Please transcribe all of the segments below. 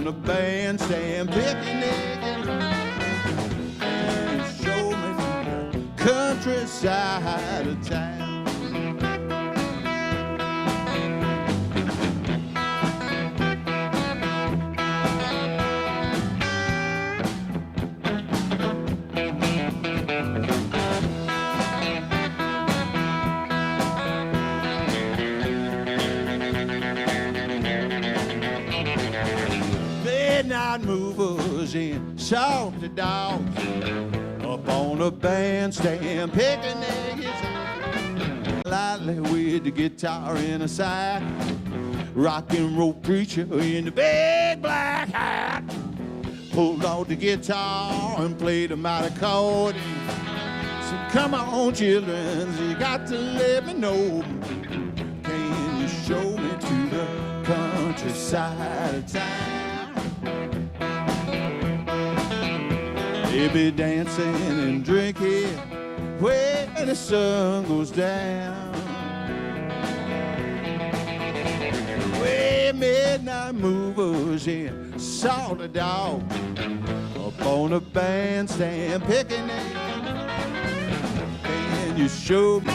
on the bandstand picnic and show me the countryside of town. Midnight movers in salty dogs up on the bandstand picnic lightly with the guitar in a sack, rock and roll preacher in the big black hat pulled out the guitar and played a mighty chord. Said, come on children, you got to let me know, can you show me to the countryside of town? They be dancing and drinking when the sun goes down. Way midnight movers in salty dog up on the bandstand picnic. Can you show me?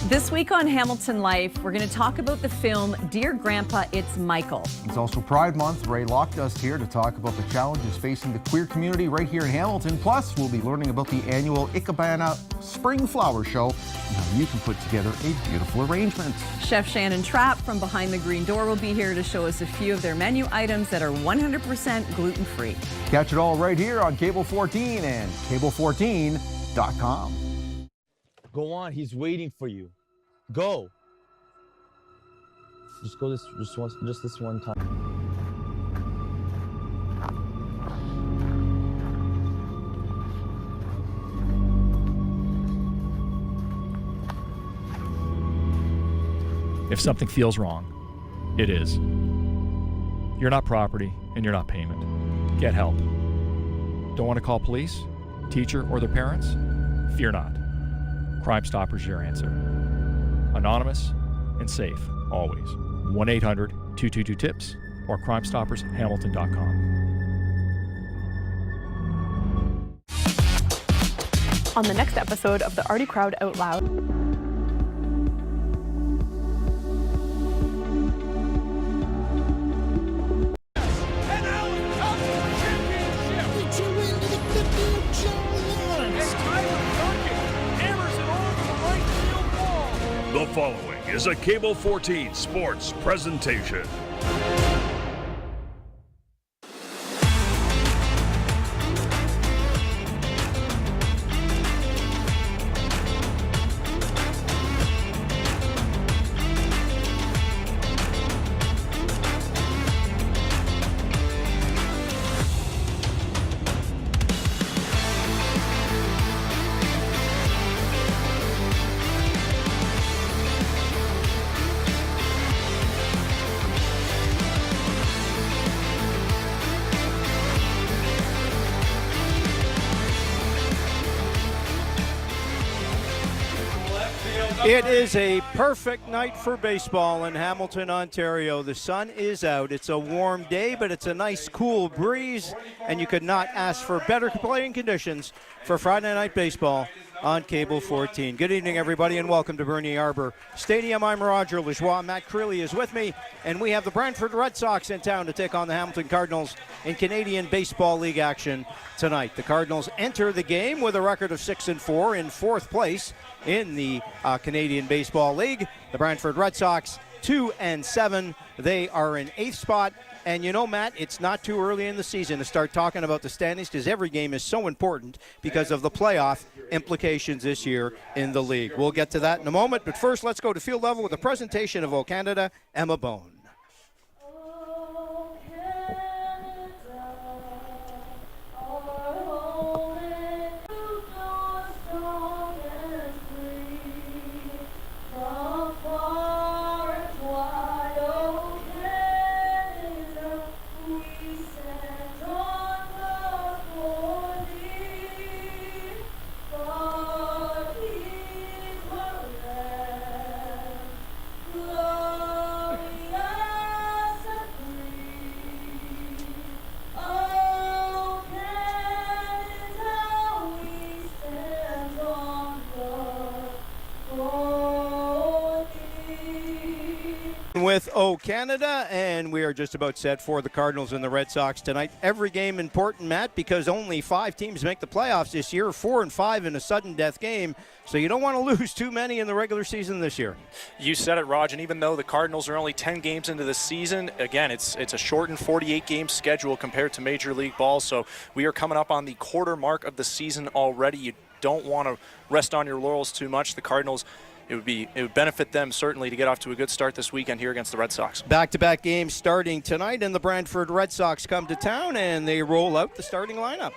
This week on Hamilton Life, we're going to talk about the film Dear Grandpa, It's Michael. It's also Pride Month. Ray Lockdust here to talk about the challenges facing the queer community right here in Hamilton. Plus, we'll be learning about the annual Ikebana Spring Flower Show and how you can put together a beautiful arrangement. Chef Shannon Trapp from Behind the Green Door will be here to show us a few of their menu items that are 100% gluten-free. Catch it all right here on Cable 14 and cable14.com. Go on, he's waiting for you. Go. Just go just this one time. If something feels wrong, it is. You're not property and you're not payment. Get help. Don't want to call police, teacher, or their parents? Fear not. Crime Stoppers is your answer. Anonymous and safe, always. 1-800-222-TIPS or crimestoppershamilton.com. On the next episode of the Artie Crowd Out Loud. The following is a Cable 14 sports presentation. It is a perfect night for baseball in Hamilton, Ontario. The sun is out. It's a warm day, but it's a nice cool breeze, and you could not ask for better playing conditions for Friday night baseball on Cable 14. Good evening, everybody, and welcome to Bernier Arbor Stadium. I'm Roger Lajoie. Matt Creeley is with me, and we have the Brantford Red Sox in town to take on the Hamilton Cardinals in Canadian Baseball League action tonight. The Cardinals enter the game with a record of 6-4 in fourth place in the Canadian Baseball League. The Brantford Red Sox 2-7. They are in 8th spot. And you know, Matt, it's not too early in the season to start talking about the standings because every game is so important because of the playoff implications this year in the league. We'll get to that in a moment, but first let's go to field level with a presentation of O Canada, Emma Bone. with O Canada, and we are just about set for the Cardinals and the Red Sox tonight. Every game important, Matt, because only 5 teams make the playoffs this year, 4 and 5 in a sudden death game, so you don't want to lose too many in the regular season this year. You said it, Raj, and even though the Cardinals are only 10 games into the season, again, it's a shortened 48-game schedule compared to Major League Ball, so we are coming up on the quarter mark of the season already. You don't want to rest on your laurels too much. The Cardinals, it would benefit them certainly to get off to a good start this weekend here against the Red Sox. Back-to-back games starting tonight, and the Brantford Red Sox come to town, and they roll out the starting lineup.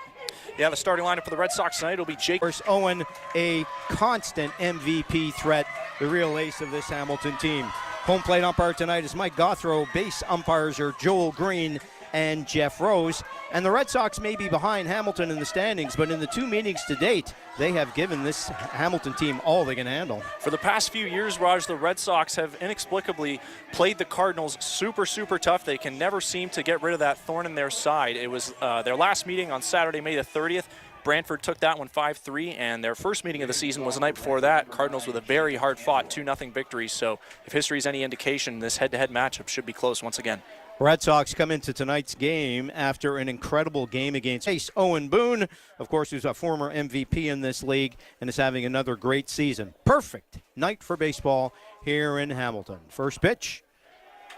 Yeah, the starting lineup for the Red Sox tonight will be Jake Owen, a constant MVP threat, the real ace of this Hamilton team. Home plate umpire tonight is Mike Gothrow. Base umpires are Joel Green and Jeff Rose. And the Red Sox may be behind Hamilton in the standings, but in the 2 meetings to date, they have given this Hamilton team all they can handle. For the past few years, Raj, the Red Sox have inexplicably played the Cardinals super, super tough. They can never seem to get rid of that thorn in their side. It was their last meeting on Saturday, May the 30th. Brantford took that one 5-3, and their first meeting of the season was the night before that. Cardinals with a very hard-fought 2-0 victory. So if history is any indication, this head-to-head matchup should be close once again. Red Sox come into tonight's game after an incredible game against Ace Owen Boone, of course, who's a former MVP in this league and is having another great season. Perfect night for baseball here in Hamilton. First pitch,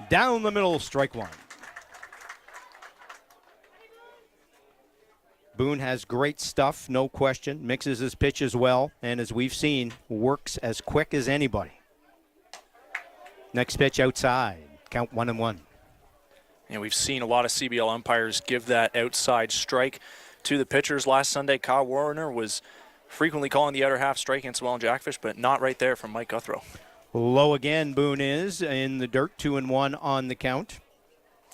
down the middle, strike one. Boone has great stuff, no question, mixes his pitches well, and as we've seen, works as quick as anybody. Next pitch outside, count 1-1. And we've seen a lot of CBL umpires give that outside strike to the pitchers. Last Sunday, Kyle Warner was frequently calling the outer half strike against Welland Jackfish, but not right there from Mike Guthrow. Low again, Boone is in the dirt, 2-1 on the count.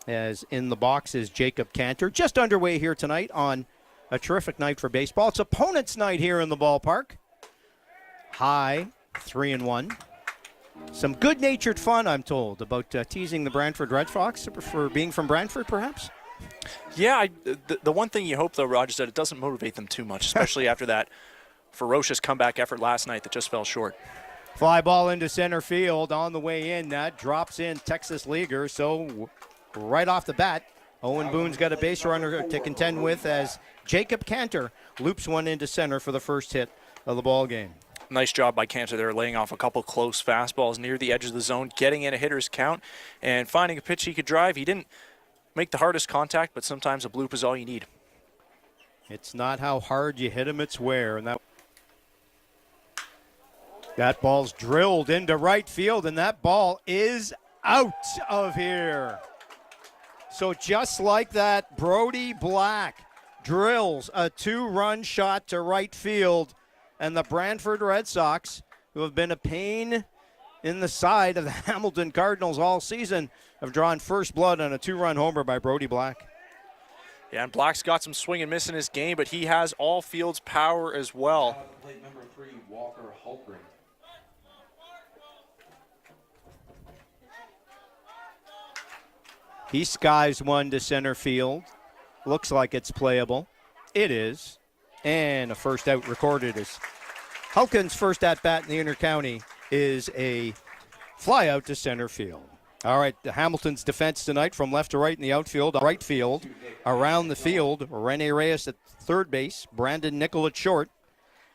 As in the box is Jacob Cantor. Just underway here tonight on a terrific night for baseball. It's opponent's night here in the ballpark. High, 3-1. Some good-natured fun, I'm told, about teasing the Brantford Red Sox for being from Brantford, perhaps? Yeah, the one thing you hope, though, Roger, is that it doesn't motivate them too much, especially after that ferocious comeback effort last night that just fell short. Fly ball into center field on the way in. That drops in Texas Leaguer, so right off the bat, Owen Boone's got a base runner to contend with as Jacob Cantor loops one into center for the first hit of the ball game. Nice job by Cantor there, laying off a couple close fastballs near the edge of the zone, getting in a hitter's count, and finding a pitch he could drive. He didn't make the hardest contact, but sometimes a bloop is all you need. It's not how hard you hit him, it's where. And that ball's drilled into right field, and that ball is out of here. So just like that, Brody Black drills a 2-run shot to right field. And the Brantford Red Sox, who have been a pain in the side of the Hamilton Cardinals all season, have drawn first blood on a 2-run homer by Brody Black. Yeah, and Black's got some swing and miss in his game, but he has all field's power as well. Plate number 3, Walker Hultgren. He skies one to center field. Looks like it's playable. It is. And a first out recorded as Hultgren's first at-bat in the Intercounty is a fly out to center field. All right, the Hamilton's defense tonight from left to right in the outfield. Right field, around the field, Rene Reyes at third base, Brandon Nickel at short.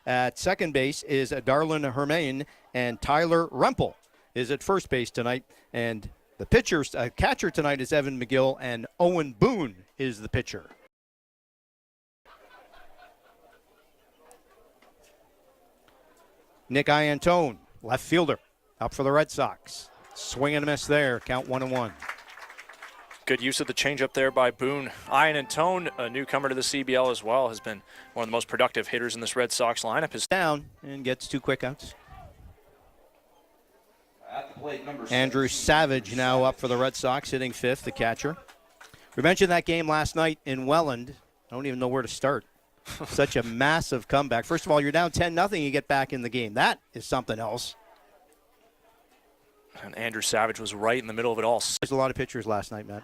At second base is Darlin Hermain, and Tyler Rempel is at first base tonight. And the catcher tonight is Evan McGill, and Owen Boone is the pitcher. Nick Iantone, left fielder, up for the Red Sox. Swing and a miss there, count 1-1. Good use of the changeup there by Boone. Iantone, a newcomer to the CBL as well, has been one of the most productive hitters in this Red Sox lineup. Is down and gets 2 quick outs. Andrew Savage now up for the Red Sox, hitting fifth, the catcher. We mentioned that game last night in Welland. I don't even know where to start. Such a massive comeback. First of all, you're down 10-0, you get back in the game. That is something else. And Andrew Savage was right in the middle of it all. There's a lot of pitchers last night, Matt.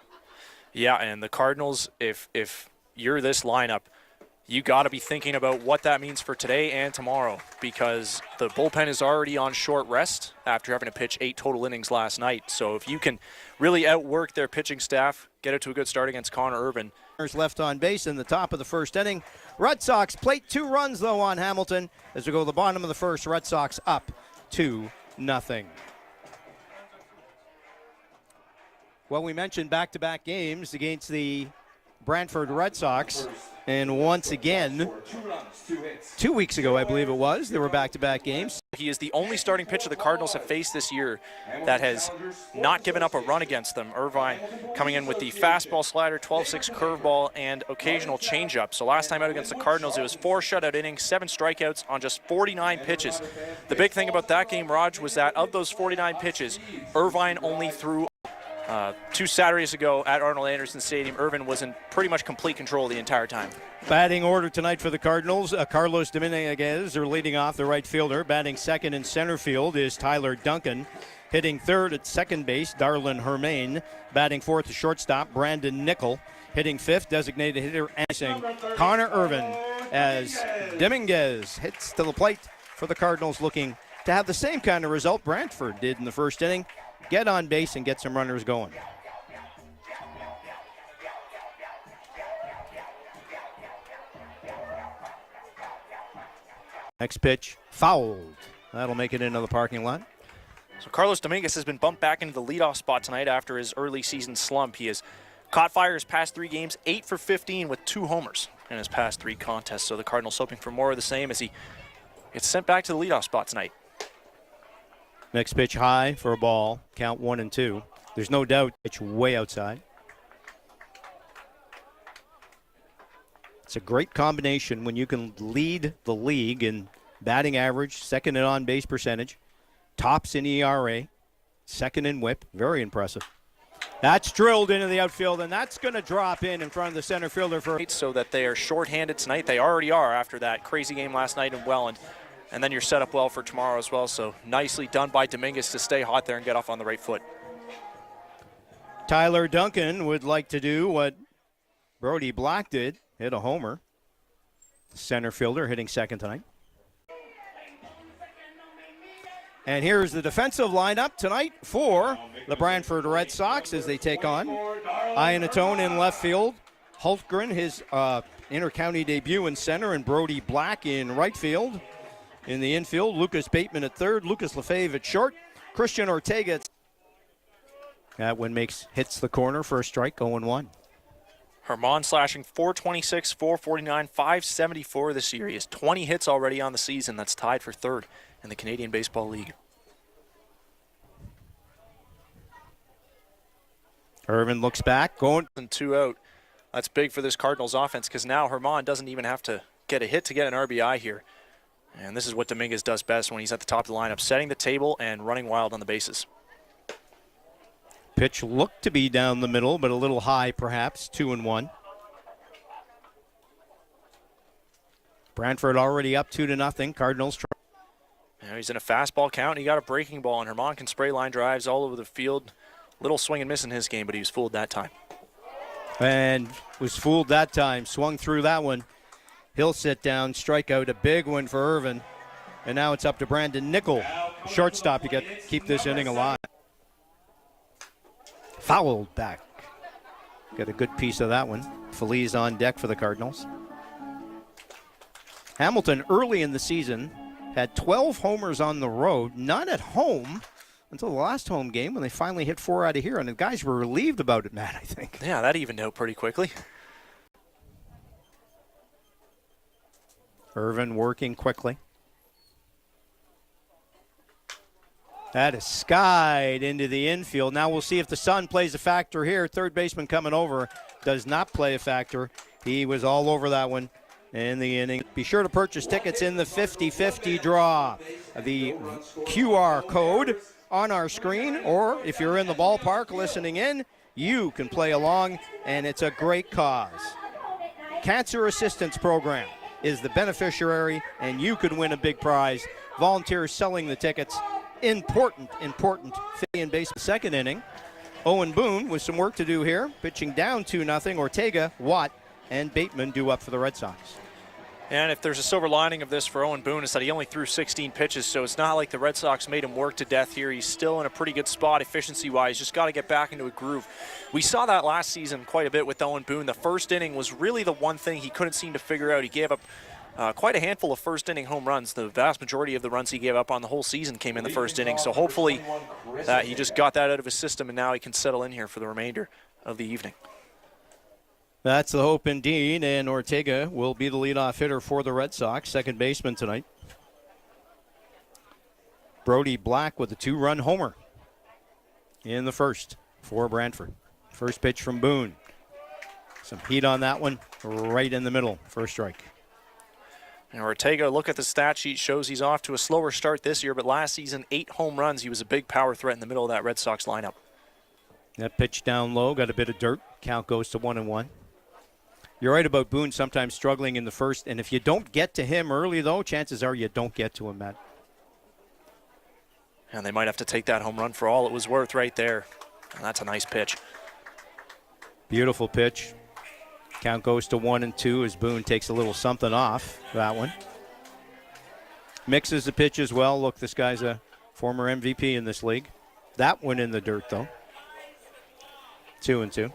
Yeah, and the Cardinals, if you're this lineup, you got to be thinking about what that means for today and tomorrow, because the bullpen is already on short rest after having to pitch 8 total innings last night. So if you can really outwork their pitching staff, get it to a good start against Connor Irvin. Left on base in the top of the first inning. Red Sox plate 2 runs, though, on Hamilton as we go to the bottom of the first. Red Sox up 2-0. Well, we mentioned back-to-back games against the Brantford Red Sox, and once again, 2 weeks ago, I believe it was, there were back-to-back games. He is the only starting pitcher the Cardinals have faced this year that has not given up a run against them. Irvine coming in with the fastball, slider, 12-6 curveball, and occasional changeup. So last time out against the Cardinals, it was 4 shutout innings, 7 strikeouts on just 49 pitches. The big thing about that game, Raj, was that of those 49 pitches, Irvine only threw 2 Saturdays ago at Arnold Anderson Stadium. Irvin was in pretty much complete control the entire time. Batting order tonight for the Cardinals. Carlos Dominguez are leading off, the right fielder. Batting second in center field is Tyler Duncan. Hitting third at second base, Darlin Hermain. Batting fourth to shortstop, Brandon Nickel. Hitting fifth, designated hitter, Connor Irvin, as Dominguez hits to the plate for the Cardinals, looking to have the same kind of result Brantford did in the first inning. Get on base and get some runners going. Next pitch, fouled. That'll make it into the parking lot. So Carlos Dominguez has been bumped back into the leadoff spot tonight after his early season slump. He has caught fire his past 3 games, 8 for 15 with 2 homers in his past 3 contests. So the Cardinals hoping for more of the same as he gets sent back to the leadoff spot tonight. Next pitch high for a ball. Count 1-2. There's no doubt it's way outside. It's a great combination when you can lead the league in batting average, second in on-base percentage, tops in ERA, second in WHIP. Very impressive. That's drilled into the outfield, and that's going to drop in front of the center fielder for. So that they are shorthanded tonight. They already are after that crazy game last night in Welland. And then you're set up well for tomorrow as well. So nicely done by Dominguez to stay hot there and get off on the right foot. Tyler Duncan would like to do what Brody Black did, hit a homer. Center fielder hitting second tonight. And here's the defensive lineup tonight for the Brantford Red Sox as they take on Iannatone in left field. Hultgren, his intercounty debut in center, and Brody Black in right field. In the infield, Lucas Bateman at third, Lucas Lefebvre at short, Christian Ortega. That one hits the corner for a strike, 0-1. Herman slashing 426, 449, 574 this year. He has 20 hits already on the season. That's tied for third in the Canadian Baseball League. Irvin looks back, going. 2 out. That's big for this Cardinals offense because now Herman doesn't even have to get a hit to get an RBI here. And this is what Dominguez does best when he's at the top of the lineup, setting the table and running wild on the bases. Pitch looked to be down the middle, but a little high perhaps, 2-1. Brantford already up 2-0. Cardinals. Now he's in a fastball count, and he got a breaking ball, and Herman can spray line drives all over the field. Little swing and miss in his game, but he was fooled that time. And was fooled that time, swung through that one. He'll sit down, strike out, a big one for Irvin. And now it's up to Brandon Nickel. Shortstop, you got to keep this inning alive. Fouled back. Got a good piece of that one. Feliz on deck for the Cardinals. Hamilton early in the season had 12 homers on the road, not at home until the last home game when they finally hit 4 out of here. And the guys were relieved about it, Matt, I think. Yeah, that evened out pretty quickly. Irvin working quickly. That is skied into the infield. Now we'll see if the sun plays a factor here. Third baseman coming over does not play a factor. He was all over that one in the inning. Be sure to purchase tickets in the 50-50 draw. The QR code on our screen, or if you're in the ballpark listening in, you can play along, and it's a great cause. Cancer Assistance Program is the beneficiary, and you could win a big prize. Volunteers selling the tickets. Important in base. Second inning. Owen Boone with some work to do here. Pitching down 2-0. Ortega, Watt, and Bateman due up for the Red Sox. And if there's a silver lining of this for Owen Boone, is that he only threw 16 pitches, so it's not like the Red Sox made him work to death here. He's still in a pretty good spot efficiency-wise. Just got to get back into a groove. We saw that last season quite a bit with Owen Boone. The first inning was really the one thing he couldn't seem to figure out. He gave up quite a handful of first-inning home runs. The vast majority of the runs he gave up on the whole season came in the first inning, so hopefully that he just got that out of his system, and now he can settle in here for the remainder of the evening. That's the hope indeed, and Ortega will be the leadoff hitter for the Red Sox, second baseman tonight. Brody Black with a 2-run homer in the first for Brantford. First pitch from Boone. Some heat on that one, right in the middle, first strike. And Ortega, look at the stat sheet, shows he's off to a slower start this year, but last season, 8 home runs. He was a big power threat in the middle of that Red Sox lineup. That pitch down low, got a bit of dirt. Count goes to 1-1. You're right about Boone sometimes struggling in the first, and if you don't get to him early, though, chances are you don't get to him, Matt. And they might have to take that home run for all it was worth right there. And that's a nice pitch. Beautiful pitch. Count goes to 1-2 as Boone takes a little something off that one. Mixes the pitch as well. Look, this guy's a former MVP in this league. That one in the dirt, though. 2-2.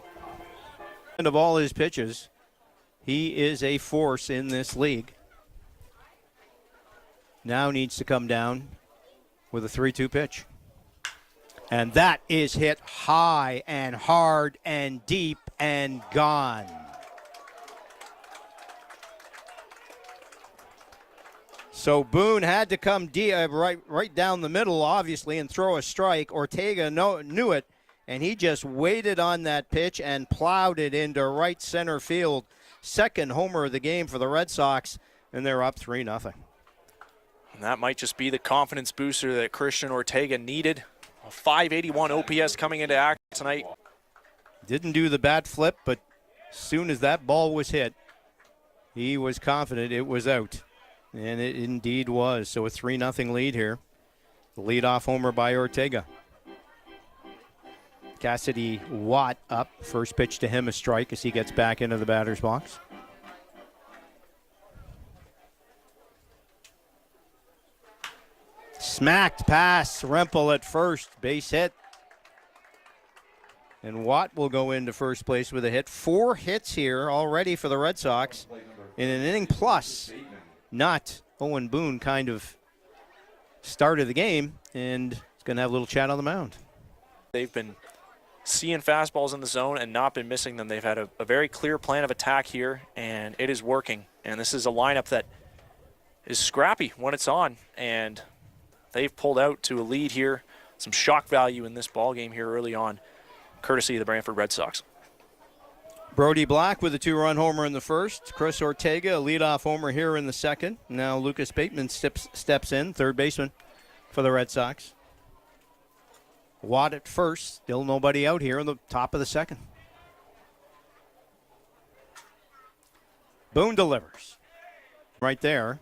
And of all his pitches, he is a force in this league. Now needs to come down with a 3-2 pitch. And that is hit high and hard and deep and gone. So Boone had to come right down the middle, obviously, and throw a strike. Ortega knew it, and he just waited on that pitch and plowed it into right center field. Second homer of the game for the Red Sox, and they're up 3-0. And that might just be the confidence booster that Christian Ortega needed. A 581 OPS coming into action tonight. Didn't do the bat flip, but as soon as that ball was hit, he was confident it was out. And it indeed was. So a 3-0 lead here. The leadoff homer by Ortega. Cassidy Watt up. First pitch to him a strike as he gets back into the batter's box. Smacked pass. Rempel at first. Base hit. And Watt will go into first place with a hit. 4 hits here already for the Red Sox in an inning plus. Not Owen Boone kind of start of the game, and he's going to have a little chat on the mound. They've been seeing fastballs in the zone and not been missing them. They've had a very clear plan of attack here, and it is working. And this is a lineup that is scrappy when it's on, and they've pulled out to a lead here. Some shock value in this ball game here early on, courtesy of the Brantford Red Sox. Brody Black with a 2-run homer in the first. Chris Ortega, a leadoff homer here in the second. Now Lucas Bateman steps in, third baseman for the Red Sox. Watt at first, still nobody out here in the top of the second. Boone delivers. Right there,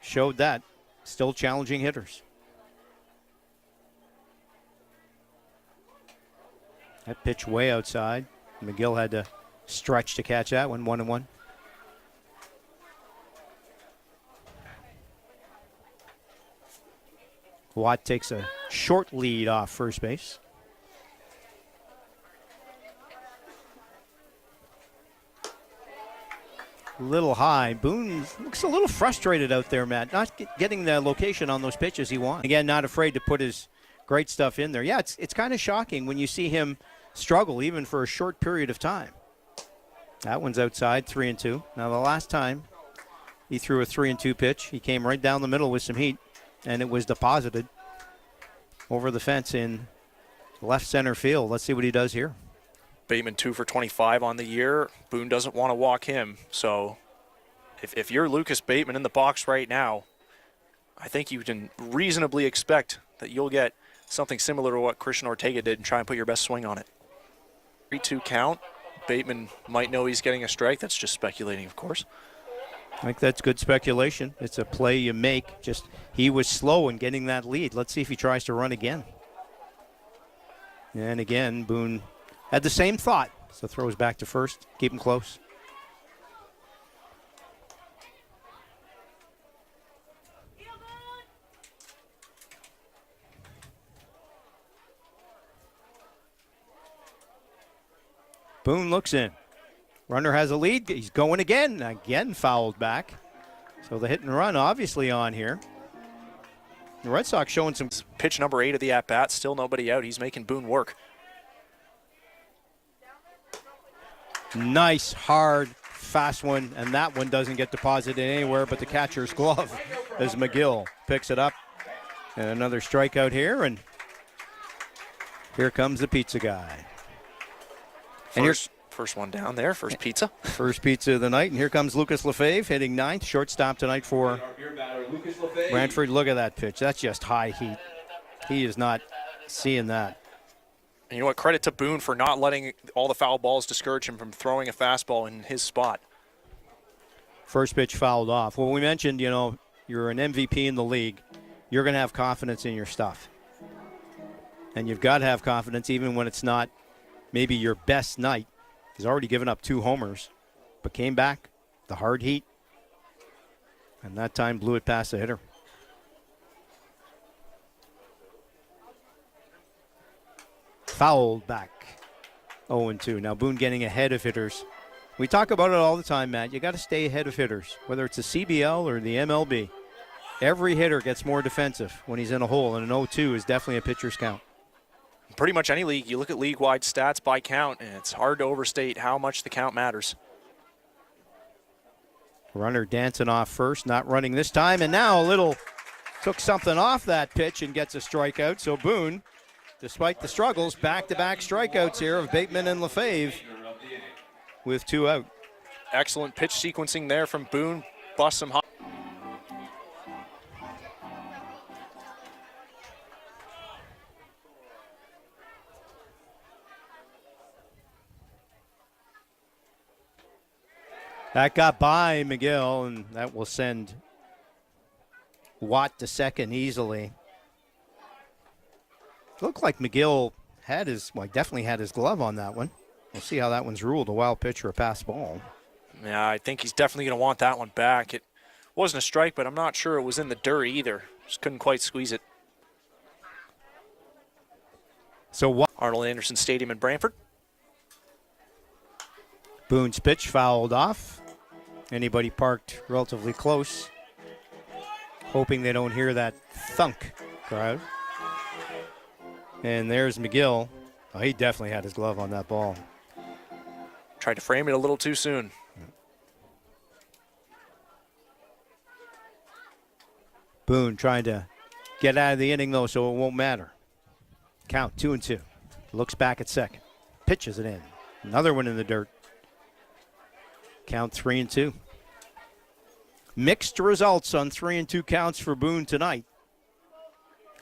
showed that. Still challenging hitters. That pitch way outside. McGill had to stretch to catch that one, 1-1. Watt takes a short lead off first base. A little high. Boone looks a little frustrated out there, Matt. Not getting the location on those pitches he wants. Again, not afraid to put his great stuff in there. Yeah, it's kind of shocking when you see him struggle even for a short period of time. That one's outside, 3-2. Now, the last time he threw a 3-2 pitch, he came right down the middle with some heat, and it was deposited over the fence in left center field. Let's see what he does here. Bateman 2 for 25 on the year. Boone doesn't want to walk him. So if you're Lucas Bateman in the box right now, I think you can reasonably expect that you'll get something similar to what Christian Ortega did and try and put your best swing on it. 3-2 count. Bateman might know he's getting a strike. That's just speculating, of course. I think that's good speculation. It's a play you make. Just he was slow in getting that lead. Let's see if he tries to run again. And again, Boone had the same thought. So throws back to first. Keep him close. Boone looks in. Runner has a lead. He's going again. Again fouled back. So the hit and run obviously on here. The Red Sox showing some. Pitch number 8 of the at-bat. Still nobody out. He's making Boone work. Nice, hard, fast one. And that one doesn't get deposited anywhere but the catcher's glove as McGill picks it up. And another strikeout here. And here comes the pizza guy. And First one down there, first pizza. First pizza of the night, and here comes Lucas Lefebvre hitting 9th. Shortstop tonight for Brantford. Look at that pitch. That's just high heat. He is not seeing that. And you know what? Credit to Boone for not letting all the foul balls discourage him from throwing a fastball in his spot. First pitch fouled off. Well, we mentioned, you're an MVP in the league. You're going to have confidence in your stuff. And you've got to have confidence even when it's not maybe your best night. He's already given up 2 homers, but came back, the hard heat, and that time blew it past the hitter. Fouled back, 0-2. Now Boone getting ahead of hitters. We talk about it all the time, Matt. You got to stay ahead of hitters, whether it's the CBL or the MLB. Every hitter gets more defensive when he's in a hole, and an 0-2 is definitely a pitcher's count. Pretty much any league, you look at league-wide stats by count, and it's hard to overstate how much the count matters. Runner dancing off first, not running this time, and now took something off that pitch and gets a strikeout. So Boone, despite the struggles, back-to-back strikeouts here of Bateman and Lefebvre with 2 out. Excellent pitch sequencing there from Boone. Bust some high. That got by McGill, and that will send Watt to second easily. Looked like McGill definitely had his glove on that one. We'll see how that one's ruled, a wild pitch or a pass ball. Yeah, I think he's definitely going to want that one back. It wasn't a strike, but I'm not sure it was in the dirt either. Just couldn't quite squeeze it. So what? Arnold Anderson Stadium in Brantford. Boone's pitch fouled off. Anybody parked relatively close, hoping they don't hear that thunk crowd. And there's McGill. Oh, he definitely had his glove on that ball. Tried to frame it a little too soon. Boone trying to get out of the inning, though, so it won't matter. Count 2-2. Looks back at second. Pitches it in. Another one in the dirt. Count 3-2. Mixed results on 3-2 counts for Boone tonight.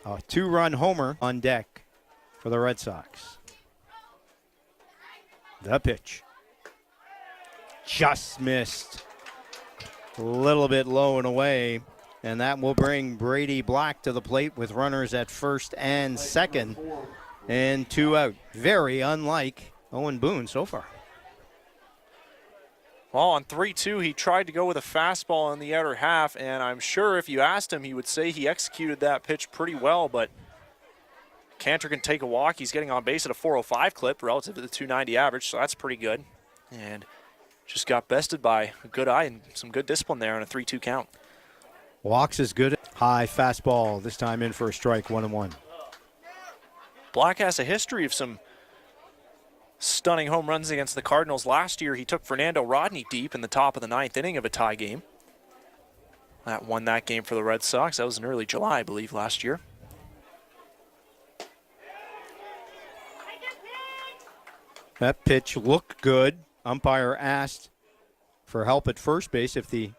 A 2-run homer on deck for the Red Sox. The pitch. Just missed. A little bit low and away. And that will bring Brady Black to the plate with runners at first and second. And 2 out. Very unlike Owen Boone so far. Well, on 3-2, he tried to go with a fastball in the outer half, and I'm sure if you asked him, he would say he executed that pitch pretty well, but Cantor can take a walk. He's getting on base at a 405 clip relative to the 290 average, so that's pretty good. And just got bested by a good eye and some good discipline there on a 3-2 count. Walks is good. High fastball, this time in for a strike, 1-1. Black has a history of some stunning home runs against the Cardinals. Last year, he took Fernando Rodney deep in the top of the 9th inning of a tie game. That won that game for the Red Sox. That was in early July, I believe, last year. That pitch looked good. Umpire asked for help at first base if the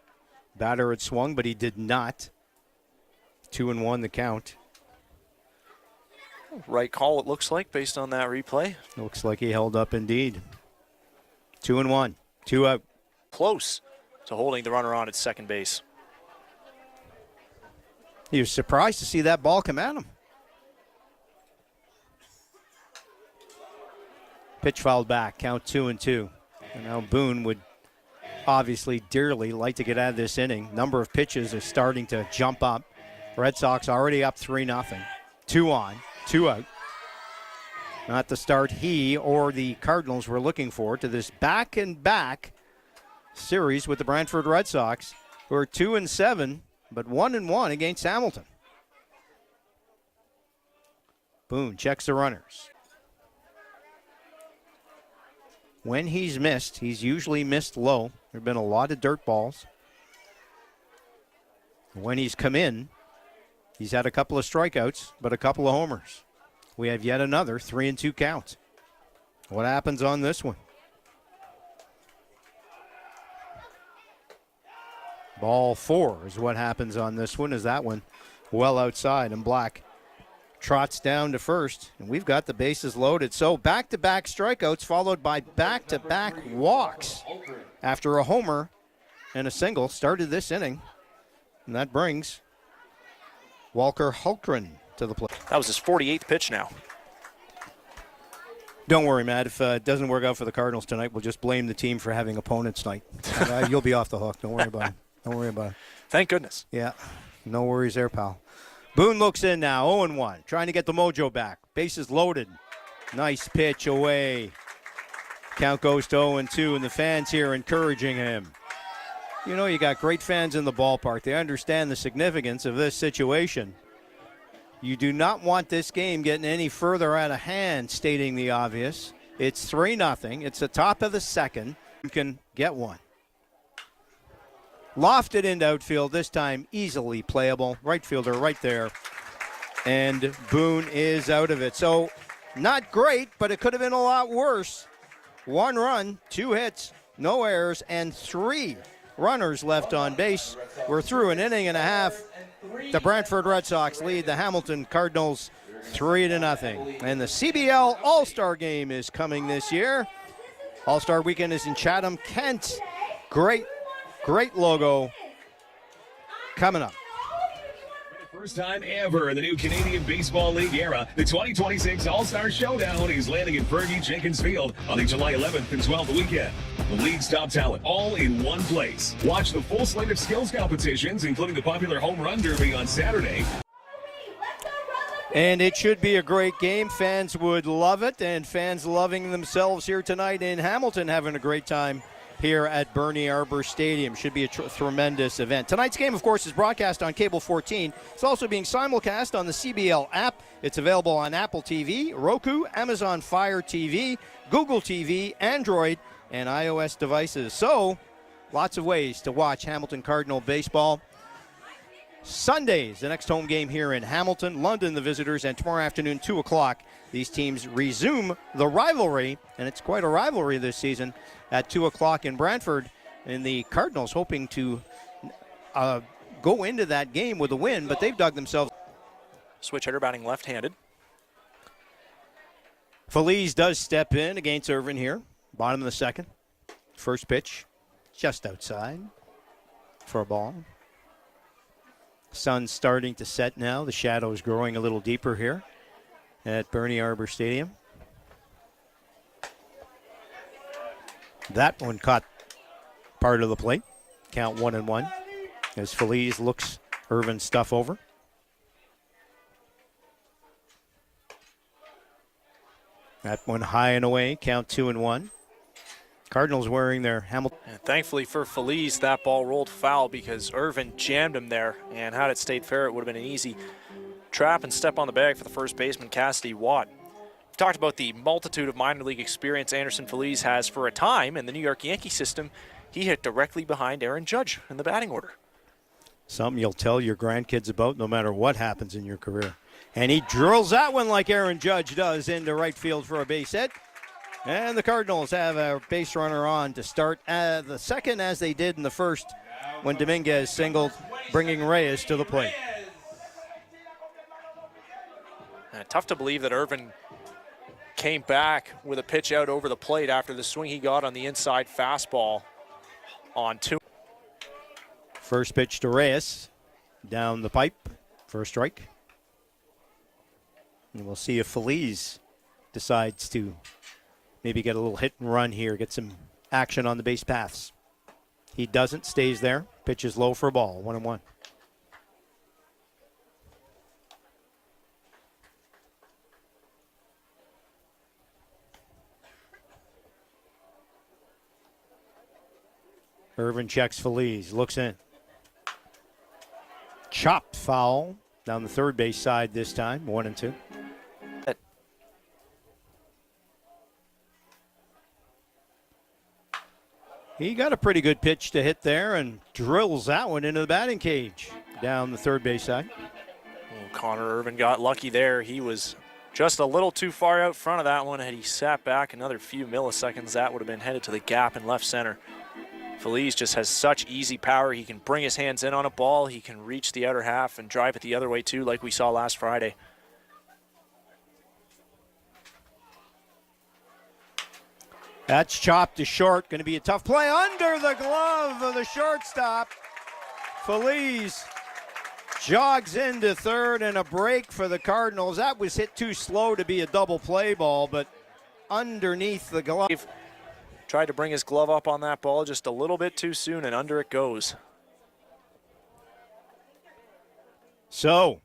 batter had swung, but he did not. 2-1 the count. Right call, it looks like, based on that replay. Looks like he held up indeed. 2-1, 2 out. Close to holding the runner on at second base. He was surprised to see that ball come at him. Pitch fouled back, count 2-2. And now Boone would obviously dearly like to get out of this inning. Number of pitches is starting to jump up. Red Sox already up 3-0. 2 on, 2 out. Not the start he or the Cardinals were looking for to this back-and-back series with the Brantford Red Sox, who are 2-7, but 1-1 against Hamilton. Boone checks the runners. When he's missed, he's usually missed low. There have been a lot of dirt balls. When he's come in, he's had a couple of strikeouts, but a couple of homers. We have yet another 3-2 count. What happens on this one? Ball 4 is what happens on this one, is that one well outside, and Black trots down to first, and we've got the bases loaded. So back-to-back strikeouts followed by back-to-back walks after a homer and a single started this inning, and that brings Walker Hultgren to the plate. That was his 48th pitch now. Don't worry, Matt. If it doesn't work out for the Cardinals tonight, we'll just blame the team for having opponents tonight. You'll be off the hook. Don't worry about it. Don't worry about it. Thank goodness. Yeah, no worries there, pal. Boone looks in now, 0-1, trying to get the mojo back. Bases loaded. Nice pitch away. Count goes to 0-2, and the fans here encouraging him. You know, you got great fans in the ballpark. They understand the significance of this situation. You do not want this game getting any further out of hand, stating the obvious. It's 3-0. It's the top of the second. You can get one. Lofted into outfield, this time easily playable. Right fielder right there. And Boone is out of it. So not great, but it could have been a lot worse. 1 run, 2 hits, no errors, and 3 runners left on base. We're through an inning and a half. The Brantford Red Sox lead the Hamilton Cardinals 3-0. And the CBL All-Star Game is coming this year. All-Star Weekend is in Chatham, Kent. Great logo coming up. First time ever in the new Canadian Baseball League era, the 2026 All-Star Showdown is landing at Fergie Jenkins Field on the July 11th and 12th weekend. The league's top talent all in one place. Watch the full slate of skills competitions, including the popular Home Run Derby on Saturday. And it should be a great game. Fans would love it, and fans loving themselves here tonight in Hamilton, having a great time here at Bernie Arbor Stadium. Should be a tremendous event. Tonight's game, of course, is broadcast on Cable 14. It's also being simulcast on the CBL app. It's available on Apple TV, Roku, Amazon Fire TV, Google TV, Android, and iOS devices. So, lots of ways to watch Hamilton Cardinal baseball. Sundays, the next home game here in Hamilton, London, the visitors, and tomorrow afternoon, 2 o'clock, these teams resume the rivalry, and it's quite a rivalry this season, at 2 o'clock in Brantford, and the Cardinals hoping to go into that game with a win, but they've dug themselves. Switch hitter batting left-handed. Feliz does step in against Irvin here, bottom of the second. First pitch, just outside for a ball. Sun's starting to set now. The shadows growing a little deeper here at Bernie Arbor Stadium. That one caught part of the plate. Count 1-1 as Feliz looks Irvin's stuff over. That one high and away. Count 2-1. Cardinals wearing their Hamilton. And thankfully for Feliz, that ball rolled foul because Irvin jammed him there. And had it stayed fair, it would have been an easy trap and step on the bag for the first baseman, Cassidy Watt. We've talked about the multitude of minor league experience Anderson Feliz has. For a time in the New York Yankee system, he hit directly behind Aaron Judge in the batting order. Something you'll tell your grandkids about no matter what happens in your career. And he drills that one like Aaron Judge does into right field for a base hit. And the Cardinals have a base runner on to start the second, as they did in the first when Dominguez singled, bringing Reyes to the plate. Tough to believe that Irvin came back with a pitch out over the plate after the swing he got on the inside fastball on 2. First pitch to Reyes, down the pipe for a strike. And we'll see if Feliz decides to maybe get a little hit and run here, get some action on the base paths. He doesn't, stays there. Pitches low for a ball, 1-1. Irvin checks Feliz, looks in. Chopped foul down the third base side this time, 1-2. He got a pretty good pitch to hit there and drills that one into the batting cage down the third base side. Connor Irvin got lucky there. He was just a little too far out front of that one. Had he sat back another few milliseconds, that would have been headed to the gap in left center. Feliz just has such easy power. He can bring his hands in on a ball. He can reach the outer half and drive it the other way too, like we saw last Friday. That's chopped to short. Going to be a tough play under the glove of the shortstop. Feliz jogs into third, and a break for the Cardinals. That was hit too slow to be a double play ball, but underneath the glove. Tried to bring his glove up on that ball just a little bit too soon, and under it goes. So,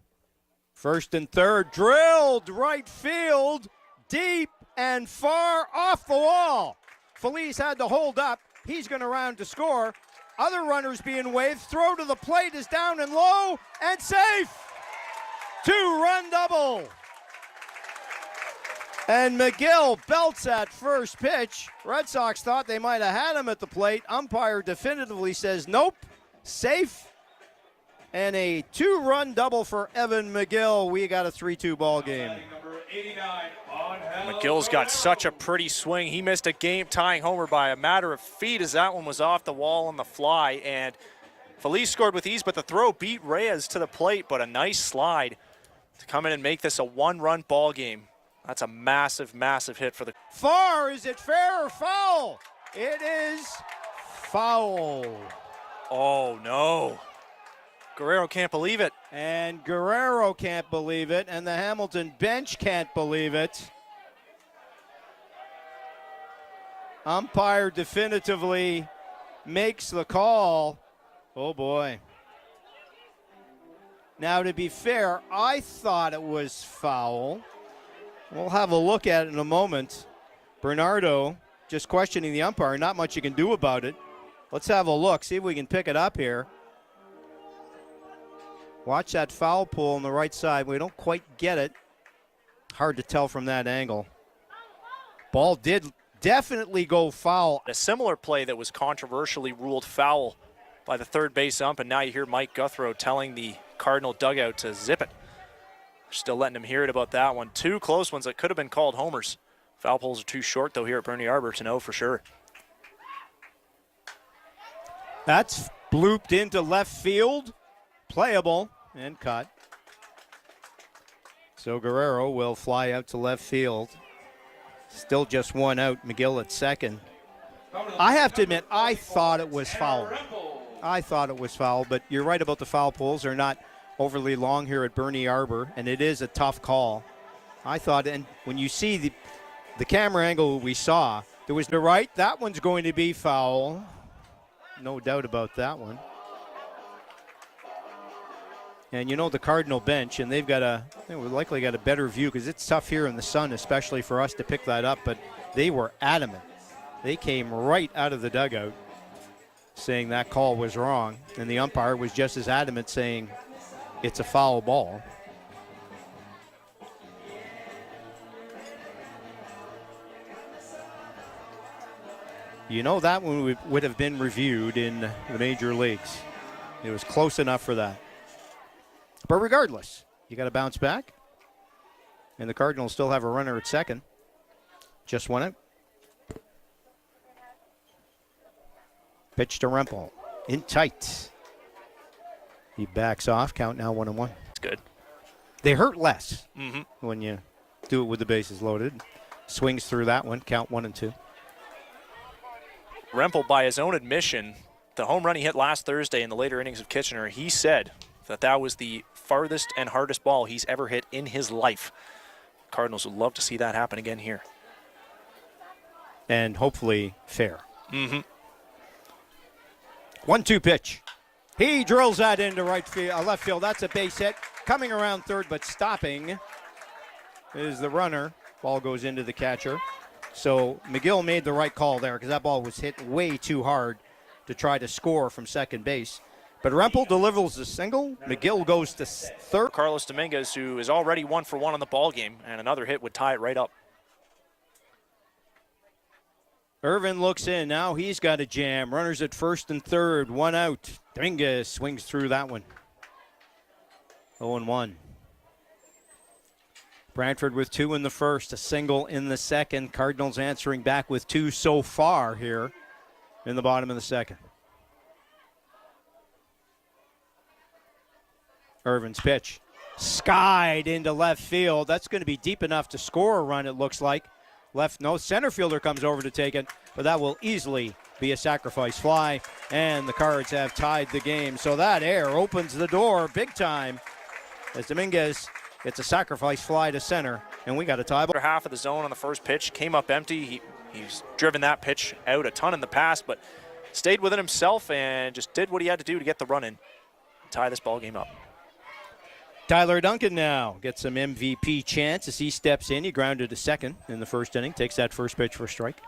first and third, drilled right field, deep and far off the wall. Feliz had to hold up. He's going to round to score. Other runners being waved. Throw to the plate is down and low and safe. 2-run double. And McGill belts that first pitch. Red Sox thought they might have had him at the plate. Umpire definitively says nope, safe. And a 2-run double for Evan McGill. We got a 3-2 ball game. McGill's got such a pretty swing. He missed a game-tying homer by a matter of feet as that one was off the wall on the fly. And Feliz scored with ease, but the throw beat Reyes to the plate. But a nice slide to come in and make this a 1-run ball game. That's a massive, massive hit for the... Far, is it fair or foul? It is foul. Oh, no. Guerrero can't believe it. And Guerrero can't believe it, and the Hamilton bench can't believe it. Umpire definitively makes the call. Oh, boy. Now, to be fair, I thought it was foul. We'll have a look at it in a moment. Bernardo just questioning the umpire. Not much you can do about it. Let's have a look, see if we can pick it up here. Watch that foul pole on the right side. We don't quite get it. Hard to tell from that angle. Ball did definitely go foul. A similar play that was controversially ruled foul by the third base ump, and now you hear Mike Guthrow telling the Cardinal dugout to zip it. Still letting him hear it about that one. 2 close ones that could have been called homers. Foul poles are too short, though, here at Bernie Arbor to know for sure. That's blooped into left field. Playable and cut. So Guerrero will fly out to left field. Still just 1 out. McGill at second. I have to admit, I thought it was foul. I thought it was foul, but you're right about the foul poles. They're not overly long here at Bernie Arbor, and it is a tough call. I thought, and when you see the camera angle we saw, there was the right, that one's going to be foul. No doubt about that one. And you know the Cardinal bench, and they likely got a better view because it's tough here in the sun, especially for us to pick that up, but they were adamant. They came right out of the dugout saying that call was wrong, and the umpire was just as adamant saying it's a foul ball. You know that one would have been reviewed in the major leagues. It was close enough for that. But regardless, you got to bounce back. And the Cardinals still have a runner at second. Just 1 out. Pitch to Rempel. In tight. He backs off. Count now 1-1. It's good. They hurt less when you do it with the bases loaded. Swings through that one. Count 1-2. Rempel, by his own admission, the home run he hit last Thursday in the later innings of Kitchener, he said that was the farthest and hardest ball he's ever hit in his life. Cardinals would love to see that happen again here. And hopefully fair. 1-2 pitch. He drills that into left field. That's a base hit. Coming around third, but stopping is the runner. Ball goes into the catcher. So McGill made the right call there because that ball was hit way too hard to try to score from second base. But Rempel delivers a single. McGill goes to third. Carlos Dominguez, who is already 1 for 1 on the ball game, and another hit would tie it right up. Irvin looks in. Now he's got a jam. Runners at first and third. 1 out. Dominguez swings through that one. 0-1. Brantford with 2 in the first, a single in the second. Cardinals answering back with 2 so far here in the bottom of the second. Irvin's pitch. Skied into left field. That's going to be deep enough to score a run, it looks like. Center fielder comes over to take it, but that will easily be a sacrifice fly, and the Cards have tied the game. So that error opens the door big time as Dominguez gets a sacrifice fly to center, and we got a tie ball. Half of the zone on the first pitch came up empty. He's driven that pitch out a ton in the past, but stayed within himself and just did what he had to do to get the run in, tie this ball game up. Tyler Duncan now gets some MVP chance as he steps in. He grounded to second in the first inning, takes that first pitch for a strike.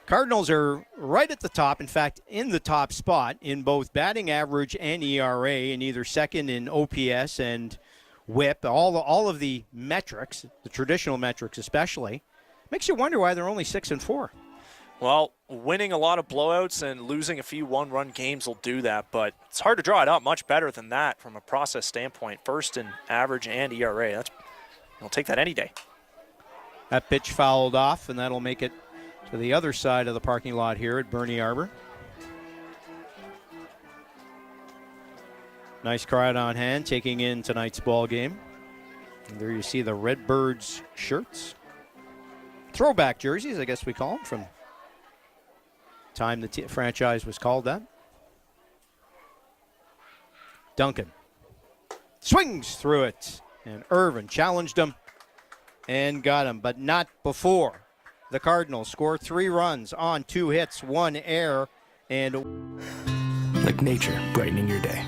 Cardinals are right at the top, in fact, in the top spot in both batting average and ERA, and either second in OPS and WHIP, all of the metrics, the traditional metrics especially. Makes you wonder why they're only 6-4. Well, winning a lot of blowouts and losing a few one-run games will do that, but it's hard to draw it up much better than that from a process standpoint. First in average and ERA. I'll take that any day. That pitch fouled off, and that'll make it to the other side of the parking lot here at Bernie Arbor. Nice crowd on hand taking in tonight's ball game. And there you see the Redbirds shirts. Throwback jerseys, I guess we call them, from time the franchise was called that. Duncan swings through it, and Irvin challenged him and got him, but not before the Cardinals score 3 runs on 2 hits, 1 error, and like nature brightening your day.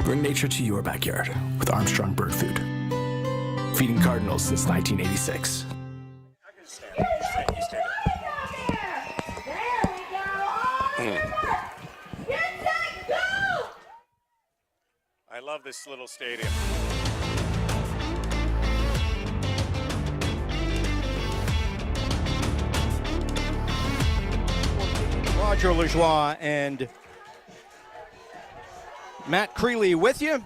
Bring nature to your backyard with Armstrong Bird Food. Feeding Cardinals since 1986. I love this little stadium. Roger Lajoie and Matt Creeley with you.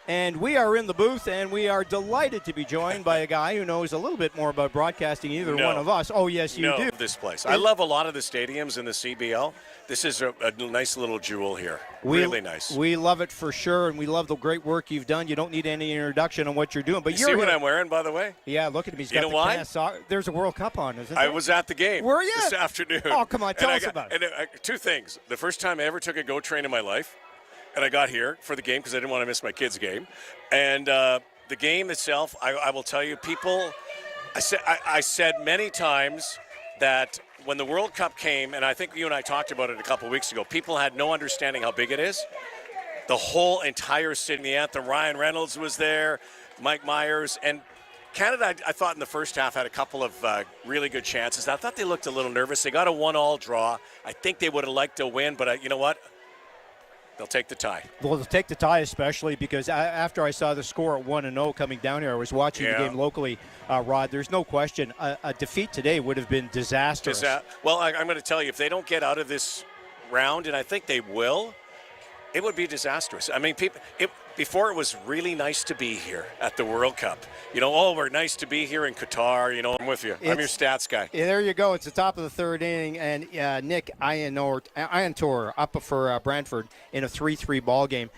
And we are in the booth, and we are delighted to be joined by a guy who knows a little bit more about broadcasting than either one of us. Oh, yes, you do. This place. I love a lot of the stadiums in the CBL. This is a nice little jewel here. Really nice. We love it for sure, and we love the great work you've done. You don't need any introduction on what you're doing. But you see what I'm wearing, by the way? Yeah, look at him. He's got you know why? There's a World Cup on, isn't there? I was at the game. Were you? This afternoon. Oh, come on. Tell us about it. And 2 things. The first time I ever took a GO train in my life, and I got here for the game because I didn't want to miss my kids' game. And the game itself, I will tell you, people, I said many times that when the World Cup came, and I think you and I talked about it a couple weeks ago, people had no understanding how big it is. The whole entire city, the anthem, Ryan Reynolds was there, Mike Myers, and Canada, I thought in the first half had a couple of really good chances. I thought they looked a little nervous. They got a 1-1 draw. I think they would have liked to win, but you know what? They'll take the tie. Well, they'll take the tie, especially because after I saw the score at 1-0 coming down here, I was watching the game locally, Rod. There's no question a defeat today would have been disastrous. Well, I'm going to tell you, if they don't get out of this round, and I think they will, it would be disastrous. I mean, before it was really nice to be here at the World Cup. You know, we're nice to be here in Qatar. You know, I'm with you. I'm your stats guy. Yeah, there you go. It's the top of the third inning, and Nick Iantor up for Brantford in a 3-3 ball game.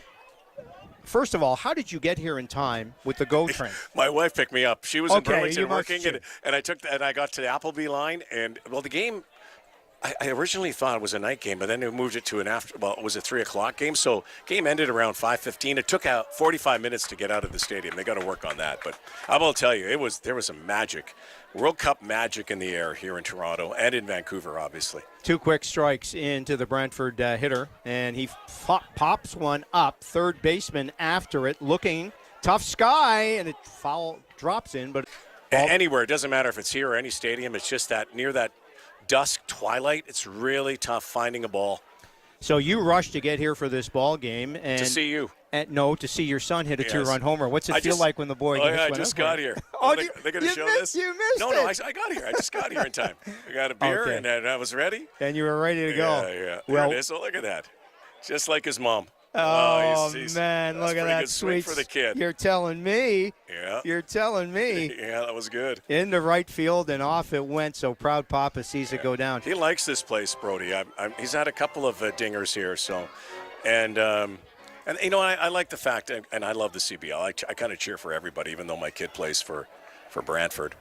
First of all, how did you get here in time with the GO train? My wife picked me up. She was in Burlington working, and I got to the Appleby line, and the game. I originally thought it was a night game, but then they moved it to it was a 3 o'clock game. So game ended around 5:15. It took out 45 minutes to get out of the stadium. They got to work on that. But I will tell you, there was some magic, World Cup magic in the air here in Toronto and in Vancouver, obviously. 2 quick strikes into the Brantford hitter, and he pops one up. Third baseman after it, looking tough sky, and it foul drops in, but. Anywhere. It doesn't matter if it's here or any stadium. It's just that near that dusk twilight, it's really tough finding a ball. So you rushed to get here for this ball game. And to see you. To see your son hit a two-run homer. What's it feel like when the boy gets I just got here. They're going to show this? You missed No, it. I got here. I just got here in time. I got a beer, and I was ready. And you were ready to go. Yeah. Well, there it is. Oh, look at that. Just like his mom. Man, look at that sweet for the kid. You're telling me. Yeah. You're telling me. Yeah, that was good. Into right field, and off it went. So proud Papa sees it go down. He likes this place, Brody. He's had a couple of dingers here, so, and you know, I like the fact, and I love the CBL. I kind of cheer for everybody, even though my kid plays for Brantford.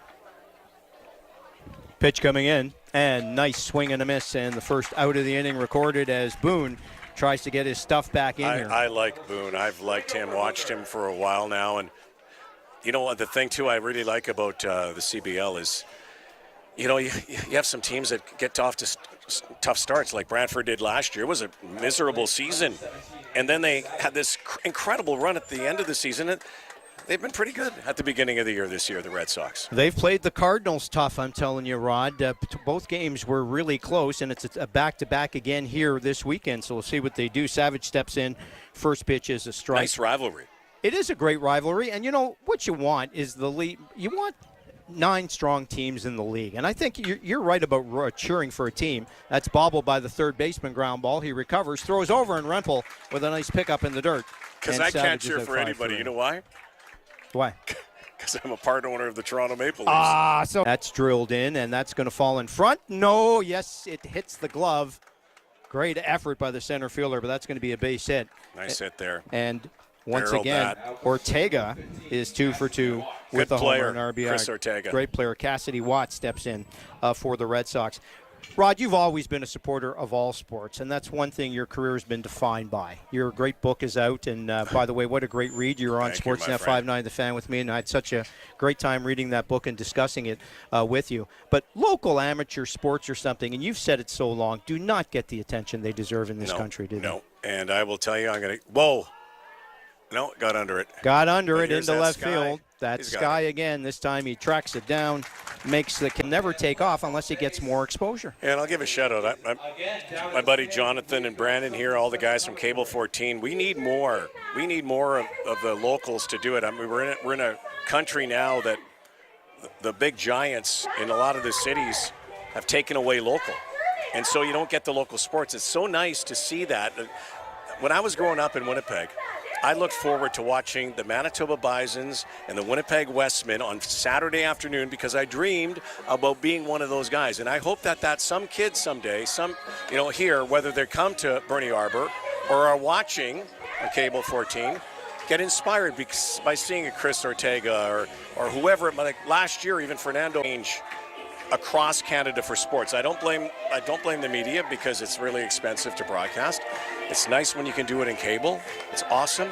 Pitch coming in, and nice swing and a miss, and the first out of the inning recorded as Boone tries to get his stuff back in here. I like Boone. I've liked him, watched him for a while now. And, you know, the thing, too, I really like about the CBL is, you know, you have some teams that get off to tough starts like Brantford did last year. It was a miserable season. And then they had this incredible run at the end of the season. And they've been pretty good at the beginning of the year this year, the Red Sox. They've played the Cardinals tough, I'm telling you, Rod. Both games were really close, and it's a back-to-back again here this weekend, so we'll see what they do. Savage steps in. First pitch is a strike. Nice rivalry. It is a great rivalry, and, you know, what you want is the lead. You want 9 strong teams in the league, and I think you're right about cheering for a team. That's bobbled by the third baseman, ground ball. He recovers, throws over, and Rempel with a nice pickup in the dirt. Because I can't cheer for anybody. You know why? Why? Because I'm a part owner of the Toronto Maple Leafs. So that's drilled in, and that's going to fall in front. No, yes, it hits the glove. Great effort by the center fielder, but that's going to be a base hit. Nice hit there. And once again, Ortega is 2 for 2 with a homer and RBI. Chris Ortega. Great player. Cassidy Watt steps in for the Red Sox. Rod, you've always been a supporter of all sports, and that's one thing your career has been defined by. Your great book is out, and by the way, what a great read. You were on Sportsnet 590 The Fan with me, and I had such a great time reading that book and discussing it with you. But local amateur sports or something, and you've said it so long, do not get the attention they deserve in this country, do they? No, and I will tell you, I'm going to – whoa. No, got under it. Got under it into left field. That's Sky again. This time he tracks it down, can never take off unless he gets more exposure. And I'll give a shout out. My buddy Jonathan and Brandon here, all the guys from Cable 14. We need more. We need more of the locals to do it. I mean, we're in a country now that the big giants in a lot of the cities have taken away local, and so you don't get the local sports. It's so nice to see that. When I was growing up in Winnipeg, I looked forward to watching the Manitoba Bisons and the Winnipeg Westmen on Saturday afternoon because I dreamed about being one of those guys. And I hope that some kids someday, here, whether they come to Bernie Arbor or are watching on Cable 14, get inspired by seeing a Chris Ortega or whoever. Like last year, even Fernando Ainge across Canada for sports. I don't blame the media because it's really expensive to broadcast. It's nice when you can do it in cable. It's awesome.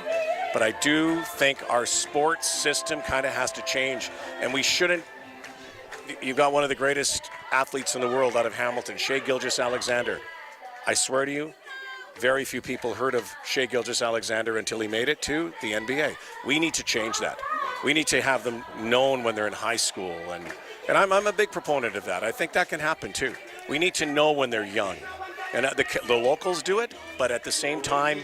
But I do think our sports system kind of has to change. And we shouldn't. You've got one of the greatest athletes in the world out of Hamilton, Shai Gilgeous-Alexander. I swear to you, very few people heard of Shai Gilgeous-Alexander until he made it to the NBA. We need to change that. We need to have them known when they're in high school. And I'm a big proponent of that. I think that can happen too. We need to know when they're young. And the locals do it, but at the same time,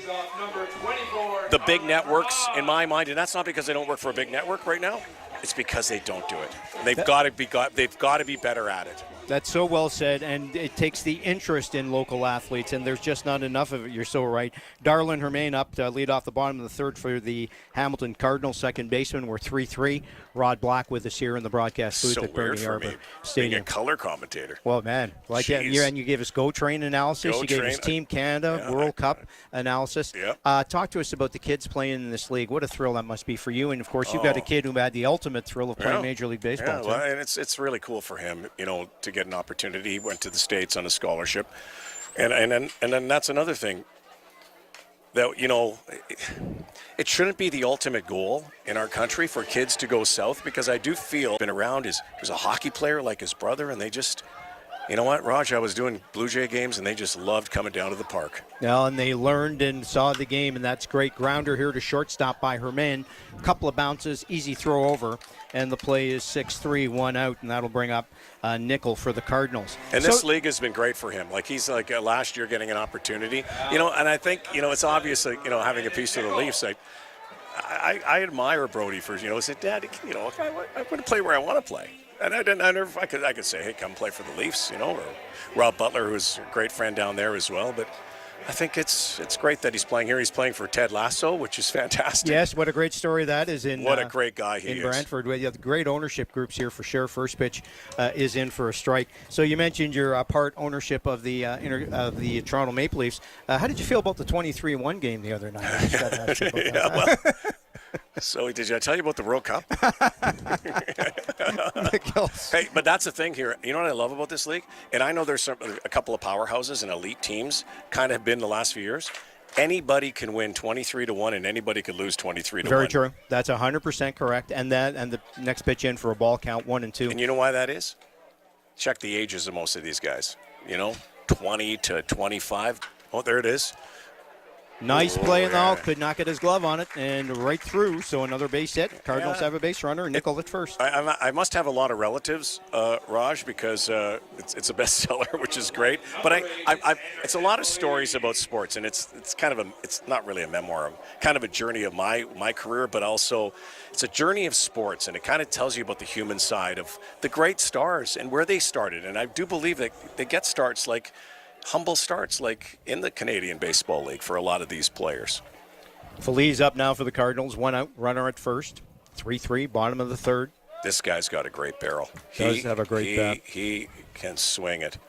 the big networks, in my mind, and that's not because they don't work for a big network right now, it's because they don't do it. They've got to be better at it. That's so well said, and it takes the interest in local athletes, and there's just not enough of it. You're so right. Darlin Hermain up to lead off the bottom of the third for the Hamilton Cardinals, second baseman. We're 3-3. Rod Black with us here in the broadcast booth at Bernie Arbor Stadium. Being a color commentator. Well, man, like that. And you gave us Go Train analysis. You gave us Team Canada World Cup analysis. Yep. Talk to us about the kids playing in this league. What a thrill that must be for you. And, of course, you've got a kid who had the ultimate thrill of playing Major League Baseball. Yeah, well, and it's really cool for him, to get an opportunity. He went to the States on a scholarship. And then that's another thing. That, it shouldn't be the ultimate goal in our country for kids to go south, because I do feel been around he was a hockey player like his brother, and they just You know what, Raj? I was doing Blue Jay games, and they just loved coming down to the park. Well, and they learned and saw the game, and that's great. Grounder here to shortstop by Herman. A couple of bounces, easy throw over, and the play is 6-3, 1 out, and that'll bring up Nickel for the Cardinals. And this league has been great for him. Like, he's like last year getting an opportunity. You know, and I think, you know, it's obvious, like, you know, having a piece of the Leafs. I admire Brody for, you know, he said, Dad, you know, I want to play where I want to play. And I could say, hey, come play for the Leafs, you know, or Rob Butler, who's a great friend down there as well. But I think it's great that he's playing here. He's playing for Ted Lasso, which is fantastic. Yes, what a great story that is in. What a great guy he is. In Brantford. We have great ownership groups here for sure. First pitch is in for a strike. So you mentioned your part ownership of the Toronto Maple Leafs. How did you feel about the 23-1 game the other night? I just got to ask you about that. Well, so did I tell you about the World Cup? Hey, but that's the thing here. You know what I love about this league? And I know there's a couple of powerhouses and elite teams kind of have been the last few years. Anybody can win 23-1, and anybody could lose 23-1. Very true. That's 100% correct. And the next pitch in for a ball count, 1-2. And you know why that is? Check the ages of most of these guys. You know, 20 to 25. Oh, there it is. Nice play in the hole. Could not get his glove on it, and right through. So another base hit. Cardinals have a base runner. Nickel at first. I must have a lot of relatives, Raj, because it's a bestseller, which is great. But it's a lot of stories about sports, and it's kind of it's not really a memoir, kind of a journey of my career, but also it's a journey of sports, and it kind of tells you about the human side of the great stars and where they started. And I do believe that they get starts like humble starts like in the Canadian Baseball League for a lot of these players. Feliz up now for the Cardinals. 1 out, runner at first. 3-3, bottom of the third. This guy's got a great barrel. Does have a great bat. He can swing it.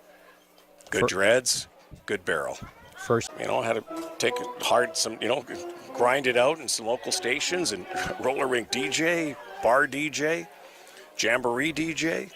Good dreads, good barrel. First. You know, had to take it hard, grind it out in some local stations and roller rink DJ, bar DJ, jamboree DJ.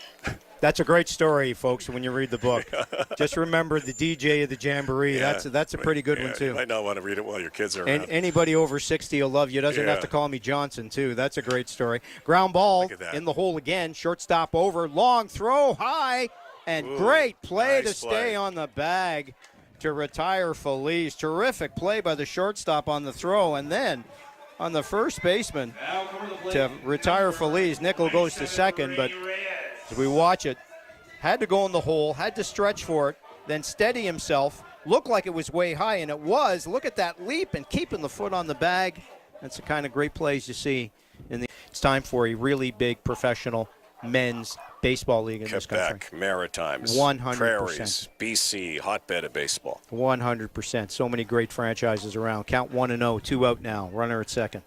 That's a great story, folks, when you read the book. Just remember the DJ of the Jamboree. Yeah. That's a pretty good one, too. You might not want to read it while your kids are around. And anybody over 60 will love you. Doesn't have to call me Johnson, too. That's a great story. Ground ball in the hole again. Shortstop over. Long throw, high, and great play to stay on the bag to retire Feliz. Terrific play by the shortstop on the throw. And then on the first baseman to retire Feliz. Nickel goes to second, but as we watch it, had to go in the hole, had to stretch for it, then steady himself. Looked like it was way high, and it was. Look at that leap and keeping the foot on the bag. That's the kind of great plays you see. It's time for a really big professional men's baseball league in this country. Quebec, Maritimes, 100%. Prairies, BC, hotbed of baseball. 100%. So many great franchises around. Count 1-0, 2 out now. Runner at second.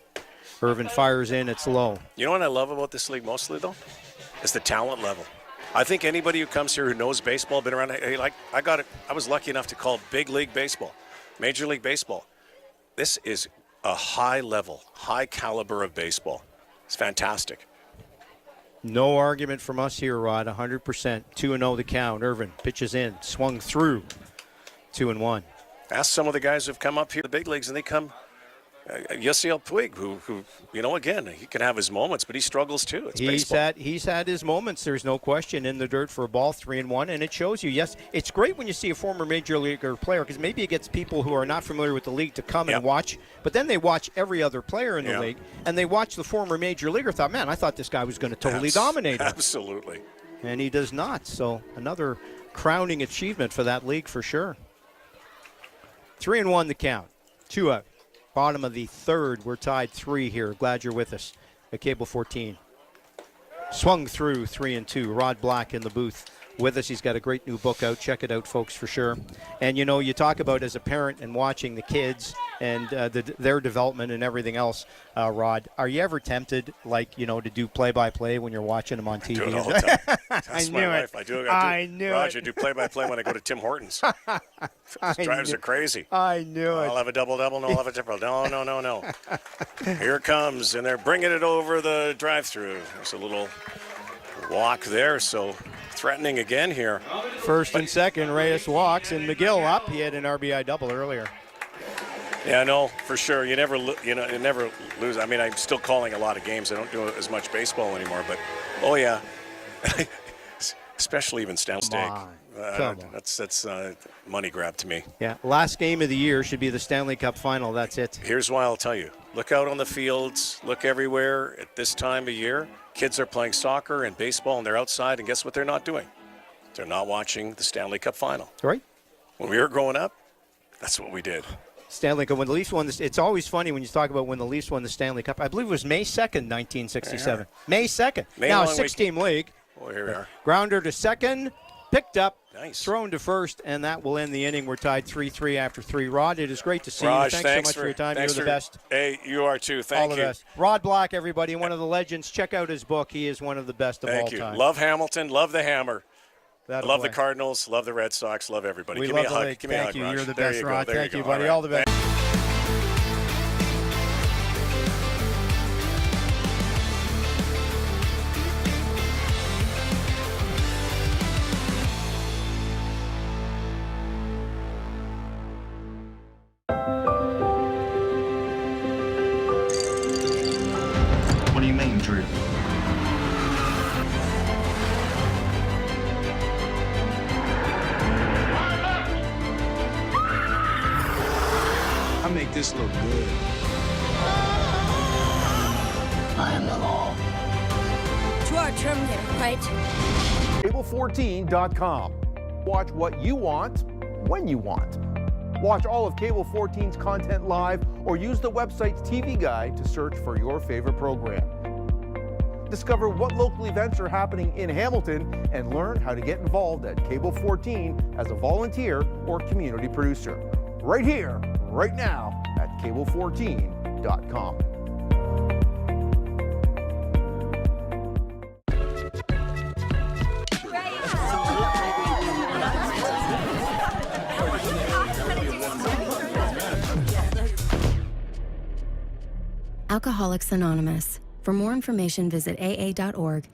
Irvin fires in. It's low. You know what I love about this league mostly, though? Is the talent level. I think anybody who comes here who knows baseball, been around, I was lucky enough to call big league baseball, Major League Baseball. This is a high level, high caliber of baseball. It's fantastic. No argument from us here, Rod. 100%. 2-0 the count. Irvin pitches in, swung through. 2-1. Ask some of the guys who've come up here to the big leagues, and they come. Yasiel Puig, who, again, he can have his moments, but he struggles too. It's baseball. He's had his moments, there's no question, in the dirt for a ball, 3-1, and it shows you, yes, it's great when you see a former major leaguer player, because maybe it gets people who are not familiar with the league to come and watch, but then they watch every other player in the league, and they watch the former major leaguer, thought, man, I thought this guy was going to totally dominate him. Absolutely. And he does not, so another crowning achievement for that league for sure. 3-1 the count, 2 out. Bottom of the third, we're tied 3 here. Glad you're with us at Cable 14. Swung through 3-2. Rod Black in the booth with us. He's got a great new book out. Check it out, folks, for sure. And, you talk about as a parent and watching the kids and their development and everything else, Rod, are you ever tempted, to do play-by-play when you're watching them on TV? I do it all the time. That's my life. I knew it. Raj, I do play-by-play when I go to Tim Hortons. Drives are crazy. I knew it. I'll have a double-double, no, I'll have a triple. No. Here it comes, and they're bringing it over the drive-through. There's a little walk there, so threatening again here. First and second, Reyes walks, and McGill up. He had an RBI double earlier. Yeah, no, for sure. You never lose. I mean, I'm still calling a lot of games. I don't do as much baseball anymore, but, oh, yeah. Especially even Stanley Steak. That's money grab to me. Yeah, last game of the year should be the Stanley Cup final. That's it. Here's why I'll tell you. Look out on the fields. Look everywhere at this time of year. Kids are playing soccer and baseball, and they're outside, and guess what they're not doing? They're not watching the Stanley Cup final. Right. When we were growing up, that's what we did. Stanley Cup, when the Leafs won this, it's always funny when you talk about when the Leafs won the Stanley Cup. I believe it was May 2nd, 1967. May 2nd. Now a 6-team league. Well, here we are. Grounder to second, picked up, nice. Thrown to first, and that will end the inning. We're tied 3-3 after 3. Rod, it is great to see Raj, you. Thanks so much for your time. You're the best. Hey, you are too. Thank you. All the best. Rod Black, everybody, one of the legends. Check out his book. He is one of the best of all time. Love Hamilton. Love the Hammer. That'll the Cardinals. Love the Red Sox. Love everybody. We Give love me a hug. League. Give me a hug, you. Raj. You're the There best, you go. Rod. There Thank you you, go. buddy. All the best. What do you mean, Drew? I make this look good. I am the law. To our Terminator, right? Cable14.com. Watch what you want, when you want. Watch all of Cable 14's content live or use the website's TV guide to search for your favorite program. Discover what local events are happening in Hamilton and learn how to get involved at Cable 14 as a volunteer or community producer. Right here, right now at Cable14.com. Alcoholics Anonymous. For more information, visit aa.org.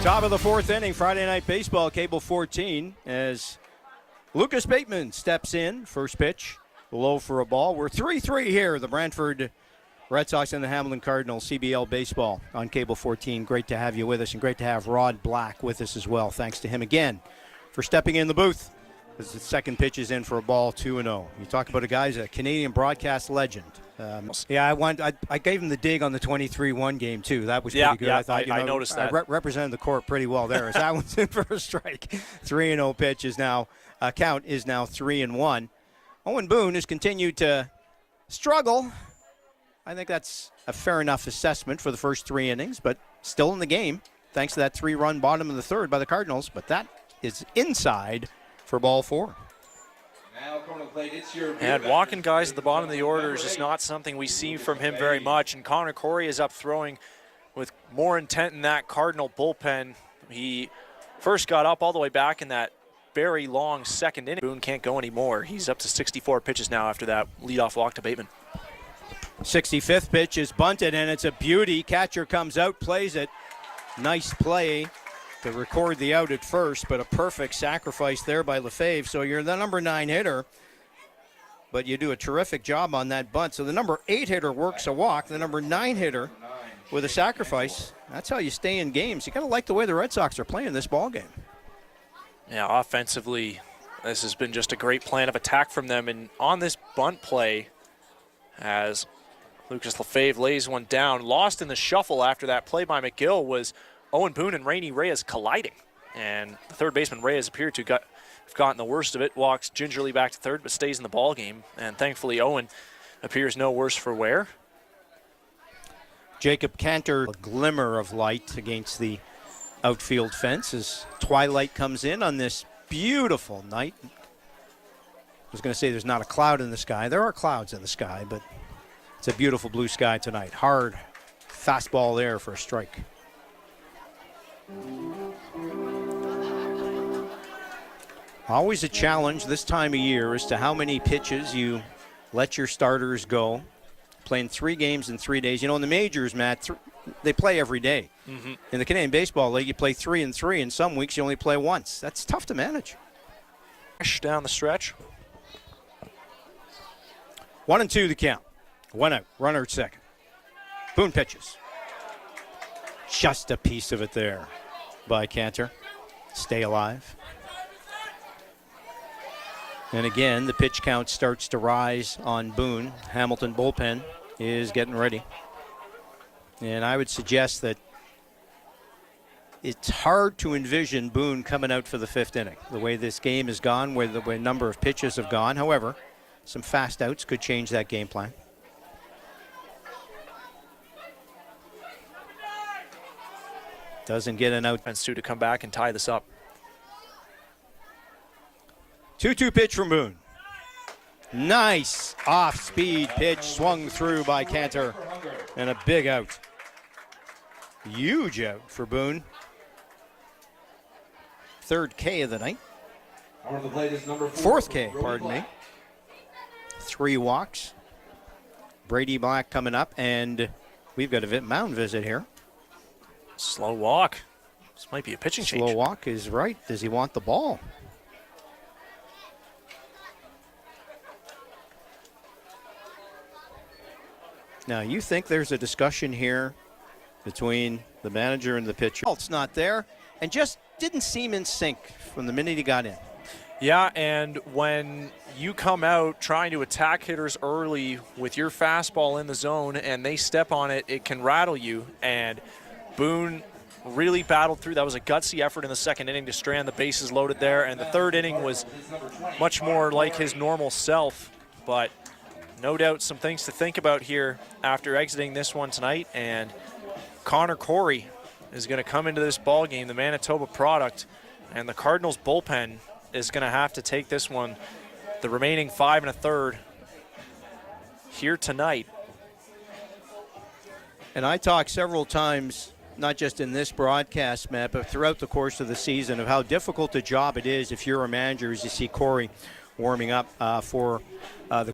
Top of the fourth inning, Friday Night Baseball, Cable 14, as Lucas Bateman steps in. First pitch, low for a ball. We're 3-3 here. The Brantford Red Sox and the Hamilton Cardinals, CBL Baseball on Cable 14. Great to have you with us, and great to have Rod Black with us as well. Thanks to him again for stepping in the booth. As the second pitch is in for a ball, 2-0. You talk about a guy who's a Canadian broadcast legend. I gave him the dig on the 23-1 game, too. That was pretty good. Yeah, I thought, I noticed that. I represented the court pretty well there. As that one's in for a strike. 3-0 pitch is now, count is now 3-1. Owen Boone has continued to struggle. I think that's a fair enough assessment for the first 3 innings, but still in the game, thanks to that 3-run bottom of the third by the Cardinals. But that is inside for ball 4. And walking guys at the bottom of the order is just not something we see from him very much. And Connor Corey is up throwing with more intent in that Cardinal bullpen. He first got up all the way back in that very long second inning. Boone can't go anymore. He's up to 64 pitches now after that leadoff walk to Bateman. 65th pitch is bunted, and it's a beauty. Catcher comes out, plays it. Nice play to record the out at first, but a perfect sacrifice there by Lefebvre. So you're the number 9 hitter, but you do a terrific job on that bunt. So the number 8 hitter works a walk. The number 9 hitter with a sacrifice. That's how you stay in games. You got to like the way the Red Sox are playing this ball game. Yeah, offensively, this has been just a great plan of attack from them. And on this bunt play, as Lucas Lefebvre lays one down, lost in the shuffle after that play by McGill was Owen Boone and Rainey Reyes colliding. And the third baseman Reyes appeared to have gotten the worst of it, walks gingerly back to third, but stays in the ball game. And thankfully, Owen appears no worse for wear. Jacob Cantor, a glimmer of light against the outfield fence as twilight comes in on this beautiful night. I was going to say there's not a cloud in the sky. There are clouds in the sky, but it's a beautiful blue sky tonight. Hard fastball there for a strike. Always a challenge this time of year as to how many pitches you let your starters go. Playing 3 games in 3 days. You know, in the majors, Matt, they play every day. Mm-hmm. In the Canadian Baseball League, you play 3 and 3, and some weeks you only play once. That's tough to manage. Down the stretch. 1-2 the count. 1 out. Runner at second. Boone pitches. Just a piece of it there by Cantor. Stay alive. And again, the pitch count starts to rise on Boone. Hamilton bullpen is getting ready. And I would suggest that it's hard to envision Boone coming out for the fifth inning. The way this game has gone, where the way number of pitches have gone. However, some fast outs could change that game plan. Doesn't get an out. And Stu to come back and tie this up. 2-2 pitch from Boone. Nice off-speed pitch swung through by Cantor. And a big out. Huge out for Boone. Third K of the night. Fourth K, pardon me. 3 walks. Brady Black coming up, and we've got a mound visit here. Slow walk. This might be a pitching change. Slow walk is right. Does he want the ball? Now, you think there's a discussion here between the manager and the pitcher. It's not there, and just didn't seem in sync from the minute he got in. Yeah, and when you come out trying to attack hitters early with your fastball in the zone and they step on it, it can rattle you. And Boone really battled through. That was a gutsy effort in the second inning to strand the bases loaded there. And the third inning was much more like his normal self. But no doubt some things to think about here after exiting this one tonight. And Connor Corey is going to come into this ball game, the Manitoba product. And the Cardinals bullpen is going to have to take this one, the remaining 5 1/3 here tonight. And I talked several times, not just in this broadcast, Matt, but throughout the course of the season, of how difficult a job it is if you're a manager as you see Corey warming up so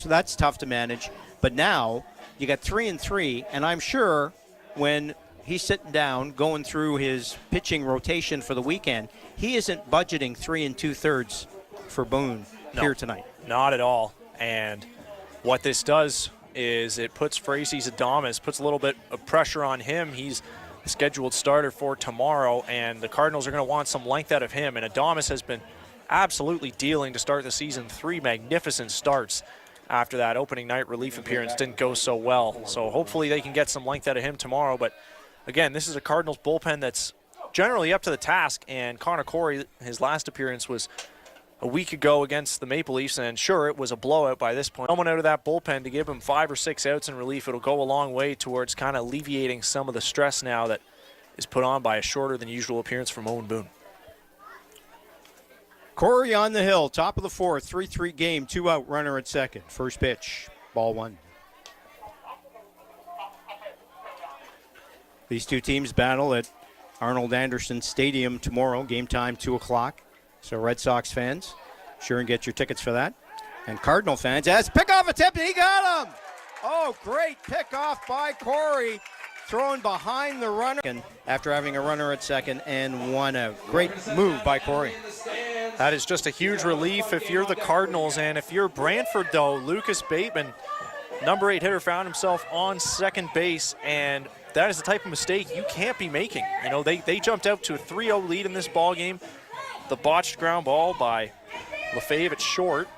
that's tough to manage. But now you got 3 and 3, and I'm sure when he's sitting down going through his pitching rotation for the weekend, he isn't budgeting 3 2/3 for Boone here tonight. Not at all. And what this does is it puts Frazie's Adames, puts a little bit of pressure on him. He's the scheduled starter for tomorrow, and the Cardinals are going to want some length out of him. And Adames has been absolutely dealing to start the season. 3 magnificent starts after that opening night relief appearance didn't go so well. So hopefully they can get some length out of him tomorrow. But again, this is a Cardinals bullpen that's generally up to the task, and Connor Corey, his last appearance was a week ago against the Maple Leafs, and sure, it was a blowout by this point. Someone out of that bullpen to give him 5 or 6 outs in relief, it'll go a long way towards kind of alleviating some of the stress now that is put on by a shorter than usual appearance from Owen Boone. Corey on the hill, top of the fourth, 3-3 game, 2 out, runner at second. First pitch, ball 1. These two teams battle at Arnold Anderson Stadium tomorrow, game time 2 o'clock. So Red Sox fans, sure and get your tickets for that. And Cardinal fans, as pickoff attempt, he got him! Oh, great pickoff by Corey, thrown behind the runner after having a runner at second and 1 out. Great move by Corey. That is just a huge relief if you're the Cardinals, and if you're Brantford, though, Lucas Bateman, number 8 hitter, found himself on second base, and that is the type of mistake you can't be making. You know, they jumped out to a 3-0 lead in this ball game. The botched ground ball by Lefebvre at short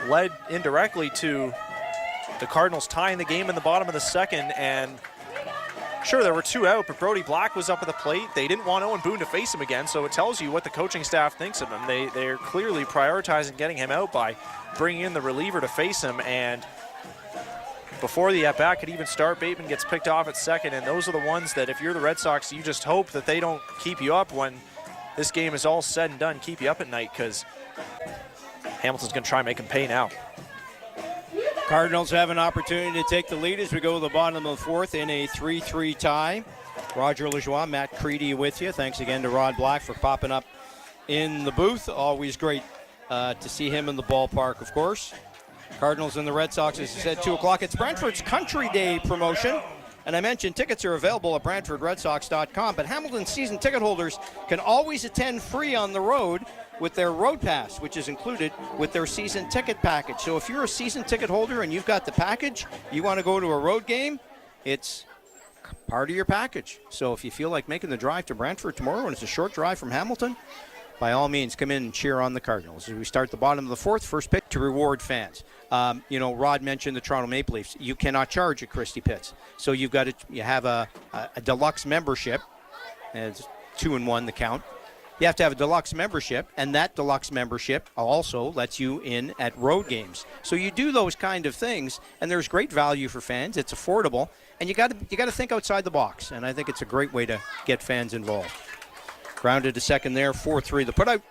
led indirectly to the Cardinals tying the game in the bottom of the second, and sure, there were 2 out, but Brody Black was up at the plate. They didn't want Owen Boone to face him again, so it tells you what the coaching staff thinks of him. They're clearly prioritizing getting him out by bringing in the reliever to face him, and before the at-bat could even start, Bateman gets picked off at second, and those are the ones that if you're the Red Sox, you just hope that they don't keep you up when this game is all said and done, keep you up at night, because Hamilton's going to try and make him pay now. Cardinals have an opportunity to take the lead as we go to the bottom of the fourth in a 3-3 tie. Roger Lajoie, Matt Creedy with you. Thanks again to Rod Black for popping up in the booth. Always great to see him in the ballpark, of course. Cardinals and the Red Sox, as I said, 2 o'clock. It's Brantford's Country Day promotion. And I mentioned tickets are available at BrantfordRedSox.com, but Hamilton season ticket holders can always attend free on the road with their road pass, which is included with their season ticket package. So if you're a season ticket holder and you've got the package, you want to go to a road game, it's part of your package. So if you feel like making the drive to Brantford tomorrow, and it's a short drive from Hamilton, by all means, come in and cheer on the Cardinals. As we start the bottom of the fourth, first pitch to reward fans. Rod mentioned the Toronto Maple Leafs. You cannot charge at Christie Pitts. So you have a deluxe membership, and it's 2-1 the count. You have to have a deluxe membership, and that deluxe membership also lets you in at road games. So you do those kind of things, and there's great value for fans. It's affordable, and you got to think outside the box. And I think it's a great way to get fans involved. Grounded to second there, 4-3 the putout,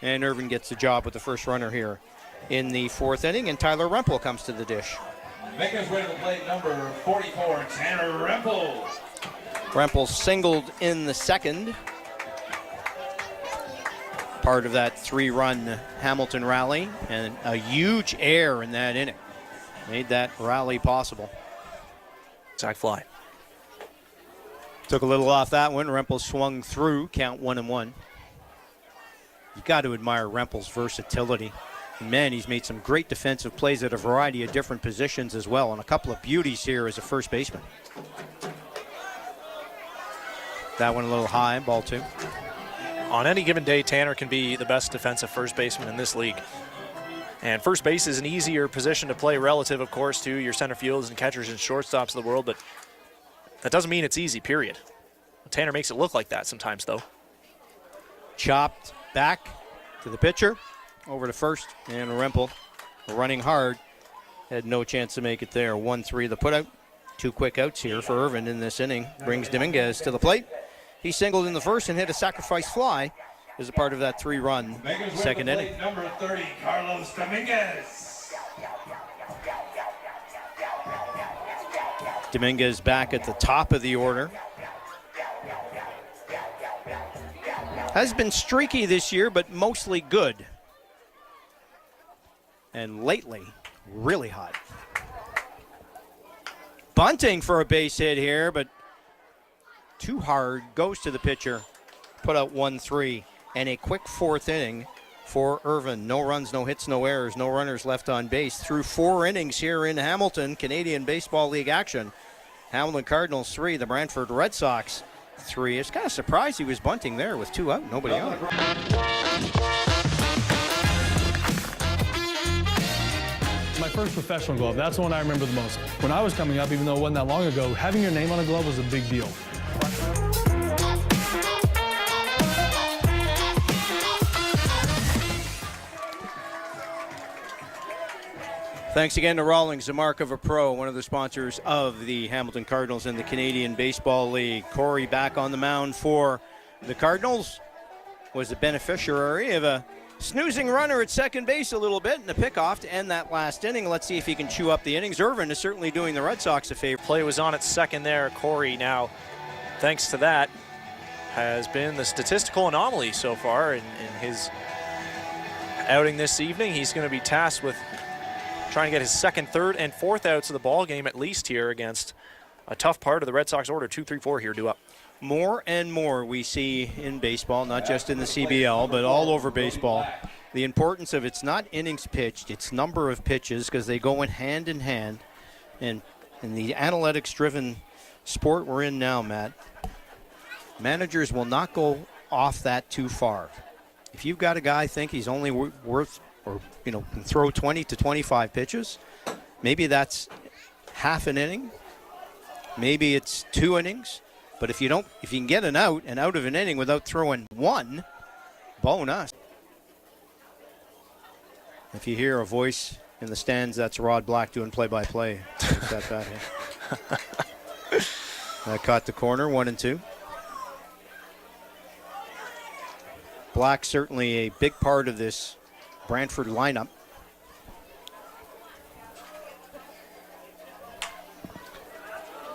and Irvin gets the job with the first runner here in the fourth inning, and Tyler Rempel comes to the dish. Making his way to the plate, number 44, Tanner Rempel. Rempel singled in the second. Part of that 3-run Hamilton rally, and a huge error in that inning made that rally possible. Sack fly. Took a little off that one. Rempel swung through, count 1-1. You got to admire Rempel's versatility. And man, he's made some great defensive plays at a variety of different positions as well, and a couple of beauties here as a first baseman. That one a little high, ball 2. On any given day, Tanner can be the best defensive first baseman in this league. And first base is an easier position to play relative, of course, to your center fielders and catchers and shortstops of the world, but that doesn't mean it's easy, period. Tanner makes it look like that sometimes, though. Chopped back to the pitcher, over to first, and Rempel running hard. Had no chance to make it there. 1-3 the putout. 2 quick outs here for Irvin in this inning. Brings Dominguez to the plate. He singled in the first and hit a sacrifice fly as a part of that 3-run second inning. Number 30, Carlos Dominguez. Dominguez back at the top of the order. Has been streaky this year, but mostly good. And lately, really hot. Bunting for a base hit here, but too hard, goes to the pitcher, put out 1-3, and a quick fourth inning for Irvin. No runs, no hits, no errors, no runners left on base. Through 4 innings here in Hamilton, Canadian Baseball League action. Hamilton Cardinals 3, the Brantford Red Sox 3. It's kind of surprised he was bunting there with 2 out, nobody on. My first professional glove, that's the one I remember the most. When I was coming up, even though it wasn't that long ago, having your name on a glove was a big deal. Thanks again to Rawlings, the mark of a pro, one of the sponsors of the Hamilton Cardinals and the Canadian Baseball League. Corey back on the mound for the Cardinals. Was the beneficiary of a snoozing runner at second base a little bit and a pickoff to end that last inning. Let's see if he can chew up the innings. Irvin is certainly doing the Red Sox a favor. Play was on at second there. Corey now, thanks to that, has been the statistical anomaly so far in his outing this evening. He's going to be tasked with trying to get his second, third, and fourth outs of the ball game at least here against a tough part of the Red Sox order. 2-3-4 here due up. More and more we see in baseball, not just in the CBL, but all over baseball, the importance of it's not innings pitched, it's number of pitches, because they go in hand. And in the analytics-driven sport we're in now, Matt, managers will not go off that too far. If you've got a guy think he's only worth or can throw 20 to 25 pitches, maybe that's half an inning, maybe it's 2 innings. But if you can get an out and out of an inning without throwing 1, bonus. If you hear a voice in the stands, that's Rod Black doing play-by-play. That bad hit. That caught the corner, 1-2. Black certainly a big part of this Brantford lineup.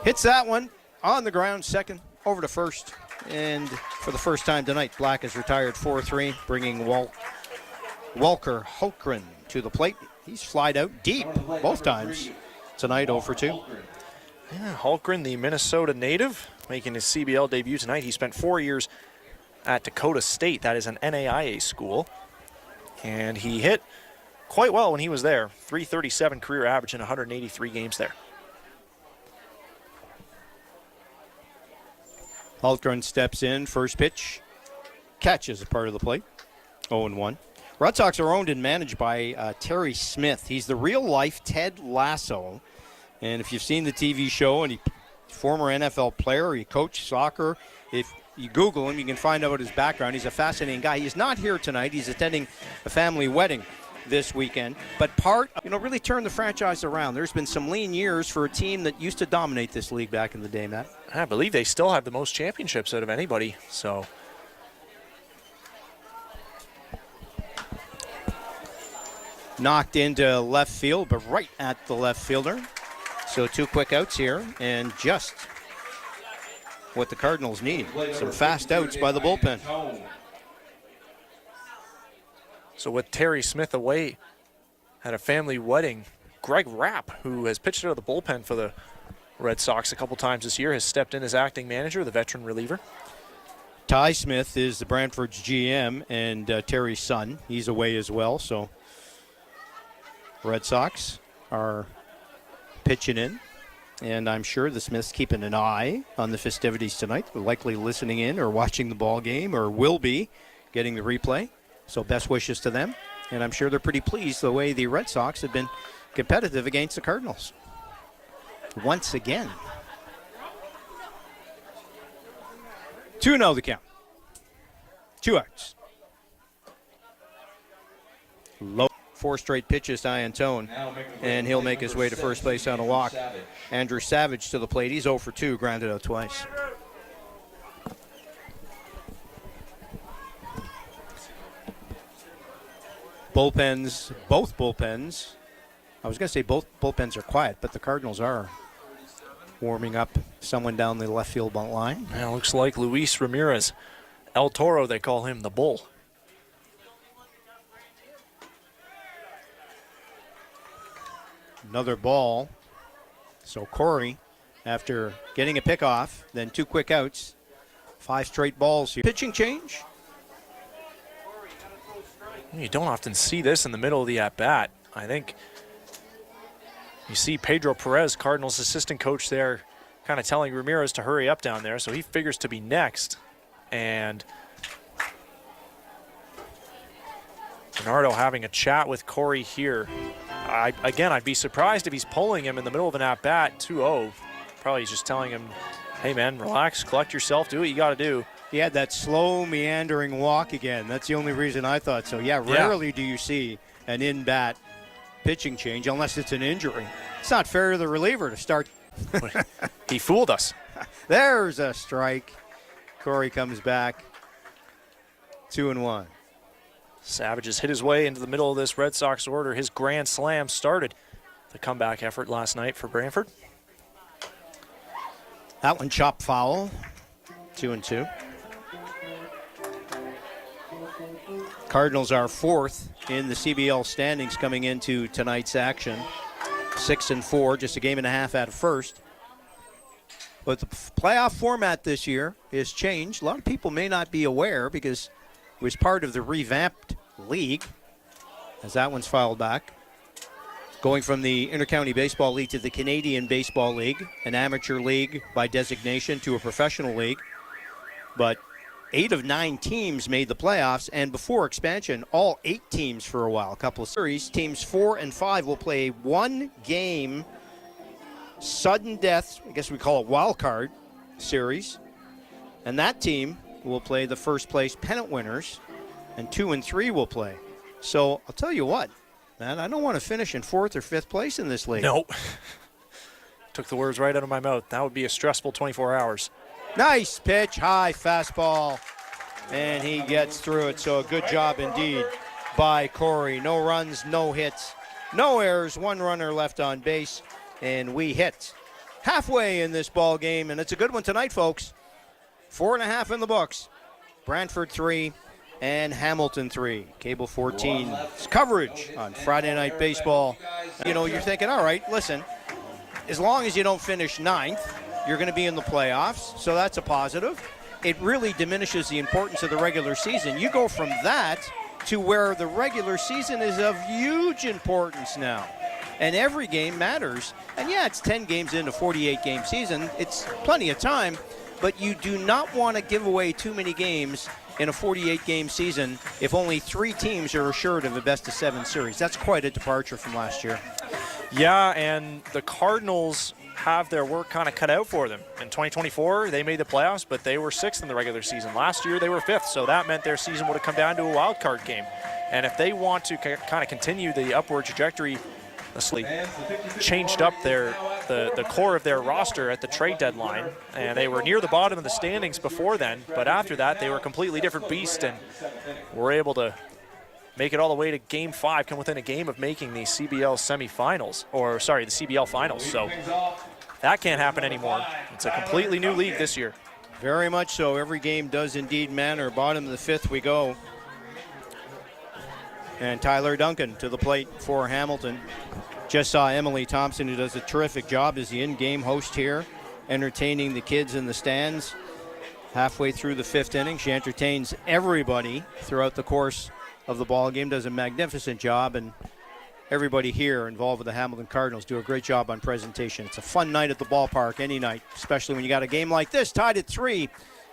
Hits that one on the ground, second, over to first. And for the first time tonight, Black has retired 4-3, bringing Walker Holkgren to the plate. He's flied out deep both times tonight, 0 for 2. Yeah, Hultgren, the Minnesota native, making his CBL debut tonight. He spent 4 years at Dakota State. That is an NAIA school. And he hit quite well when he was there. .337 career average in 183 games there. Hultgren steps in, first pitch, catches a part of the plate, 0-1. Red Sox are owned and managed by Terry Smith. He's the real-life Ted Lasso. And if you've seen the TV show, and he's a former NFL player, he coached soccer. If you Google him, you can find out his background. He's a fascinating guy. He's not here tonight. He's attending a family wedding this weekend. But really turned the franchise around. There's been some lean years for a team that used to dominate this league back in the day, Matt. I believe they still have the most championships out of anybody, so. Knocked into left field, but right at the left fielder. So 2 quick outs here, and just what the Cardinals need. Some fast outs by the bullpen. So with Terry Smith away at a family wedding, Greg Rapp, who has pitched out of the bullpen for the Red Sox a couple times this year, has stepped in as acting manager, the veteran reliever. Ty Smith is the Brantford's GM, and Terry's son. He's away as well, so Red Sox are pitching in, and I'm sure the Smiths keeping an eye on the festivities tonight. They're likely listening in or watching the ball game, or will be getting the replay. So best wishes to them, and I'm sure they're pretty pleased the way the Red Sox have been competitive against the Cardinals. Once again. 2-0 the count. 2 outs. Low. 4 straight pitches to Antone, and he'll make his way to first base on a walk. Andrew Savage to the plate. He's 0 for 2, grounded out twice. Bullpens, both bullpens. I was going to say both bullpens are quiet, but the Cardinals are warming up someone down the left field line. Now looks like Luis Ramirez. El Toro, they call him the Bull. Another ball. So Corey, after getting a pickoff, then 2 quick outs, 5 straight balls here. Pitching change. You don't often see this in the middle of the at-bat. I think you see Pedro Perez, Cardinals assistant coach there, kind of telling Ramirez to hurry up down there, so he figures to be next. And Bernardo having a chat with Corey here. I'd be surprised if he's pulling him in the middle of an at-bat, 2-0. Probably he's just telling him, hey, man, relax, collect yourself, do what you got to do. He had that slow, meandering walk again. That's the only reason I thought so. Yeah, rarely do you see an in-bat pitching change unless it's an injury. It's not fair to the reliever to start. He fooled us. There's a strike. Corey comes back. 2-1. Savage has hit his way into the middle of this Red Sox order. His grand slam started the comeback effort last night for Brantford. That one chopped foul. 2-2. Cardinals are 4th in the CBL standings coming into tonight's action. 6-4, just a game and a half out of first. But the playoff format this year is changed. A lot of people may not be aware because it was part of the revamped league, as that one's filed back. Going from the Intercounty Baseball League to the Canadian Baseball League, an amateur league by designation to a professional league. But 8 of 9 teams made the playoffs, and before expansion, all 8 teams for a while. A couple of series. Teams 4 and 5 will play 1-game sudden death, I guess we call it wild card series. And that team will play the first place pennant winners, and 2 and 3 will play. So I'll tell you what, man, I don't want to finish in 4th or 5th place in this league. Nope. Took the words right out of my mouth. That would be a stressful 24 hours. Nice pitch, high fastball, and he gets through it. So a good job indeed by Corey. No runs, no hits, no errors, 1 runner left on base, and we hit halfway in this ball game, and it's a good one tonight, folks. 4.5 in the books. Brantford 3 and Hamilton 3. Cable 14's coverage on Friday Night Baseball. You know, you're thinking, all right, listen, as long as you don't finish 9th, you're going to be in the playoffs, so that's a positive. It really diminishes the importance of the regular season. You go from that to where the regular season is of huge importance now. And every game matters. And yeah, it's 10 games into a 48-game season. It's plenty of time, but you do not want to give away too many games in a 48-game season if only 3 teams are assured of a best-of-7 series. That's quite a departure from last year. Yeah, and the Cardinals have their work kind of cut out for them. In 2024, they made the playoffs, but they were 6th in the regular season. Last year, they were 5th, so that meant their season would have come down to a wild card game. And if they want to kind of continue the upward trajectory, changed up the core of their roster at the trade deadline, and they were near the bottom of the standings before then, but after that, they were a completely different beast and were able to make it all the way to Game 5, come within a game of making the CBL semifinals, or sorry, the CBL finals. So that can't happen anymore. It's a completely new league this year. Very much so. Every game does indeed matter. Bottom of the 5th we go. And Tyler Duncan to the plate for Hamilton. Just saw Emily Thompson, who does a terrific job as the in-game host here, entertaining the kids in the stands. Halfway through the 5th inning, she entertains everybody throughout the course of the ball game, does a magnificent job, and everybody here involved with the Hamilton Cardinals do a great job on presentation. It's a fun night at the ballpark any night, especially when you got a game like this, tied at 3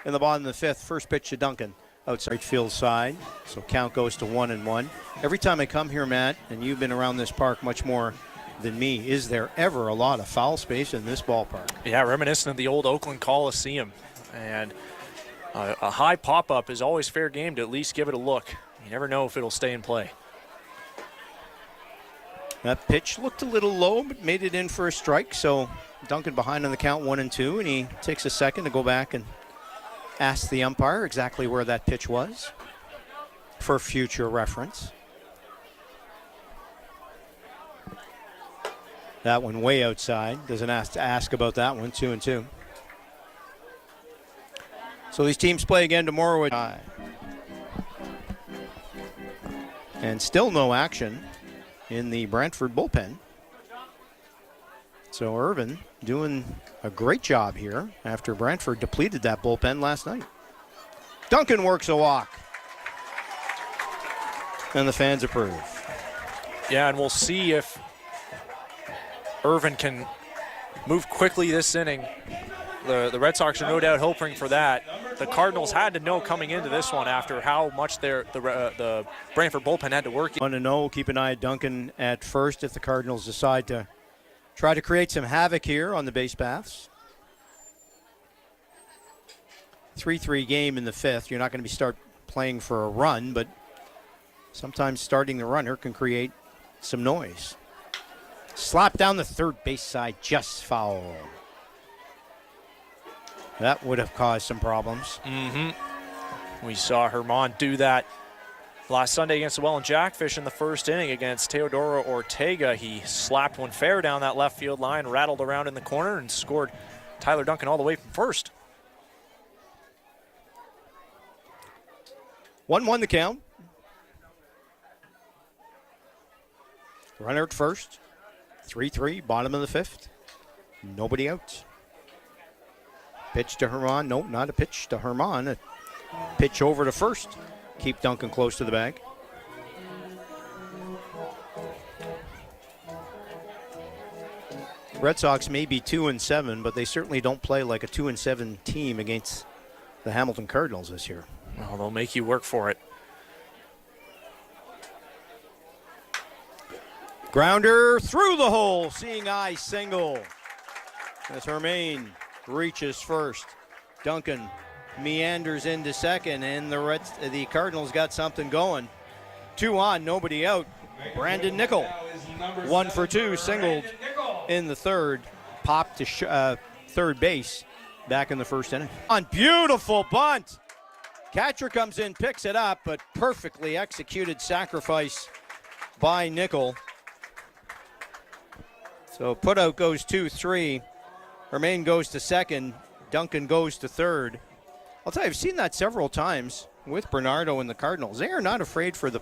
in the bottom of the 5th. First pitch to Duncan, outside field side, so count goes to 1-1. Every time I come here, Matt, and you've been around this park much more than me, is there ever a lot of foul space in this ballpark? Yeah, reminiscent of the old Oakland Coliseum, and a high pop-up is always fair game to at least give it a look. You never know if it'll stay in play. That pitch looked a little low, but made it in for a strike. So Duncan behind on the count 1-2, and he takes a second to go back and ask the umpire exactly where that pitch was for future reference. That one way outside. Doesn't ask about that one. 2-2. So these teams play again tomorrow at and still no action in the Brantford bullpen. So Irvin doing a great job here after Brantford depleted that bullpen last night. Duncan works a walk. And the fans approve. Yeah, and we'll see if Irvin can move quickly this inning. The Red Sox are no doubt hoping for that. The Cardinals had to know coming into this one after how much the Brantford bullpen had to work. 1-0. Keep an eye at Duncan at first if the Cardinals decide to try to create some havoc here on the base paths. 3-3 game in the 5th. You're not going to start playing for a run, but sometimes starting the runner can create some noise. Slap down the third base side, just foul. That would have caused some problems. We saw Herman do that last Sunday against the Welland Jackfish in the first inning against Teodoro Ortega. He slapped one fair down that left field line, rattled around in the corner, and scored Tyler Duncan all the way from first. 1-1 the count. Runner at first. 3-3, bottom of the 5th. Nobody out. Pitch to Herman. Nope, not a pitch to Herman. A pitch over to first. Keep Duncan close to the bag. Red Sox may be 2-7, but they certainly don't play like a 2-7 team against the Hamilton Cardinals this year. Well, they'll make you work for it. Grounder through the hole. Seeing eye single. As Herman reaches first. Duncan meanders into second, and the Cardinals got something going. 2 on, nobody out. Brandon Nickel, 1 for 2, singled in the 3rd. Popped to third base back in the 1st inning. On beautiful bunt. Catcher comes in, picks it up, but perfectly executed sacrifice by Nickel. So putout goes 2-3. Herman goes to second. Duncan goes to third. I'll tell you, I've seen that several times with Bernardo and the Cardinals. They are not afraid for the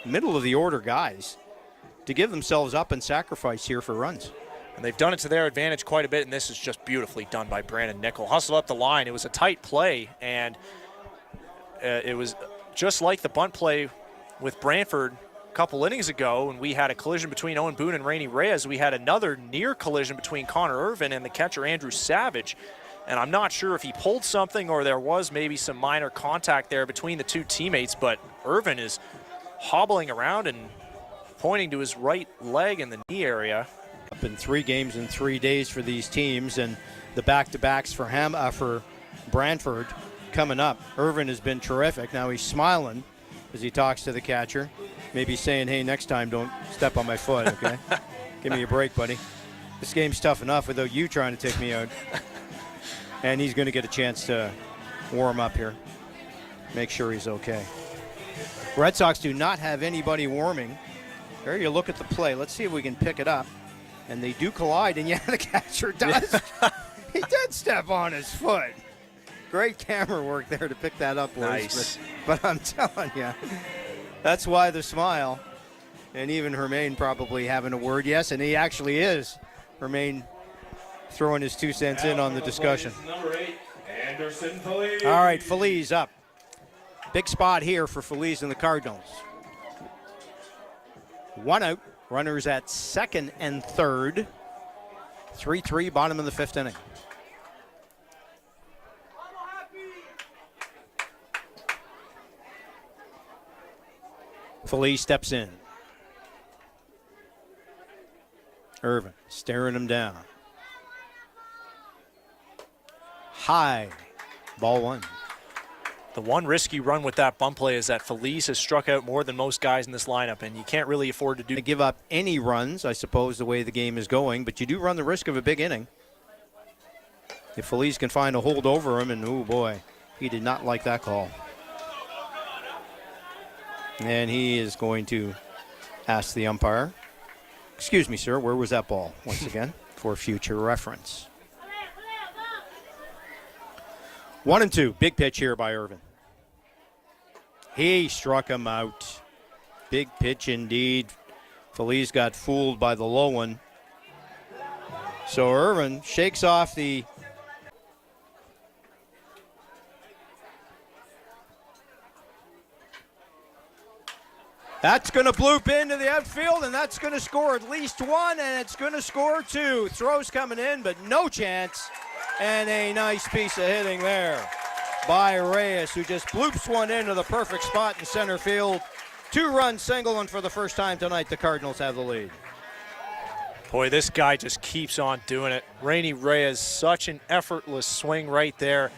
middle of the order guys to give themselves up and sacrifice here for runs. And they've done it to their advantage quite a bit, and this is just beautifully done by Brandon Nickel. Hustled up the line. It was a tight play, and it was just like the bunt play with Brantford a couple innings ago, and we had a collision between Owen Boone and Rainey Reyes. We had another near collision between Connor Irvin and the catcher Andrew Savage. And I'm not sure if he pulled something or there was maybe some minor contact there between the two teammates, but Irvin is hobbling around and pointing to his right leg in the knee area. Up in 3 games in 3 days for these teams, and the back-to-backs for Brantford coming up. Irvin has been terrific. Now he's smiling as he talks to the catcher, maybe saying, hey, next time don't step on my foot, okay? Give me a break, buddy. This game's tough enough without you trying to take me out. And he's going to get a chance to warm up here, make sure he's okay. Red Sox do not have anybody warming. There you look at the play. Let's see if we can pick it up. And they do collide, and yeah, the catcher does. He did step on his foot. Great camera work there to pick that up, boys. Nice. But I'm telling you, that's why the smile. And even Hermaine probably having a word. Yes, and he actually is. Hermaine throwing his 2 cents in on the discussion. Number 8, Anderson Feliz. All right, Feliz up. Big spot here for Feliz and the Cardinals. 1 out. Runners at second and third. 3-3, bottom of the 5th inning. Feliz steps in. Irvin staring him down. High. Ball 1. The one risky run with that bump play is that Feliz has struck out more than most guys in this lineup, and you can't really afford to do. Give up any runs, I suppose, the way the game is going, but you do run the risk of a big inning. If Feliz can find a hold over him, and oh boy, he did not like that call. And he is going to ask the umpire, excuse me, sir, where was that ball? Once again, for future reference. 1-2, big pitch here by Irvin. He struck him out. Big pitch indeed. Feliz got fooled by the low one. So Irvin shakes off the That's going to bloop into the outfield, and that's going to score at least 1, and it's going to score 2. Throws coming in, but no chance. And a nice piece of hitting there by Reyes, who just bloops one into the perfect spot in center field. 2-run single, and for the first time tonight, the Cardinals have the lead. Boy, this guy just keeps on doing it. Rainey Reyes, such an effortless swing right there.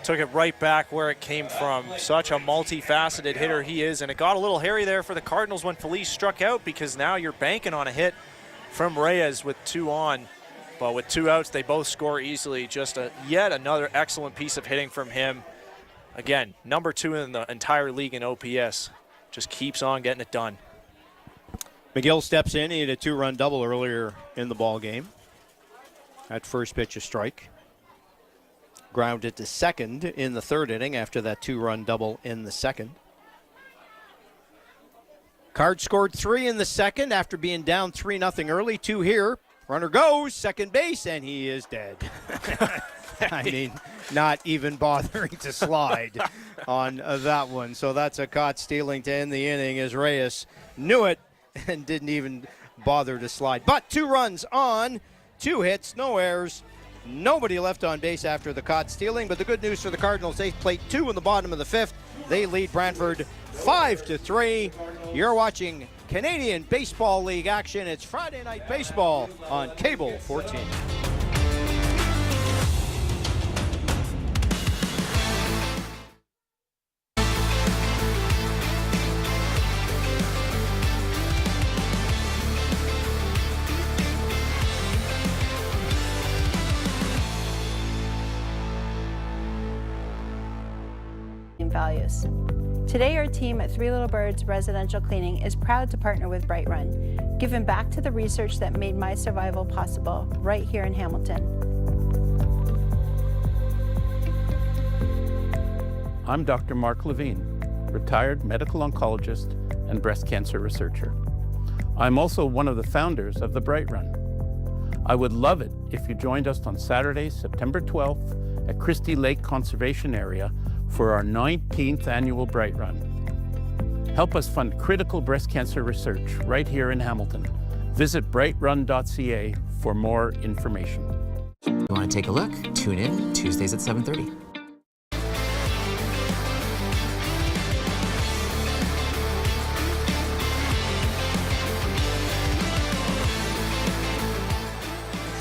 Took it right back where it came from. Such a multifaceted hitter he is, and it got a little hairy there for the Cardinals when Feliz struck out, because now you're banking on a hit from Reyes with 2 on. But with 2 outs, they both score easily. Just yet another excellent piece of hitting from him. Again, number 2 in the entire league in OPS. Just keeps on getting it done. McGill steps in. He had a 2-run double earlier in the ball game. At first pitch, a strike. Grounded to second in the 3rd inning after that 2-run double in the 2nd. Cards scored 3 in the 2nd after being down 3-0 early. 2 here. Runner goes, second base, and he is dead. I mean, not even bothering to slide on that one. So that's a caught stealing to end the inning as Reyes knew it and didn't even bother to slide. But 2 runs on, 2 hits, no errors. Nobody left on base after the caught stealing, but the good news for the Cardinals, they plate 2 in the bottom of the 5th. They lead Brantford 5-3. You're watching Canadian Baseball League action. It's Friday Night Baseball on Cable 14. Values. Today, our team at Three Little Birds Residential Cleaning is proud to partner with Bright Run, giving back to the research that made my survival possible right here in Hamilton. I'm Dr. Mark Levine, retired medical oncologist and breast cancer researcher. I'm also one of the founders of the Bright Run. I would love it if you joined us on Saturday, September 12th at Christie Lake Conservation Area for our 19th annual Bright Run. Help us fund critical breast cancer research right here in Hamilton. Visit brightrun.ca for more information. You want to take a look? Tune in Tuesdays at 7:30.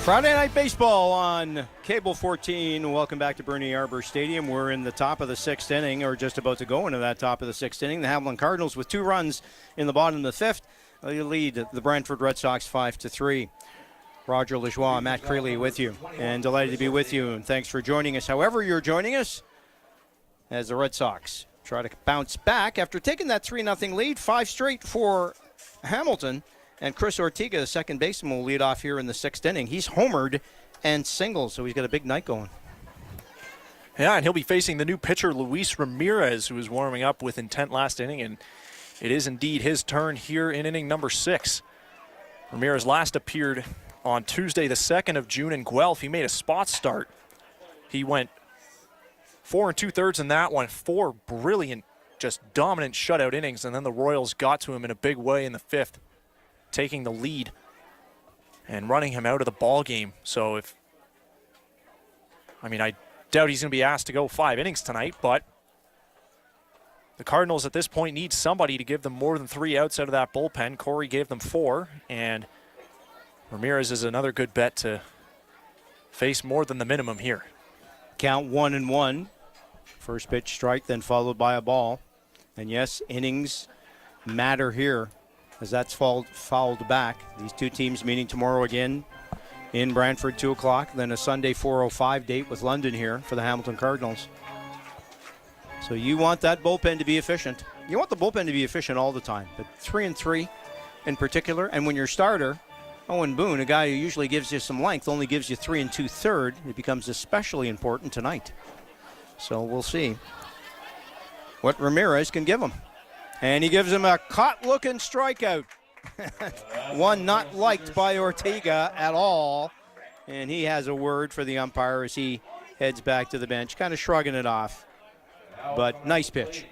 Friday Night Baseball on Cable 14. Welcome back to Bernie Arbor Stadium. We're in the top of the sixth inning, or just about to go into that top of the sixth inning. The Hamilton Cardinals with 2 runs in the bottom of the fifth. They lead the Brantford Red Sox 5-3. Roger Lajoie, Matt Creeley with you, and delighted to be with you, and thanks for joining us. However you're joining us, as the Red Sox try to bounce back after taking that 3-0 lead, 5 straight for Hamilton. And Chris Ortega, the second baseman, will lead off here in the sixth inning. He's homered and singled, so he's got a big night going. Yeah, and he'll be facing the new pitcher, Luis Ramirez, who was warming up with intent last inning, and it is indeed his turn here in inning number 6. Ramirez last appeared on Tuesday, the 2nd of June in Guelph. He made a spot start. He went 4 2/3 in that one, 4 brilliant, just dominant shutout innings, and then the Royals got to him in a big way in the 5th. Taking the lead and running him out of the ball game. So I doubt he's going to be asked to go 5 innings tonight, but the Cardinals at this point need somebody to give them more than 3 outs out of that bullpen. Corey gave them 4, and Ramirez is another good bet to face more than the minimum here. Count 1-1. First pitch strike, then followed by a ball. And yes, innings matter here, as that's fouled back. These two teams meeting tomorrow again in Brantford, 2 o'clock. Then a Sunday 4:05 date with London here for the Hamilton Cardinals. So you want that bullpen to be efficient. You want the bullpen to be efficient all the time, but 3-3 in particular. And when your starter, Owen Boone, a guy who usually gives you some length, only gives you 3 2/3, it becomes especially important tonight. So we'll see what Ramirez can give him. And he gives him a caught-looking strikeout. One not liked by Ortega at all. And he has a word for the umpire as he heads back to the bench, kind of shrugging it off. But nice pitch.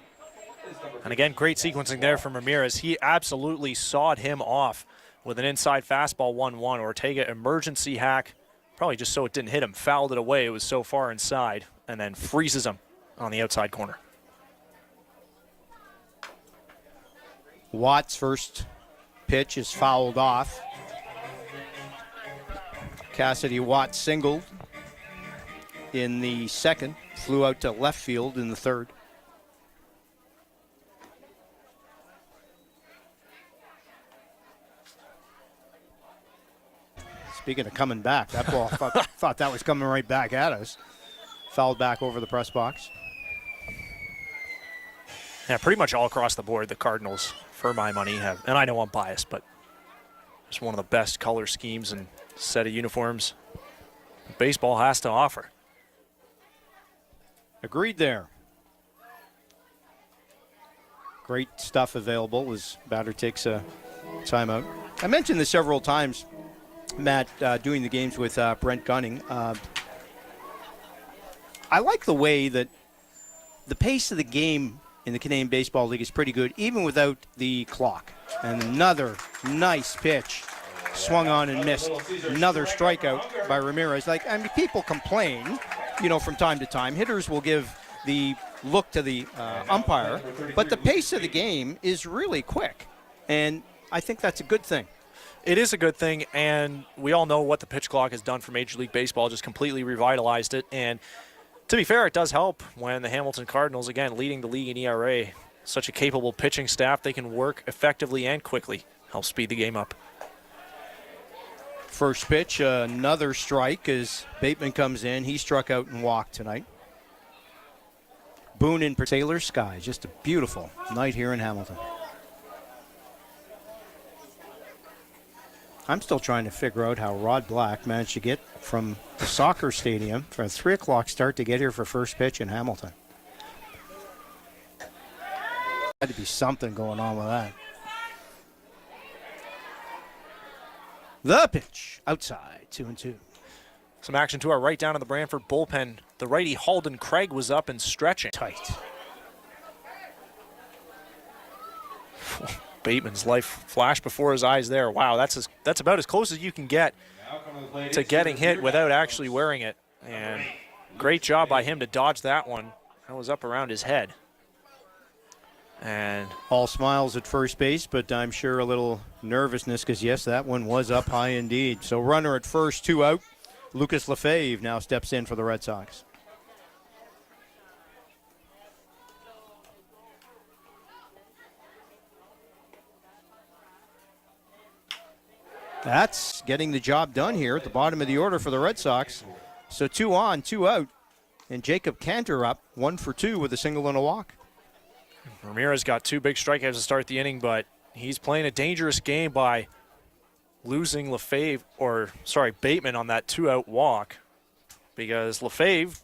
And again, great sequencing there from Ramirez. He absolutely sawed him off with an inside fastball 1-1. Ortega emergency hack, probably just so it didn't hit him, fouled it away. It was so far inside, and then freezes him on the outside corner. Watt's first pitch is fouled off. Cassidy Watt singled in the second, flew out to left field in the third. Speaking of coming back, that ball thought that was coming right back at us. Fouled back over the press box. Yeah, pretty much all across the board, the Cardinals, for my money, have, and I know I'm biased, but it's one of the best color schemes and set of uniforms baseball has to offer. Agreed there. Great stuff available as batter takes a timeout. I mentioned this several times, Matt, doing the games with Brent Gunning. I like the way that the pace of the game in the Canadian Baseball League is pretty good, even without the clock. And another nice pitch. Swung on and missed. Another strikeout by Ramirez. People complain, from time to time. Hitters will give the look to the umpire, but the pace of the game is really quick. And I think that's a good thing. It is a good thing, and we all know what the pitch clock has done for Major League Baseball, just completely revitalized it. And to be fair, it does help when the Hamilton Cardinals, again, leading the league in ERA, such a capable pitching staff, they can work effectively and quickly, help speed the game up. First pitch, another strike as Bateman comes in. He struck out and walked tonight. Boone in Sailor Sky, just a beautiful night here in Hamilton. I'm still trying to figure out how Rod Black managed to get from the soccer stadium for a 3 o'clock start to get here for first pitch in Hamilton. Had to be something going on with that. The pitch outside, 2-2. Some action to our right down in the Brantford bullpen. The righty Halden Craig was up and stretching. Tight. Bateman's life flashed before his eyes there. Wow, that's about as close as you can get to getting hit without actually wearing it. And great job by him to dodge that one. That was up around his head. And all smiles at first base, but I'm sure a little nervousness because, yes, that one was up high indeed. So runner at first, 2 out. Lucas Lefebvre now steps in for the Red Sox. That's getting the job done here at the bottom of the order for the Red Sox. So 2 on, 2 out. And Jacob Cantor up 1 for 2 with a single and a walk. Ramirez got 2 big strikeouts to start the inning, but he's playing a dangerous game by losing Bateman on that 2-out walk, because Lefebvre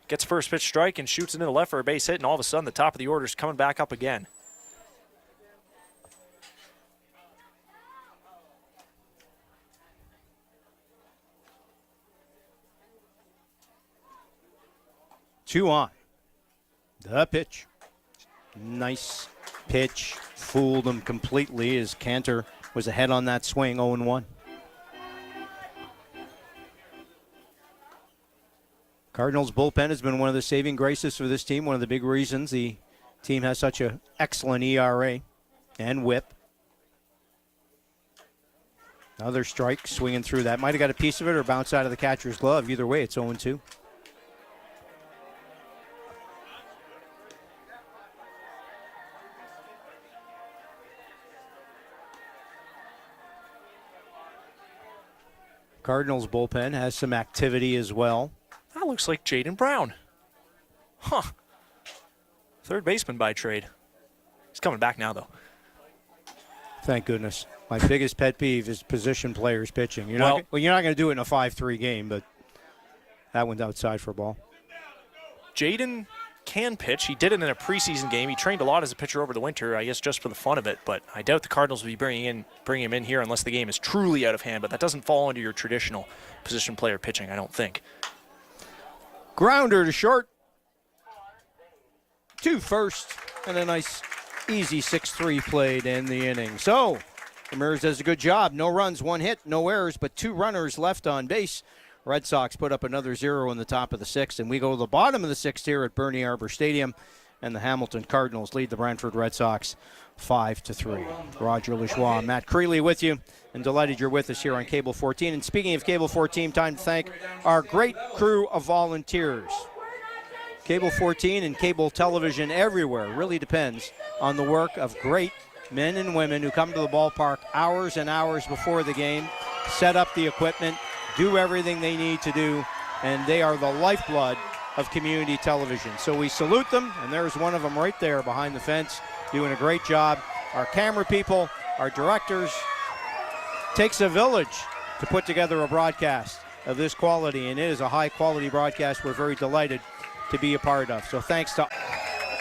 gets first pitch strike and shoots it into left for a base hit, and all of a sudden the top of the order is coming back up again. Two on. The pitch. Nice pitch. Fooled him completely as Cantor was ahead on that swing, 0-1. Cardinals bullpen has been one of the saving graces for this team, one of the big reasons the team has such an excellent ERA and whip. Another strike swinging through that. Might have got a piece of it or bounced out of the catcher's glove. Either way, it's 0-2. Cardinals bullpen has some activity as well. That looks like Jaden Brown. Huh. Third baseman by trade. He's coming back now, though. Thank goodness. My biggest pet peeve is position players pitching. You're not going to do it in a 5-3 game, but that one's outside for a ball. Jaden can pitch. He did it in a preseason game. He trained a lot as a pitcher over the winter, I guess just for the fun of it, but I doubt the Cardinals will be bringing him in here unless the game is truly out of hand, but that doesn't fall under your traditional position player pitching, I don't think. Grounder to short. 2 first, and a nice easy 6-3 play to end the inning. So Ramirez does a good job. No runs, 1 hit, no errors, but 2 runners left on base. Red Sox put up another 0 in the top of the 6th, and we go to the bottom of the 6th here at Bernie Arbor Stadium, and the Hamilton Cardinals lead the Brantford Red Sox 5-3. Roger Lajoie, Matt Creeley with you, and delighted you're with us here on Cable 14. And speaking of Cable 14, time to thank our great crew of volunteers. Cable 14 and cable television everywhere really depends on the work of great men and women who come to the ballpark hours and hours before the game, set up the equipment, do everything they need to do, and they are the lifeblood of community television. So we salute them, and there's one of them right there behind the fence doing a great job. Our camera people, our directors. Takes a village to put together a broadcast of this quality, and it is a high-quality broadcast we're very delighted to be a part of. So thanks to...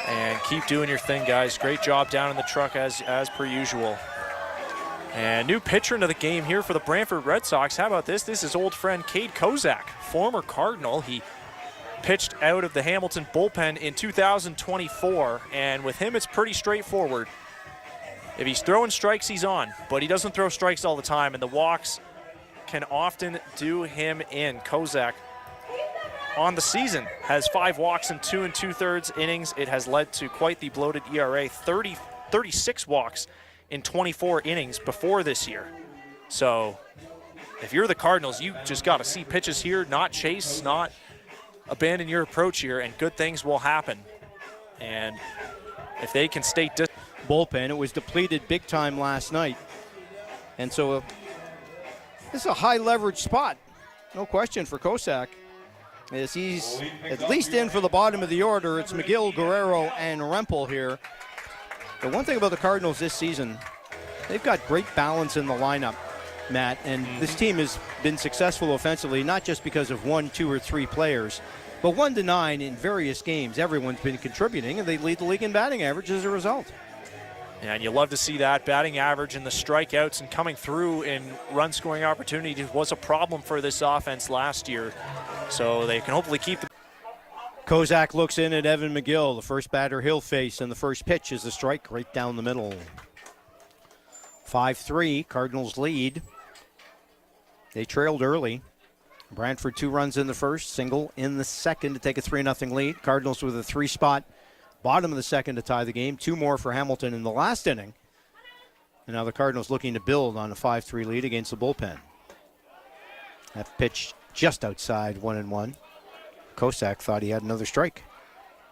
And keep doing your thing, guys. Great job down in the truck as per usual. And new pitcher into the game here for the Brantford Red Sox. How about this? This is old friend Cade Kozak, former Cardinal. He pitched out of the Hamilton bullpen in 2024, and with him it's pretty straightforward. If he's throwing strikes, he's on, but he doesn't throw strikes all the time, and the walks can often do him in. Kozak on the season has 5 walks in 2 2/3 innings. It has led to quite the bloated ERA, 36 walks in 24 innings before this year. So if you're the Cardinals, you just got to see pitches here, not chase, not abandon your approach here, and good things will happen. And if they can stay bullpen, it was depleted big time last night. And so this is a high leverage spot, no question, for Kozak. As he's at least in for the bottom of the order. It's McGill, Guerrero, and Rempel here. The one thing about the Cardinals this season, they've got great balance in the lineup, Matt, and this team has been successful offensively, not just because of 1, 2, or 3 players, but 1 to 9 in various games. Everyone's been contributing, and they lead the league in batting average as a result. And you love to see that. Batting average and the strikeouts and coming through in run-scoring opportunities was a problem for this offense last year. So they can hopefully keep the... Kozak looks in at Evan McGill. The first batter he'll face, and the first pitch is a strike right down the middle. 5-3, Cardinals lead. They trailed early. Brantford 2 runs in the first, single in the second to take a 3-0 lead. Cardinals with a 3-spot bottom of the second to tie the game. 2 more for Hamilton in the last inning. And now the Cardinals looking to build on a 5-3 lead against the bullpen. That pitch just outside 1-1. Kozak thought he had another strike.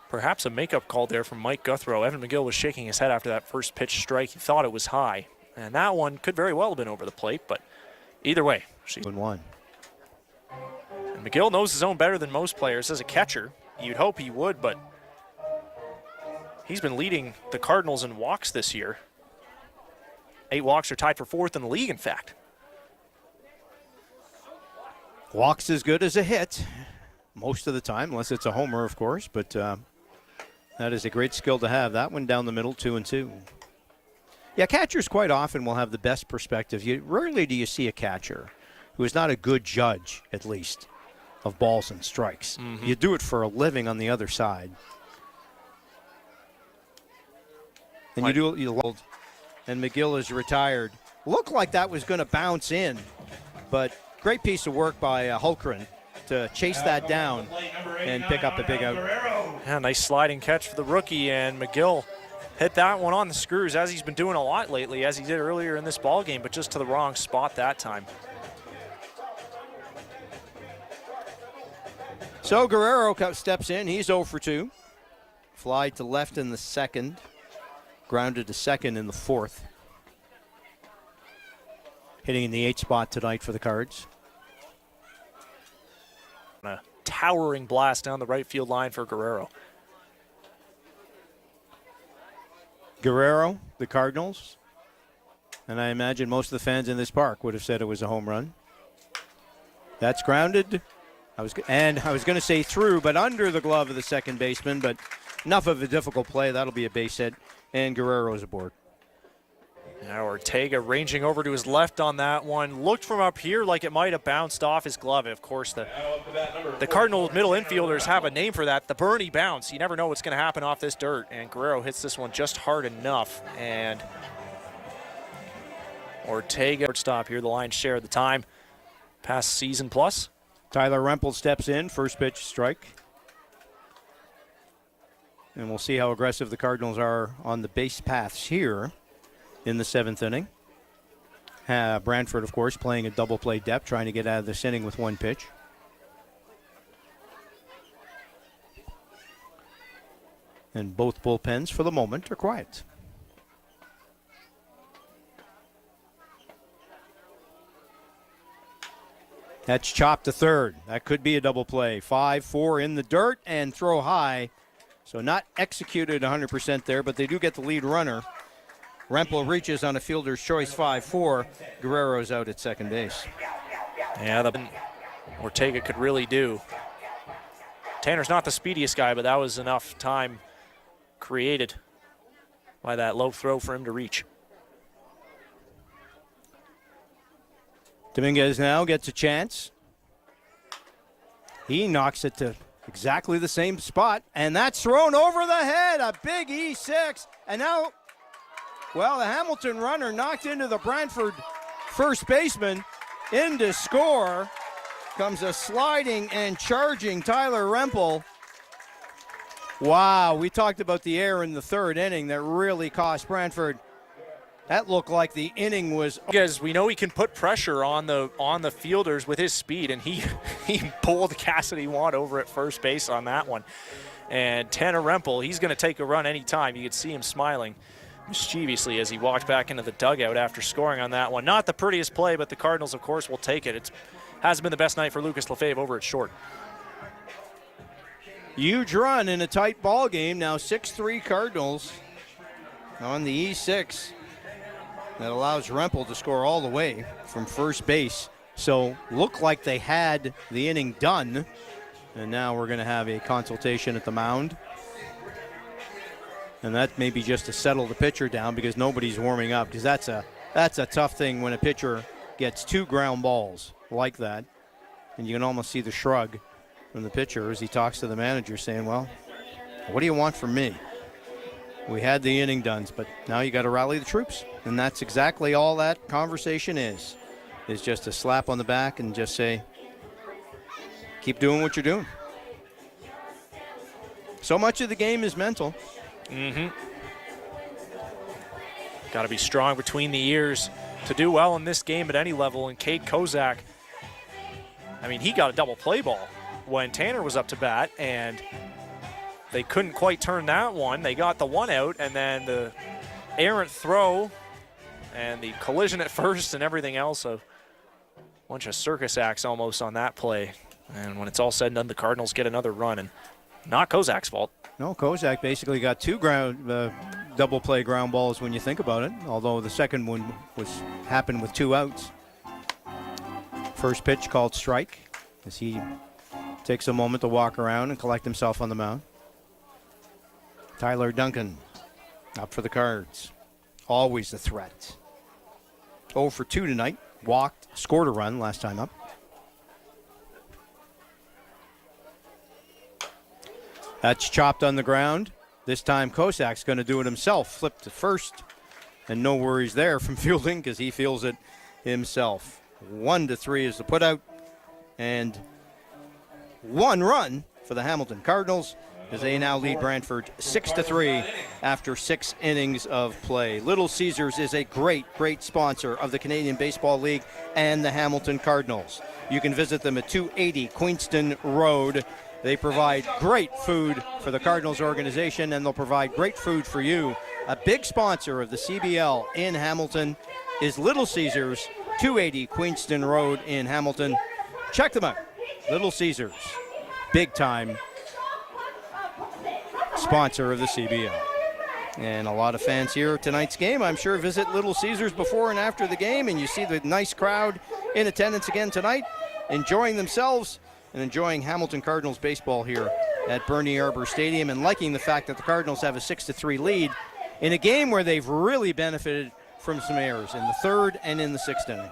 Perhaps a makeup call there from Mike Guthrow. Evan McGill was shaking his head after that first pitch strike. He thought it was high. And that one could very well have been over the plate, but either way. 1-1. And McGill knows his own better than most players as a catcher. You'd hope he would, but he's been leading the Cardinals in walks this year. 8 walks are tied for 4th in the league, in fact. Walks as good as a hit most of the time, unless it's a homer, of course, but that is a great skill to have. That one down the middle, 2-2. Yeah, catchers quite often will have the best perspective. Rarely do you see a catcher who is not a good judge, at least, of balls and strikes. Mm-hmm. You do it for a living on the other side. And and McGill is retired. Looked like that was going to bounce in, but great piece of work by Hulkren to chase that down and pick up a big out. Yeah, nice sliding catch for the rookie, and McGill hit that one on the screws, as he's been doing a lot lately, as he did earlier in this ball game, but just to the wrong spot that time. So Guerrero steps in. He's 0 for 2. Fly to left in the second. Grounded to second in the fourth. Hitting in the 8 spot tonight for the Cards. A towering blast down the right field line for Guerrero. Guerrero, the Cardinals. And I imagine most of the fans in this park would have said it was a home run. That's grounded. I was going to say through, but under the glove of the second baseman, but enough of a difficult play. That'll be a base hit, and Guerrero's aboard. Now Ortega ranging over to his left on that one. Looked from up here like it might have bounced off his glove. Of course, the Cardinal middle infielders have a name for that, the Bernie bounce. You never know what's going to happen off this dirt, and Guerrero hits this one just hard enough. And Ortega stop here, the Lions share the time. Past season plus. Tyler Rempel steps in, first pitch strike. And we'll see how aggressive the Cardinals are on the base paths here in the 7th inning. Brantford, of course, playing a double play depth, trying to get out of this inning with 1 pitch. And both bullpens, for the moment, are quiet. That's chopped to third. That could be a double play. 5-4 in the dirt and throw high. So not executed 100% there, but they do get the lead runner. Rempel reaches on a fielder's choice 5-4. Guerrero's out at second base. Yeah, Ortega could really do. Tanner's not the speediest guy, but that was enough time created by that low throw for him to reach. Dominguez now gets a chance. He knocks it to exactly the same spot, and that's thrown over the head, a big E6. And now, well, the Hamilton runner knocked into the Brantford first baseman. In to score comes a sliding and charging Tyler Rempel. Wow, we talked about the error in the 3rd inning that really cost Brantford. That looked like the inning was. Because we know he can put pressure on the fielders with his speed, and he pulled Cassidy Watt over at first base on that one. And Tanner Rempel, he's going to take a run anytime. You could see him smiling mischievously as he walked back into the dugout after scoring on that one. Not the prettiest play, but the Cardinals, of course, will take it. It hasn't been the best night for Lucas Lefebvre over at short. Huge run in a tight ball game. Now 6-3 Cardinals on the E6. That allows Rempel to score all the way from first base. So looked like they had the inning done. And now we're going to have a consultation at the mound. And that may be just to settle the pitcher down because nobody's warming up, because that's a tough thing when a pitcher gets 2 ground balls like that. And you can almost see the shrug from the pitcher as he talks to the manager saying, well, what do you want from me? We had the inning done, but now you got to rally the troops. And that's exactly all that conversation is just a slap on the back and just say, keep doing what you're doing. So much of the game is mental. Mm-hmm. Got to be strong between the ears to do well in this game at any level. And Cade Kozak, I mean, he got a double play ball when Tanner was up to bat, and they couldn't quite turn that one. They got the one out, and then the errant throw and the collision at first and everything else. A bunch of circus acts almost on that play. And when it's all said and done, the Cardinals get another run, and not Kozak's fault. No, Kozak basically got 2 double play ground balls when you think about it, although the second one happened with 2 outs. First pitch called strike as he takes a moment to walk around and collect himself on the mound. Tyler Duncan up for the Cards. Always a threat. 0 for 2 tonight. Walked, scored a run last time up. That's chopped on the ground. This time Kozak's going to do it himself. Flip to first, and no worries there from fielding because he feels it himself. 1-3 is the putout, and 1 run for the Hamilton Cardinals as they now lead Brantford 6-3 after 6 innings of play. Little Caesars is a great sponsor of the Canadian Baseball League and the Hamilton Cardinals. You can visit them at 280 Queenston Road. They provide great food for the Cardinals organization, and they'll provide great food for you. A big sponsor of the CBL in Hamilton is Little Caesars, 280 Queenston Road in Hamilton. Check them out. Little Caesars, big time sponsor of the CBL. And a lot of fans here at tonight's game, I'm sure, visit Little Caesars before and after the game, and you see the nice crowd in attendance again tonight, enjoying themselves and enjoying Hamilton Cardinals baseball here at Bernie Arbor Stadium, and liking the fact that the Cardinals have a 6-3 lead in a game where they've really benefited from some errors in the 3rd and in the 6th inning.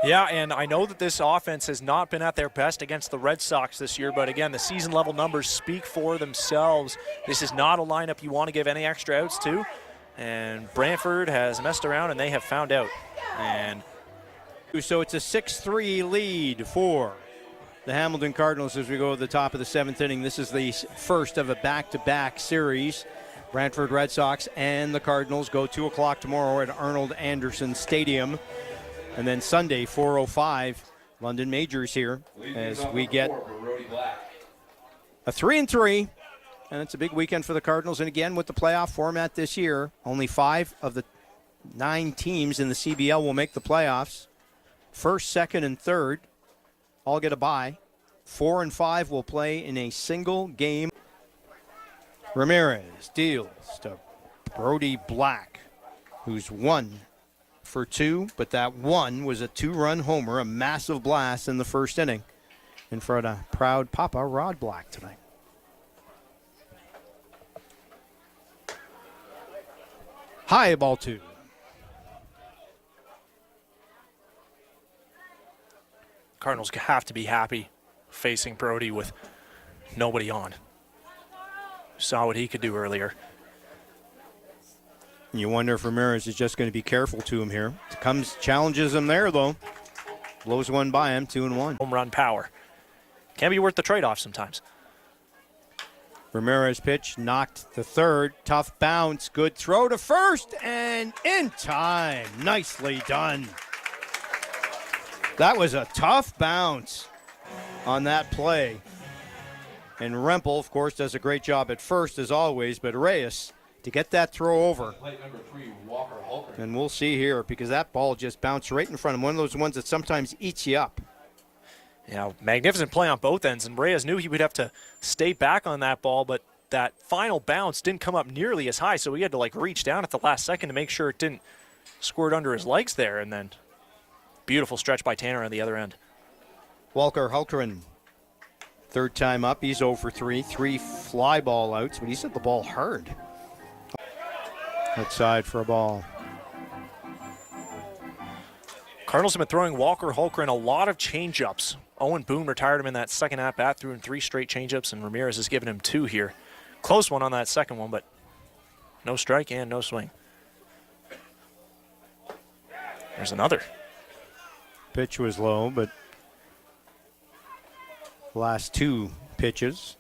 Yeah, and I know that this offense has not been at their best against the Red Sox this year, but again, the season-level numbers speak for themselves. This is not a lineup you want to give any extra outs to, and Brantford has messed around, and they have found out. And so it's a 6-3 lead for the Hamilton Cardinals as we go to the top of the 7th inning. This is the first of a back-to-back series. Brantford Red Sox and the Cardinals go 2 o'clock tomorrow at Arnold Anderson Stadium. And then Sunday, 4:05, London Majors here as we get a 3-3. And it's a big weekend for the Cardinals. And again, with the playoff format this year, only 5 of the 9 teams in the CBL will make the playoffs. 1st, 2nd, and 3rd all get a bye. 4 and 5 will play in a single game. Ramirez deals to Brody Black, who's 1 for 2, but that one was a 2-run homer, a massive blast in the 1st inning in front of proud Papa Rod Black tonight. High ball 2. Cardinals have to be happy facing Brody with nobody on. Saw what he could do earlier. You wonder if Ramirez is just going to be careful to him here. Challenges him there, though. Blows one by him, 2-1. Home run power. Can be worth the trade-off sometimes. Ramirez pitch knocked to 3rd. Tough bounce. Good throw to 1st. And in time. Nicely done. That was a tough bounce on that play. And Rempel, of course, does a great job at first, as always, but Reyes to get that throw over. And we'll see here, because that ball just bounced right in front of him. One of those ones that sometimes eats you up. Yeah, magnificent play on both ends, and Reyes knew he would have to stay back on that ball, but that final bounce didn't come up nearly as high, so he had to reach down at the last second to make sure it didn't squirt under his legs there, and then beautiful stretch by Tanner on the other end. Walker Hultgren, 3rd time up. He's 0 for 3. 3 fly ball outs, but he's hit the ball hard. outside for a ball. Cardinals have been throwing Walker Holmgren a lot of changeups. Owen Boone retired him in that second at-bat, threw him 3 straight changeups, and Ramirez has given him 2 here. Close one on that second one, but no strike and no swing. There's another. Pitch was low, but last 2 pitches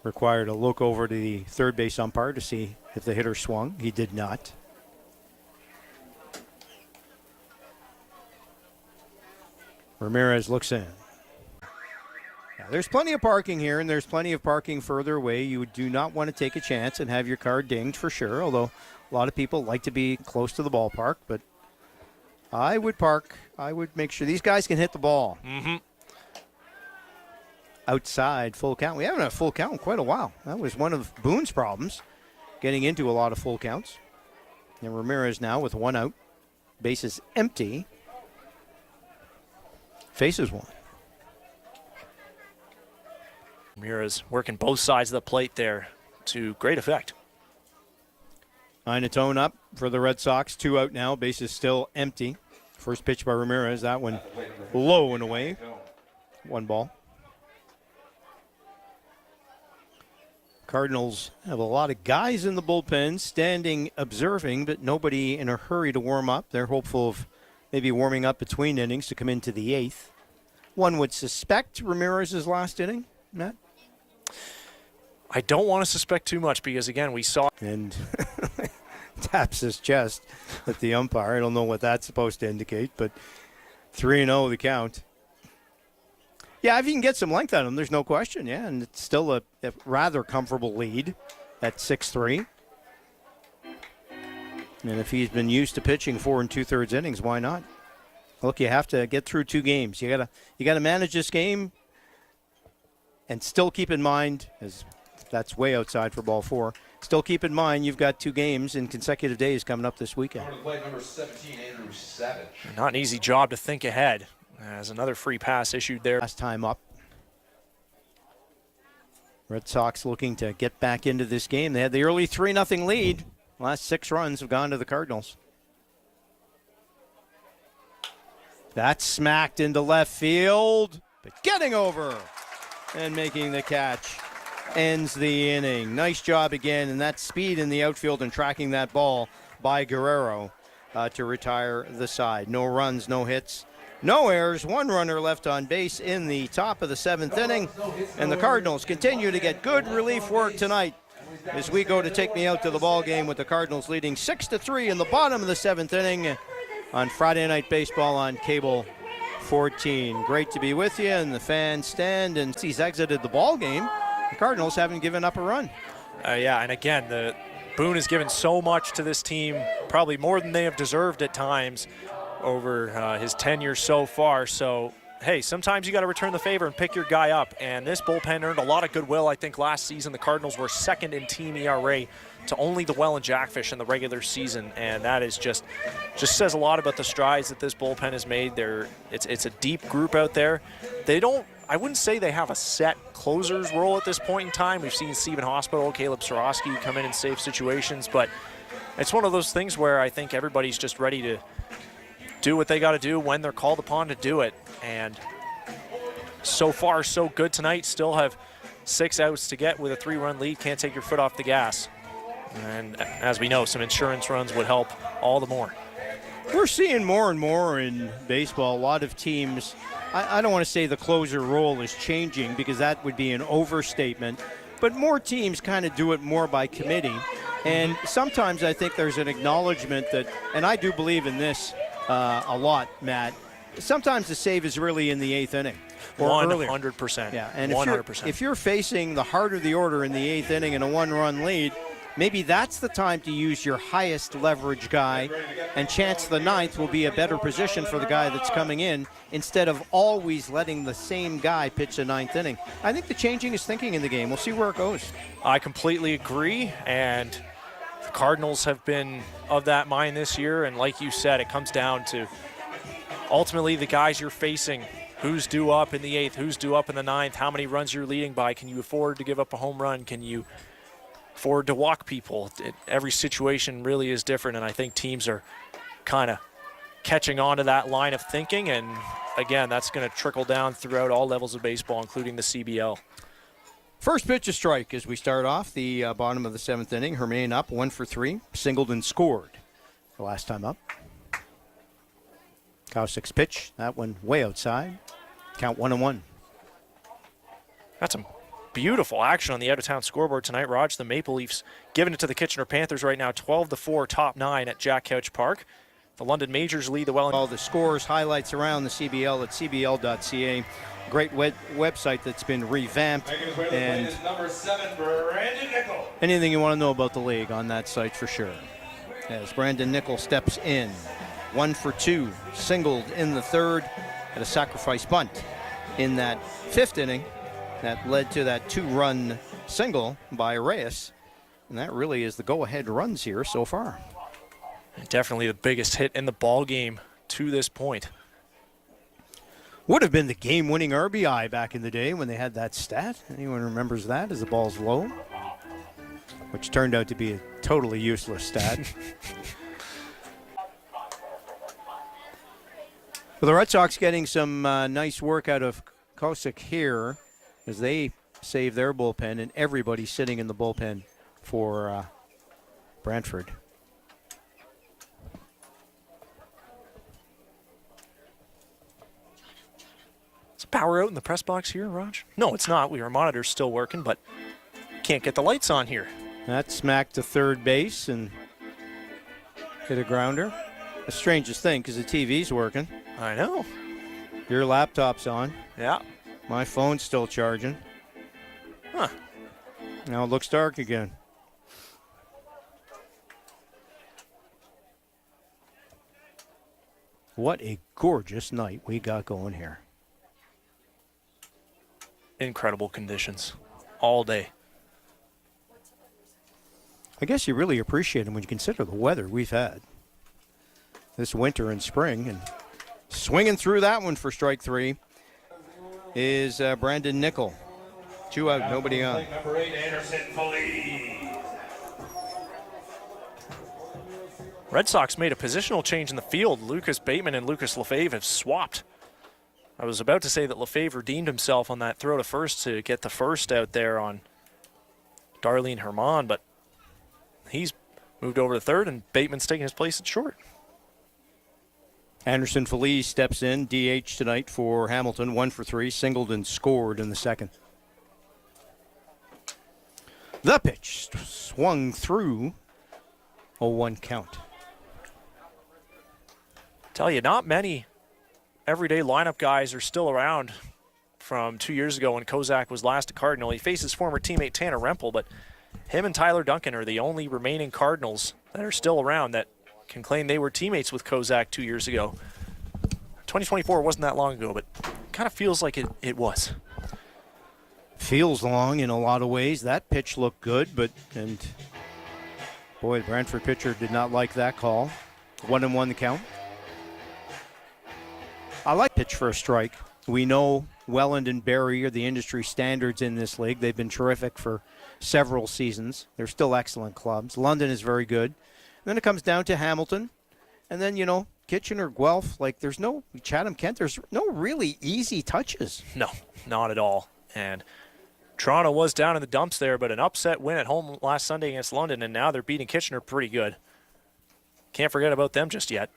required a look over to the third base umpire to see if the hitter swung. He did not. Ramirez looks in. Now, there's plenty of parking here, and there's plenty of parking further away. You do not want to take a chance and have your car dinged for sure, although a lot of people like to be close to the ballpark, but I would park. I would make sure these guys can hit the ball. Mm-hmm. Outside, full count. We haven't had a full count in quite a while. That was one of Boone's problems, getting into a lot of full counts. And Ramirez now with 1 out. Bases empty. Faces one. Ramirez working both sides of the plate there to great effect. Einatone up for the Red Sox. 2 out now. Bases still empty. First pitch by Ramirez. That one low and away. 1 ball. Cardinals have a lot of guys in the bullpen standing observing, but nobody in a hurry to warm up. They're hopeful of maybe warming up between innings to come into the 8th. One would suspect Ramirez's last inning, Matt? I don't want to suspect too much because, again, we saw... And taps his chest at the umpire. I don't know what that's supposed to indicate, but 3-0 the count. Yeah, if you can get some length out of him, there's no question, yeah. And it's still a rather comfortable lead at 6-3. And if he's been used to pitching 4 2/3 innings, why not? Look, you have to get through 2 games. You gotta manage this game and still keep in mind, as that's way outside for ball 4, still keep in mind you've got 2 games in consecutive days coming up this weekend. Number 17, Andrew Savage. Not an easy job to think ahead. As another free pass issued there. Last time up. Red Sox looking to get back into this game. They had the early 3-0 lead. Last 6 runs have gone to the Cardinals. That's smacked into left field, but getting over and making the catch ends the inning. Nice job again, and that speed in the outfield and tracking that ball by Guerrero to retire the side. No runs, no hits. No errors, 1 runner left on base in the top of the 7th inning, and the Cardinals continue to get good relief work tonight as we go to take me out to the ball game with the Cardinals leading 6-3 in the bottom of the 7th inning on Friday Night Baseball on Cable 14. Great to be with you, and the fans stand, and he's exited the ball game. The Cardinals haven't given up a run. Yeah, and again, Boone has given so much to this team, probably more than they have deserved at times over his tenure so far. So, hey, sometimes you got to return the favor and pick your guy up. And this bullpen earned a lot of goodwill. I think last season the Cardinals were 2nd in team ERA to only the Well and Jackfish in the regular season. And that is just says a lot about the strides that this bullpen has made. It's a deep group out there. I wouldn't say they have a set closer's role at this point in time. We've seen Stephen Hospital, Caleb Sorosky come in safe situations. But it's one of those things where I think everybody's just ready to do what they got to do when they're called upon to do it. And so far, so good tonight. Still have 6 outs to get with a 3-run lead. Can't take your foot off the gas. And as we know, some insurance runs would help all the more. We're seeing more and more in baseball. A lot of teams, I don't want to say the closer role is changing because that would be an overstatement, but more teams kind of do it more by committee. And sometimes I think there's an acknowledgement that, and I do believe in this, a lot, Matt. Sometimes the save is really in the 8th inning or 100%. Earlier. Yeah, and 100%. If you're facing the heart of the order in the 8th inning in a 1-run lead, maybe that's the time to use your highest leverage guy, and chance the 9th will be a better position for the guy that's coming in instead of always letting the same guy pitch the 9th inning. I think the changing is thinking in the game. We'll see where it goes. I completely agree, and the Cardinals have been of that mind this year, and like you said, it comes down to ultimately the guys you're facing. Who's due up in the 8th? Who's due up in the 9th? How many runs you're leading by? Can you afford to give up a home run? Can you forward to walk people. Every situation really is different, and I think teams are kind of catching on to that line of thinking, and again, that's going to trickle down throughout all levels of baseball, including the CBL. First pitch a strike as we start off the bottom of the 7th inning. Hermain up 1 for 3, singled and scored the last time up. Kausik's pitch, that one way outside. Count 1-1. That's some beautiful action on the out-of-town scoreboard tonight, Raj. The Maple Leafs giving it to the Kitchener Panthers right now, 12-4, top 9 at Jack Couch Park. The London Majors lead the All the scores, highlights around the CBL at cbl.ca. Great website that's been revamped. And number 7, Brandon Nickel. Anything you want to know about the league on that site for sure. As Brandon Nickel steps in, 1 for 2, singled in the 3rd at a sacrifice bunt in that 5th inning. That led to that 2-run single by Reyes. And that really is the go-ahead runs here so far. Definitely the biggest hit in the ball game to this point. Would have been the game-winning RBI back in the day when they had that stat. Anyone remembers that as the ball's low? Which turned out to be a totally useless stat. Well, the Red Sox getting some nice work out of Kausik here as they save their bullpen, and everybody sitting in the bullpen for Brantford. Is power out in the press box here, Raj? No, it's not. Our monitor's still working, but can't get the lights on here. That smacked to third base and hit a grounder. The strangest thing, because the TV's working. I know. Your laptop's on. Yeah. My phone's still charging. Huh. Now it looks dark again. What a gorgeous night we got going here. Incredible conditions all day. I guess you really appreciate them when you consider the weather we've had this winter and spring. And swinging through that one for strike 3 is Brandon Nickel. 2 out, nobody on. Number 8, Anderson Feliz. Red Sox made a positional change in the field. Lucas Bateman and Lucas Lefebvre have swapped. I was about to say that Lefebvre redeemed himself on that throw to first to get the first out there on Darlene Herman, but he's moved over to third, and Bateman's taking his place at short. Anderson Feliz steps in, DH tonight for Hamilton, 1 for 3, singled and scored in the 2nd. The pitch swung through, 0-1 count. Tell you, not many everyday lineup guys are still around from 2 years ago when Kozak was last a Cardinal. He faces former teammate Tanner Rempel, but him and Tyler Duncan are the only remaining Cardinals that are still around that can claim they were teammates with Kozak 2 years ago. 2024 wasn't that long ago, but kind of feels like it was. Feels long in a lot of ways. That pitch looked good, and boy, the Brantford pitcher did not like that call. 1-1 the count. I like pitch for a strike. We know Welland and Barrie are the industry standards in this league. They've been terrific for several seasons. They're still excellent clubs. London is very good. And then it comes down to Hamilton. And then, Kitchener, Guelph, there's no Chatham-Kent. There's no really easy touches. No, not at all. And Toronto was down in the dumps there, but an upset win at home last Sunday against London, and now they're beating Kitchener pretty good. Can't forget about them just yet.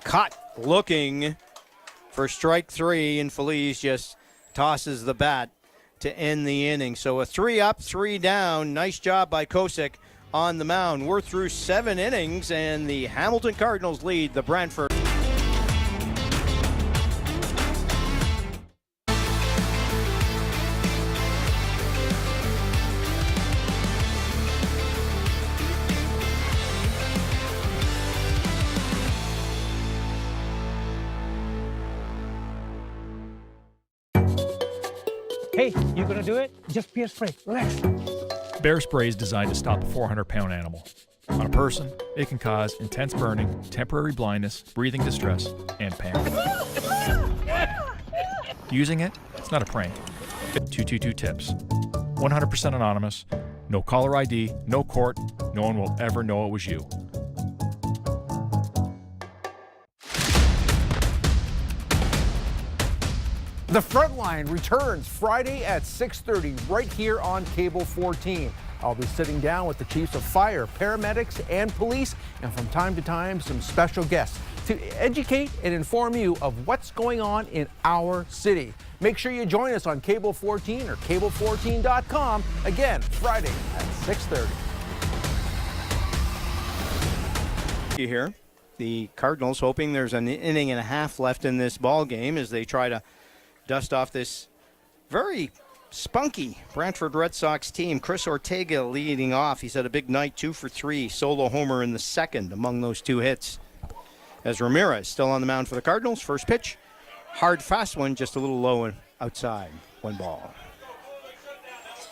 Caught looking for strike 3, and Feliz just tosses the bat to end the inning. So a 3 up, 3 down. Nice job by Kausik on the mound. We're through 7 innings, and the Hamilton Cardinals lead the Brantford. Hey, you gonna do it? Just be afraid. Relax. Bear spray is designed to stop a 400-pound animal. On a person, it can cause intense burning, temporary blindness, breathing distress, and panic. Using it, it's not a prank. 222 tips. 100% anonymous. No caller ID, no court, no one will ever know it was you. The Frontline returns Friday at 6:30 right here on Cable 14. I'll be sitting down with the chiefs of fire, paramedics, and police, and from time to time, some special guests to educate and inform you of what's going on in our city. Make sure you join us on Cable 14 or cable14.com. Again, Friday at 6:30. You hear the Cardinals hoping there's an inning and a half left in this ball game as they try to dust off this very spunky Brantford Red Sox team. Chris Ortega leading off. He's had a big night, 2 for 3, solo homer in the second among those 2 hits. As Ramirez still on the mound for the Cardinals. First pitch, hard fast one, just a little low and outside. 1 ball.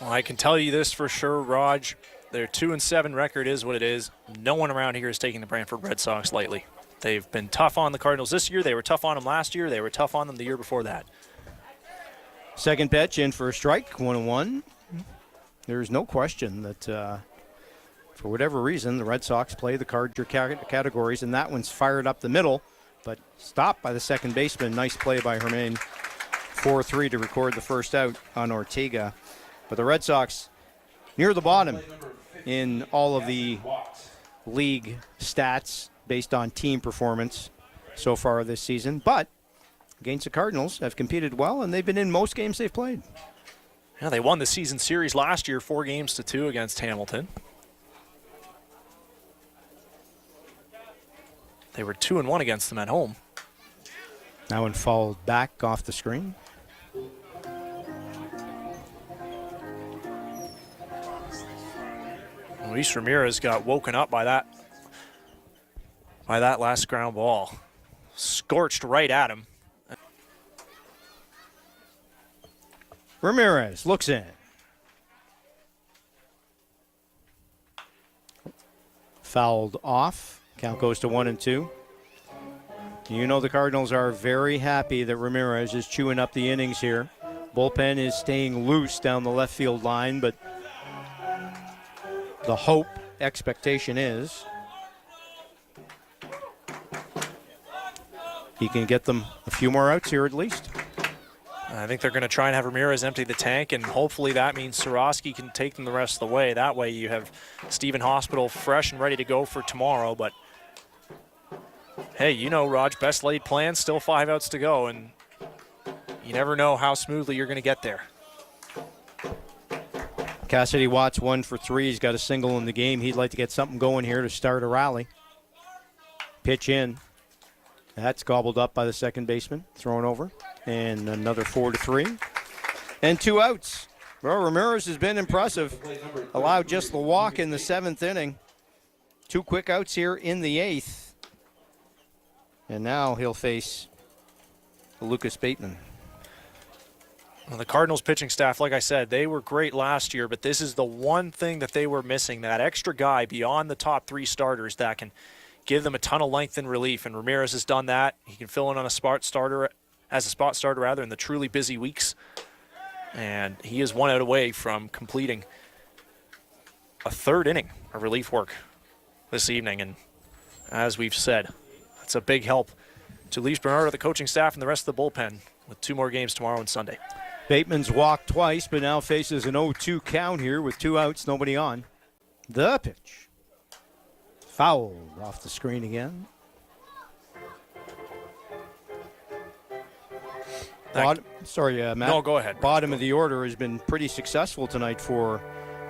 Well, I can tell you this for sure, Raj. Their 2-7 record is what it is. No one around here is taking the Brantford Red Sox lightly. They've been tough on the Cardinals this year. They were tough on them last year. They were tough on them the year before that. Second pitch in for a strike, 1-1. There's no question that for whatever reason, the Red Sox play the card categories, and that one's fired up the middle, but stopped by the second baseman. Nice play by Hermain. 4-3 to record the first out on Ortega. But the Red Sox near the bottom in all of the league stats based on team performance so far this season. But against the Cardinals have competed well, and they've been in most games they've played. Yeah, they won the season series last year, 4-2 against Hamilton. They were 2-1 against them at home. That one fouled back off the screen. Luis Ramirez got woken up by that last ground ball. Scorched right at him. Ramirez looks in. Fouled off. Count goes to 1-2. You know the Cardinals are very happy that Ramirez is chewing up the innings here. Bullpen is staying loose down the left field line, but the hope, expectation is he can get them a few more outs here at least. I think they're going to try and have Ramirez empty the tank, and hopefully that means Sorosky can take them the rest of the way. That way you have Stephen Hospital fresh and ready to go for tomorrow. But, hey, you know, Raj, best laid plans, still 5 outs to go, and you never know how smoothly you're going to get there. Cassidy Watts 1 for 3. He's got a single in the game. He'd like to get something going here to start a rally. Pitch in. That's gobbled up by the second baseman. Thrown over. And another 4-3. And 2 outs. Well, Ramirez has been impressive. Allowed just the walk in the 7th inning. 2 quick outs here in the 8th. And now he'll face Lucas Bateman. Well, the Cardinals pitching staff, like I said, they were great last year, but this is the one thing that they were missing, that extra guy beyond the top 3 starters that can give them a ton of length and relief, and Ramirez has done that. He can fill in on a spot starter in the truly busy weeks, and he is 1 out away from completing a 3rd inning of relief work this evening, and as we've said, that's a big help to Luis Bernardo, the coaching staff, and the rest of the bullpen with 2 more games tomorrow and Sunday. Bateman's walked twice, but now faces an 0-2 count here with 2 outs, nobody on. The pitch. Fouled off the screen again. Matt. No, go ahead. Bottom of the order has been pretty successful tonight for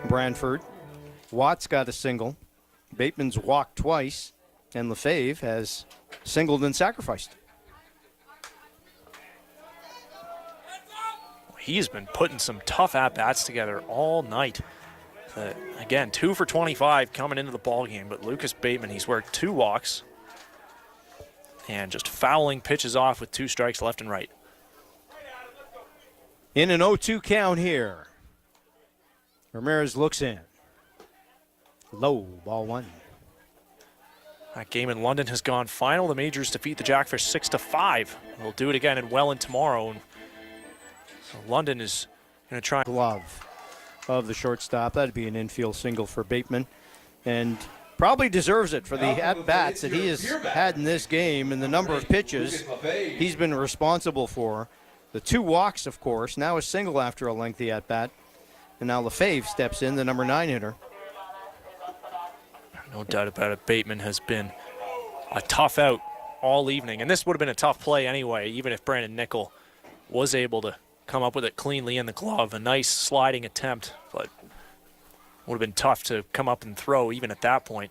Brantford. Watts got a single. Bateman's walked twice, and Lefebvre has singled and sacrificed. He's been putting some tough at-bats together all night. Again, 2 for 25 coming into the ball game, but Lucas Bateman, he's worked 2 walks and just fouling pitches off with 2 strikes left and right. In an 0-2 count here. Ramirez looks in. Low, ball 1. That game in London has gone final. The Majors defeat the Jackfish 6-5. We'll do it again in Welland tomorrow. And so London is going to try. Glove. of the shortstop. That'd be an infield single for Bateman. And probably deserves it for the at-bats that he has had in this game and the number of pitches he's been responsible for. The 2 walks, of course, now a single after a lengthy at-bat. And now Lefebvre steps in, the number 9 hitter. No doubt about it. Bateman has been a tough out all evening. And this would have been a tough play anyway, even if Brandon Nickel was able to come up with it cleanly in the glove. A nice sliding attempt, but would have been tough to come up and throw even at that point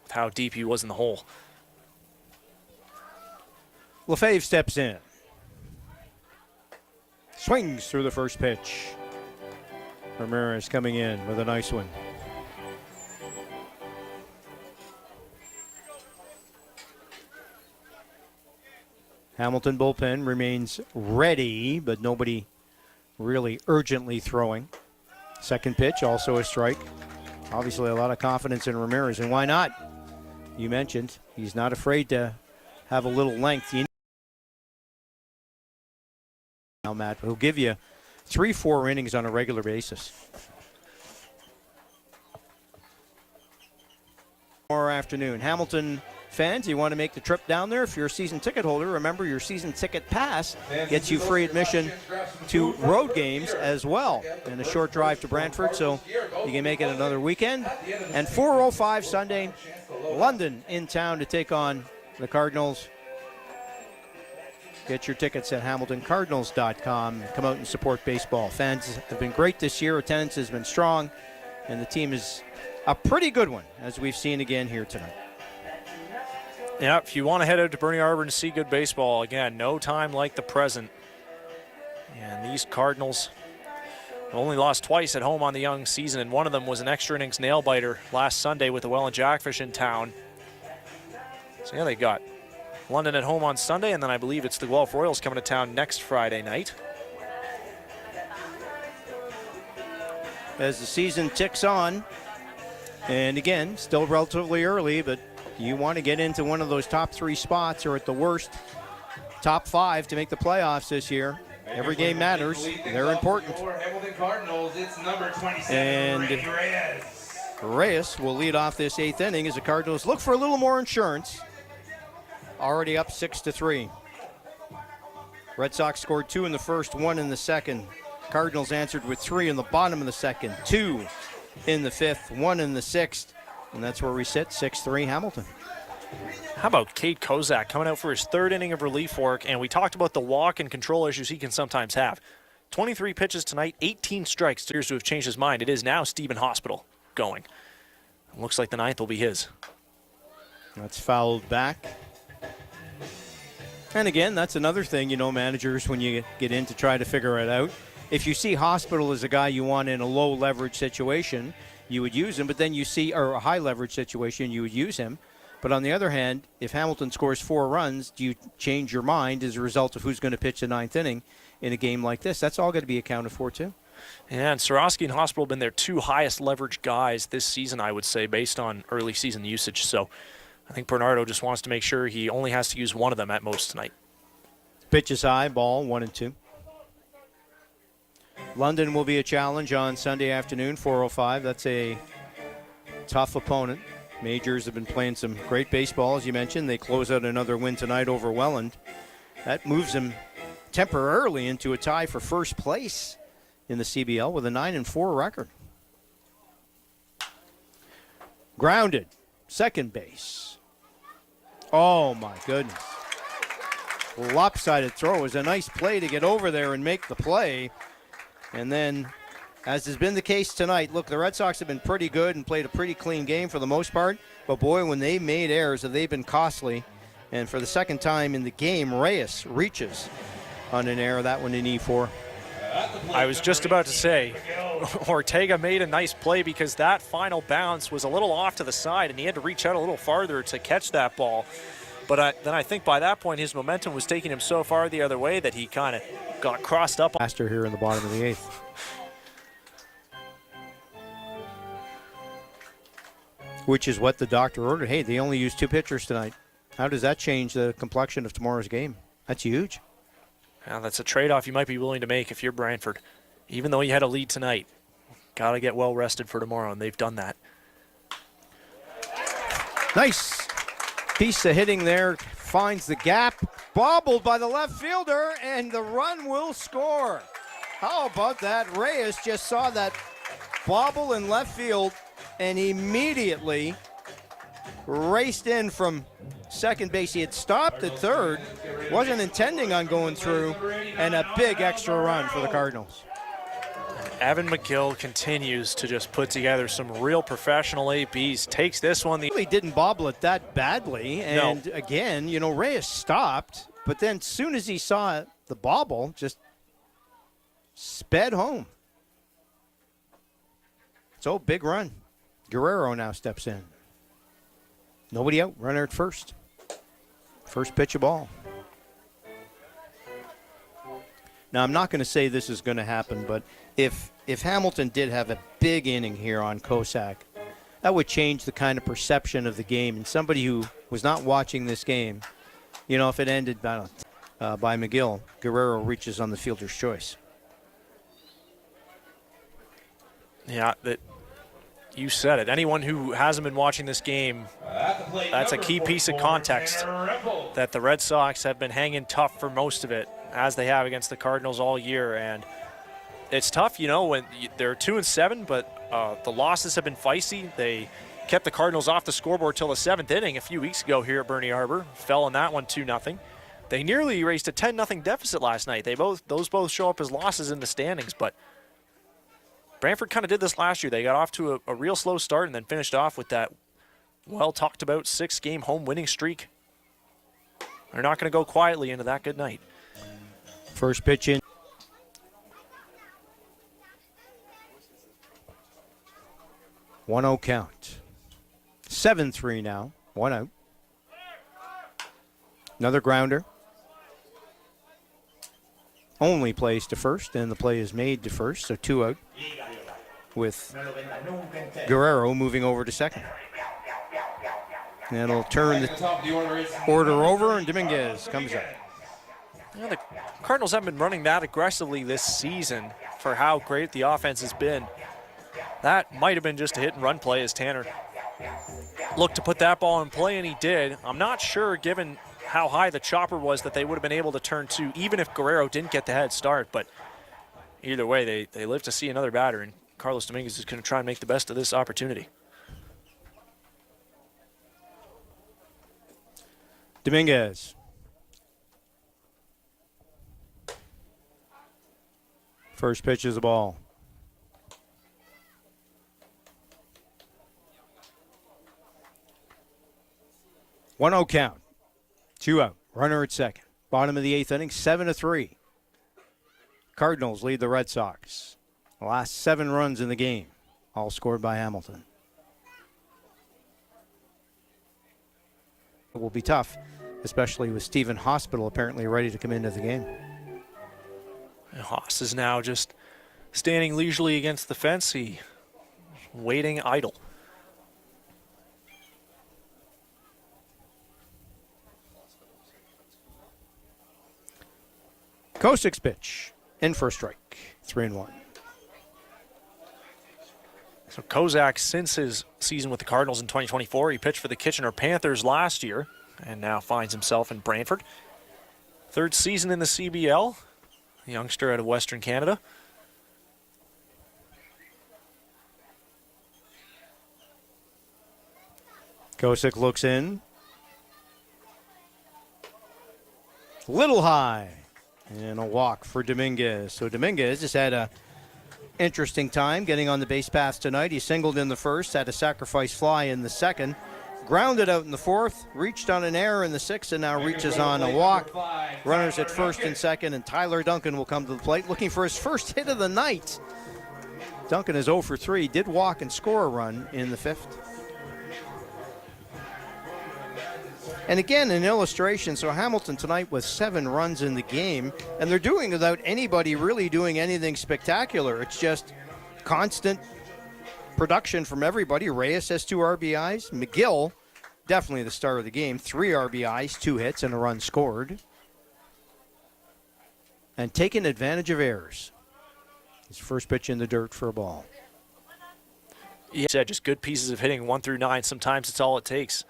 with how deep he was in the hole. Lefebvre steps in. Swings through the first pitch. Ramirez coming in with a nice one. Hamilton bullpen remains ready, but nobody really urgently throwing. Second pitch, also a strike. Obviously a lot of confidence in Ramirez, and why not? You mentioned he's not afraid to have a little length. Now, Matt, he'll give you 3-4 innings on a regular basis. Tomorrow afternoon. Hamilton fans, you want to make the trip down there? If you're a season ticket holder, remember your season ticket pass gets you free admission to road games as well. And a short drive to Brantford, so you can make it another weekend. And 4:05 Sunday, London in town to take on the Cardinals. Get your tickets at HamiltonCardinals.com. Come out and support baseball. Fans have been great this year. Attendance has been strong. And the team is a pretty good one, as we've seen again here tonight. Yeah, if you want to head out to Bernie Arbor and see good baseball, again, no time like the present. And these Cardinals only lost twice at home on the young season, and one of them was an extra innings nail-biter last Sunday with the Welland Jackfish in town. So, yeah, they got London at home on Sunday, and then I believe it's the Guelph Royals coming to town next Friday night. As the season ticks on, and again, still relatively early, but you want to get into one of those top 3 spots, or at the worst, top 5 to make the playoffs this year. Every game matters. They're important. And Reyes will lead off this 8th inning as the Cardinals look for a little more insurance. Already up 6-3. Red Sox scored 2 in the first, 1 in the second. Cardinals answered with 3 in the bottom of the second, 2 in the 5th, 1 in the 6th. And that's where we sit, 6-3 Hamilton. How about Cade Kozak coming out for his 3rd inning of relief work? And we talked about the walk and control issues he can sometimes have. 23 pitches tonight, 18 strikes. Appears to have changed his mind. It is now Stephen Hospital going. It looks like the 9th will be his. That's fouled back. And again, that's another thing, managers, when you get in to try to figure it out. If you see Hospital as a guy you want in a low leverage situation, you would use him, but then you see, or a high leverage situation, you would use him. But on the other hand, if Hamilton scores 4 runs, do you change your mind as a result of who's going to pitch the 9th inning in a game like this? That's all going to be accounted for, too. Yeah, and Sorosky and Hospital have been their 2 highest leverage guys this season, I would say, based on early season usage. So I think Bernardo just wants to make sure he only has to use one of them at most tonight. Pitch is high, ball 1-2. London will be a challenge on Sunday afternoon, 4:05. That's a tough opponent. Majors have been playing some great baseball, as you mentioned. They close out another win tonight over Welland. That moves them temporarily into a tie for first place in the CBL with a 9-4 record. Grounded, second base. Oh, my goodness. Lopsided throw. It was a nice play to get over there and make the play. And then, as has been the case tonight, look, the Red Sox have been pretty good and played a pretty clean game for the most part. But, boy, when they made errors, they've been costly. And for the second time in the game, Reyes reaches on an error. That one in E4. I was just about to say, Ortega made a nice play because that final bounce was a little off to the side, and he had to reach out a little farther to catch that ball. But then I think by that point, his momentum was taking him so far the other way that he kind of got crossed up. Faster here in the bottom of the 8th. Which is what the doctor ordered. Hey, they only used 2 pitchers tonight. How does that change the complexion of tomorrow's game? That's huge. Now, that's a trade-off you might be willing to make if you're Brantford, even though you had a lead tonight. got to get well rested for tomorrow, and they've done that. Nice piece of hitting there. Finds the gap. Bobbled by the left fielder, and the run will score. How about that? Reyes just saw that bobble in left field and immediately raced in from second base. He had stopped at third, wasn't intending on going through, and a big extra run for the Cardinals. Evan McGill continues to just put together some real professional APs. Takes this one. He really didn't bobble it that badly. And again, you know, Reyes stopped, but then as soon as he saw the bobble, just sped home. So big run. Guerrero now steps in. Nobody out. Runner at first. First pitch of ball. Now, I'm not going to say this is going to happen, but if Hamilton did have a big inning here on Cossack, that would change the kind of perception of the game. And somebody who was not watching this game, you know, if it ended by McGill, Guerrero reaches on the fielder's choice. Yeah, you said it. Anyone who hasn't been watching this game, that's a key piece of context that the Red Sox have been hanging tough for most of it, as they have against the Cardinals all year. And it's tough, you know, when they're 2-7, but the losses have been feisty. They kept the Cardinals off the scoreboard till the 7th inning a few weeks ago here at Bernie Harbor. Fell in that one 2-0. They nearly erased a 10-0 deficit last night. Those both show up as losses in the standings, but Brantford kind of did this last year. They got off to a real slow start and then finished off with that well-talked-about 6-game home winning streak. They're not going to go quietly into that good night. First pitch in. One 0 count. 7-3 now. 1 out. Another grounder. Only plays to first, and the play is made to first, so 2 out. With Guerrero moving over to second. And it'll turn the order over, and Dominguez comes up. You know, the Cardinals haven't been running that aggressively this season for how great the offense has been. That might have been just a hit-and-run play as Tanner looked to put that ball in play, and he did. I'm not sure, given how high the chopper was, that they would have been able to turn 2, even if Guerrero didn't get the head start. But either way, they live to see another batter, and Carlos Dominguez is going to try and make the best of this opportunity. Dominguez. First pitch is the ball. One 0 count. 2 out. Runner at second. Bottom of the 8th inning, 7-3. Cardinals lead the Red Sox. The last 7 runs in the game, all scored by Hamilton. It will be tough, especially with Stephen Hospital apparently ready to come into the game. Haas is now just standing leisurely against the fence. He's waiting idle. Kosak's pitch in for a strike. 3-1. So Kozak, since his season with the Cardinals in 2024, he pitched for the Kitchener Panthers last year and now finds himself in Brantford. 3rd season in the CBL, a youngster out of Western Canada. Kosak looks in. Little high. And a walk for Dominguez. So Dominguez just had a interesting time getting on the base paths tonight. He singled in the first, had a sacrifice fly in the second, grounded out in the 4th, reached on an error in the 6th, and now reaches on a walk. Runners at first and second, and Tyler Duncan will come to the plate looking for his first hit of the night. Duncan is 0 for 3, did walk and score a run in the 5th. And again, an illustration, so Hamilton tonight with 7 runs in the game, and they're doing without anybody really doing anything spectacular. It's just constant production from everybody. Reyes has 2 RBIs. McGill, definitely the star of the game, 3 RBIs, 2 hits, and a run scored. And taking advantage of errors. His first pitch in the dirt for a ball. Yeah, just good pieces of hitting 1 through 9. Sometimes it's all it takes.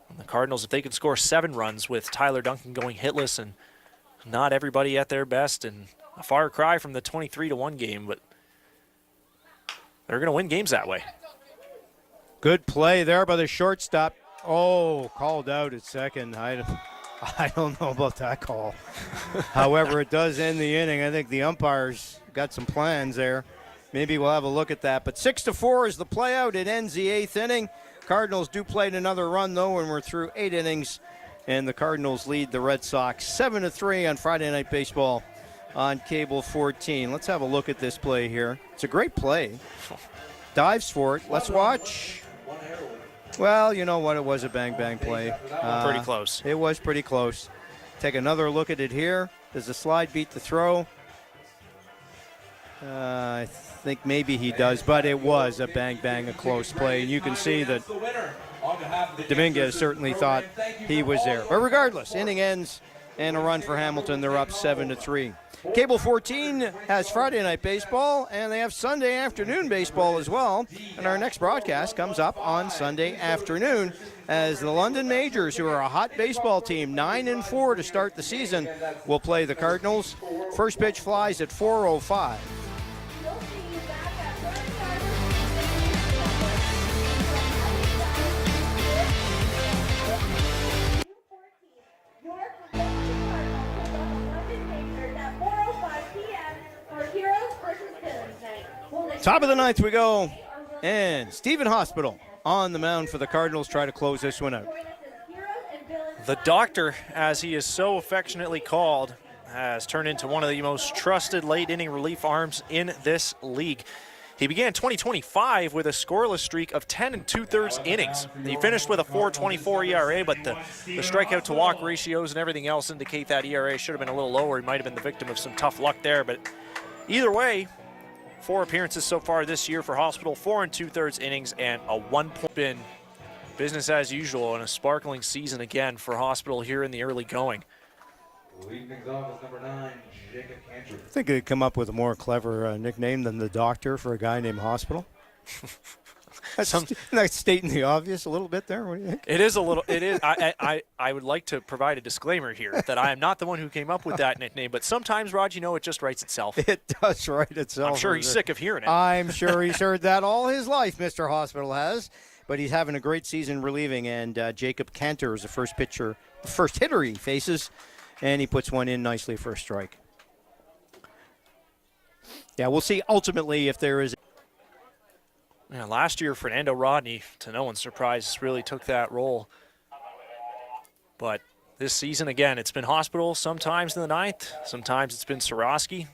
And the Cardinals, if they can score 7 runs with Tyler Duncan going hitless and not everybody at their best, and a far cry from the 23-1 game, but they're going to win games that way. Good play there by the shortstop. Oh, called out at second. I don't know about that call. However, it does end the inning. I think the umpires got some plans there. Maybe we'll have a look at that. But 6-4 is the play out. It ends the 8th inning. Cardinals do play another run, though, and we're through 8 innings. And the Cardinals lead the Red Sox 7-3 on Friday Night Baseball on Cable 14. Let's have a look at this play here. It's a great play. Dives for it. Let's watch. Well, you know what? It was a bang-bang play. Pretty close. It was pretty close. Take another look at it here. Does the slide beat the throw? I think maybe he does, but it was a bang-bang, a close play. And you can see that Dominguez certainly thought he was there. But regardless, inning ends and a run for Hamilton. They're up 7-3. Cable 14 has Friday Night Baseball, and they have Sunday afternoon baseball as well. And our next broadcast comes up on Sunday afternoon as the London Majors, who are a hot baseball team, 9-4 to start the season, will play the Cardinals. First pitch flies at 4:05. Top of the 9th we go, and Stephen Hospital on the mound for the Cardinals, try to close this one out. The doctor, as he is so affectionately called, has turned into one of the most trusted late-inning relief arms in this league. He began 2025 with a scoreless streak of 10 2/3 innings. He finished with a 4.24 ERA, but the strikeout to walk ratios and everything else indicate that ERA should have been a little lower. He might have been the victim of some tough luck there, but either way, 4 appearances so far this year for Hospital, 4 2/3 innings, and a 1 point. Been business as usual and a sparkling season again for Hospital here in the early going. Leading things off is number 9, Jacob Cantor. I think they'd come up with a more clever nickname than the doctor for a guy named Hospital. That's stating the obvious a little bit there. What do you think? It is a little. It is. I would like to provide a disclaimer here that I am not the one who came up with that nickname. But sometimes, Rod, you know, it just writes itself. It does write itself. I'm sure he's sick of hearing it. I'm sure he's heard that all his life, Mr. Hospital has. But he's having a great season relieving. And Jacob Cantor is the first hitter he faces, and he puts one in nicely for a strike. Yeah, we'll see ultimately if there is. Yeah, last year, Fernando Rodney, to no one's surprise, really took that role. But this season, again, it's been Hospital sometimes in the 9th. Sometimes it's been Soroski.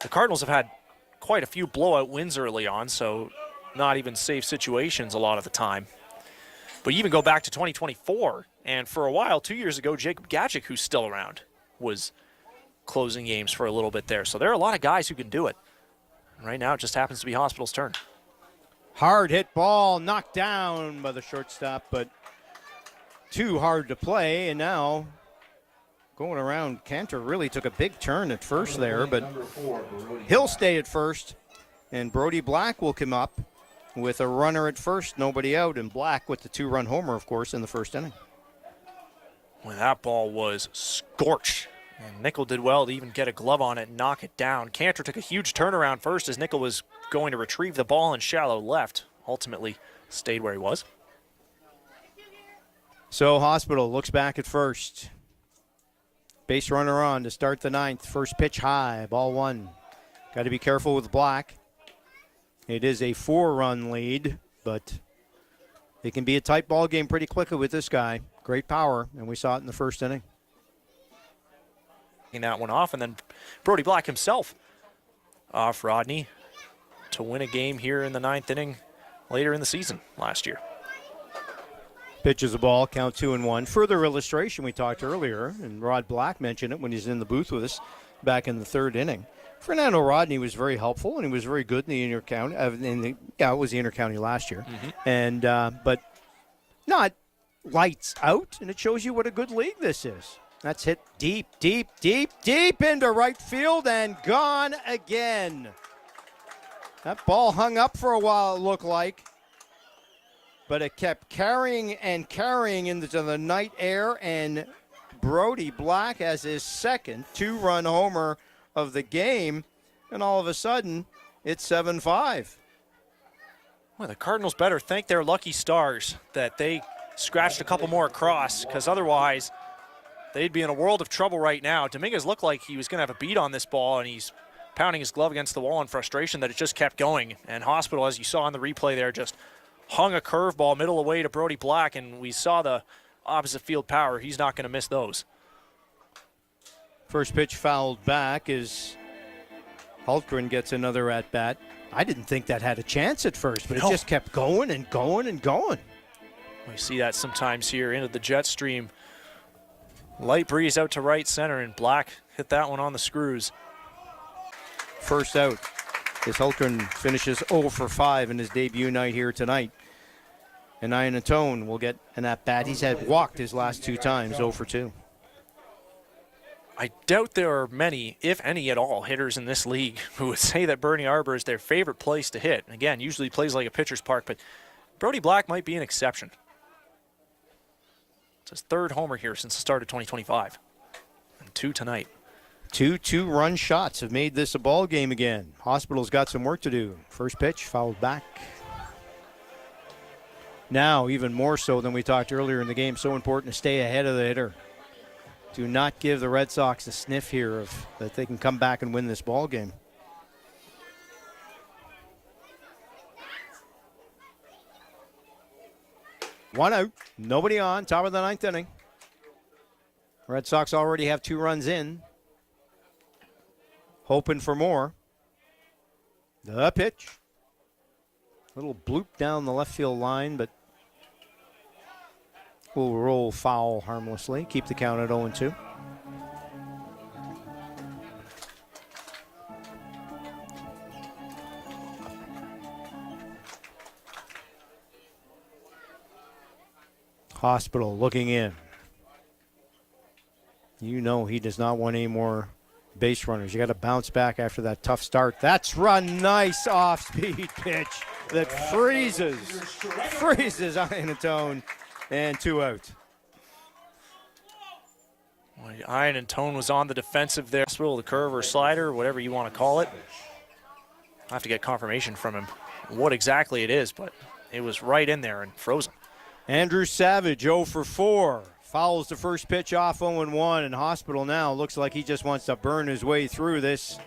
The Cardinals have had quite a few blowout wins early on, so not even safe situations a lot of the time. But you even go back to 2024, and for a while, 2 years ago, Jacob Gadzik, who's still around, was closing games for a little bit there. So there are a lot of guys who can do it. And right now, it just happens to be Hospital's turn. Hard hit ball knocked down by the shortstop, but too hard to play. And now going around, Cantor really took a big turn at first there, but he'll stay at first. And Brody Black will come up with a runner at first, nobody out, and Black with the 2-run homer, of course, in the first inning. Well, that ball was scorched. And Nickel did well to even get a glove on it and knock it down. Cantor took a huge turnaround first as Nickel was going to retrieve the ball in shallow left. Ultimately stayed where he was. So Hospital looks back at first. Base runner on to start the 9th. First pitch high, ball 1. Got to be careful with Black. It is a 4-run lead, but it can be a tight ball game pretty quickly with this guy. Great power, and we saw it in the first inning. That one off, and then Brody Black himself off Rodney to win a game here in the 9th inning later in the season last year. Pitches a ball, count 2-1. Further illustration, we talked earlier, and Rod Black mentioned it when he's in the booth with us back in the 3rd inning. Fernando Rodney was very helpful, and he was very good in the intercounty. It was the intercounty last year, and but not lights out, and it shows you what a good league this is. That's hit deep, deep, deep, deep into right field and gone again. That ball hung up for a while, it looked like. But it kept carrying and carrying into the night air, and Brody Black has his second 2-run homer of the game, and all of a sudden, it's 7-5. Well, the Cardinals better thank their lucky stars that they scratched a couple more across, because otherwise they'd be in a world of trouble right now. Dominguez looked like he was going to have a beat on this ball, and he's pounding his glove against the wall in frustration that it just kept going. And Hospital, as you saw in the replay there, just hung a curveball middle away to Brody Black, and we saw the opposite field power. He's not going to miss those. First pitch fouled back as Hultgren gets another at-bat. I didn't think that had a chance at first, but it just kept going and going and going. We see that sometimes here into the jet stream. Light breeze out to right center, and Black hit that one on the screws. First out as Hultgren finishes 0 for 5 in his debut night here tonight. And Ian Antone will get an at-bat. He's had walked his last 2 times, 0 for 2. I doubt there are many, if any at all, hitters in this league who would say that Bernie Arbor is their favorite place to hit. Again, usually plays like a pitcher's park, but Brody Black might be an exception. It's his 3rd homer here since the start of 2025. And 2 tonight. 2 2-run shots have made this a ball game again. Hospital's got some work to do. First pitch fouled back. Now, even more so than we talked earlier in the game, so important to stay ahead of the hitter. Do not give the Red Sox a sniff here of that they can come back and win this ball game. One out, nobody on, top of the 9th inning. Red Sox already have 2 runs in. Hoping for more. The pitch. Little bloop down the left field line, but will roll foul harmlessly. Keep the count at 0-2. Hospital looking in. You know he does not want any more base runners. You got to bounce back after that tough start. That's run nice off-speed pitch that freezes Ian Antone. And 2 out. Well, Ian Antone was on the defensive there. The curve or slider, whatever you want to call it. I'll have to get confirmation from him what exactly it is, but it was right in there and frozen. Andrew Savage, 0 for 4. Fouls the first pitch off 0-1, and Hospital now looks like he just wants to burn his way through this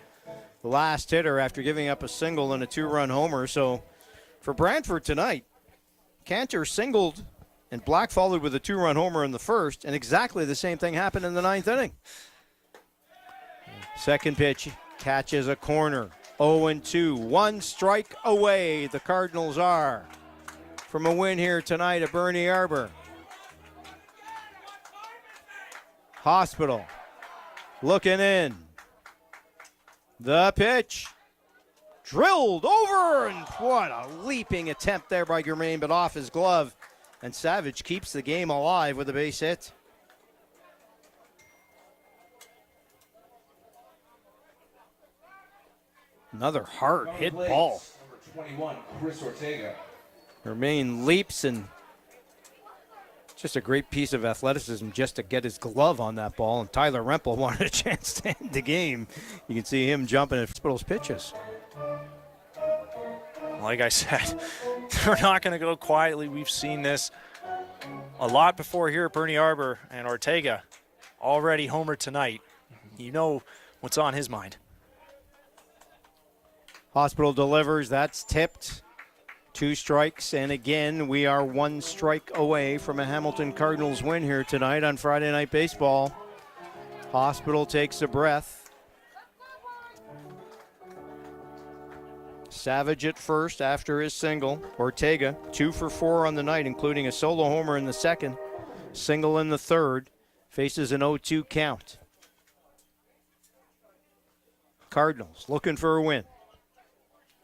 last hitter after giving up a single and a 2-run homer. So for Brantford tonight, Cantor singled and Black followed with a 2-run homer in the first, and exactly the same thing happened in the 9th inning. Second pitch catches a corner. 0-2, 1 strike away the Cardinals are from a win here tonight at Bernie Arbor. Hospital looking in. The pitch drilled over, and what a leaping attempt there by Germain, but off his glove. And Savage keeps the game alive with a base hit. Another hard hit ball. Number 21, Chris Ortega. Germain leaps, and just a great piece of athleticism just to get his glove on that ball. And Tyler Rempel wanted a chance to end the game. You can see him jumping at Hospital's pitches. Like I said, they're not going to go quietly. We've seen this a lot before here at Bernie Arbor, and Ortega already homered tonight. You know what's on his mind. Hospital delivers. That's tipped. 2 strikes, and again, we are 1 strike away from a Hamilton Cardinals win here tonight on Friday Night Baseball. Hospital takes a breath. Savage at first after his single. Ortega, 2 for 4 on the night, including a solo homer in the second. Single in the third. Faces an 0-2 count. Cardinals looking for a win.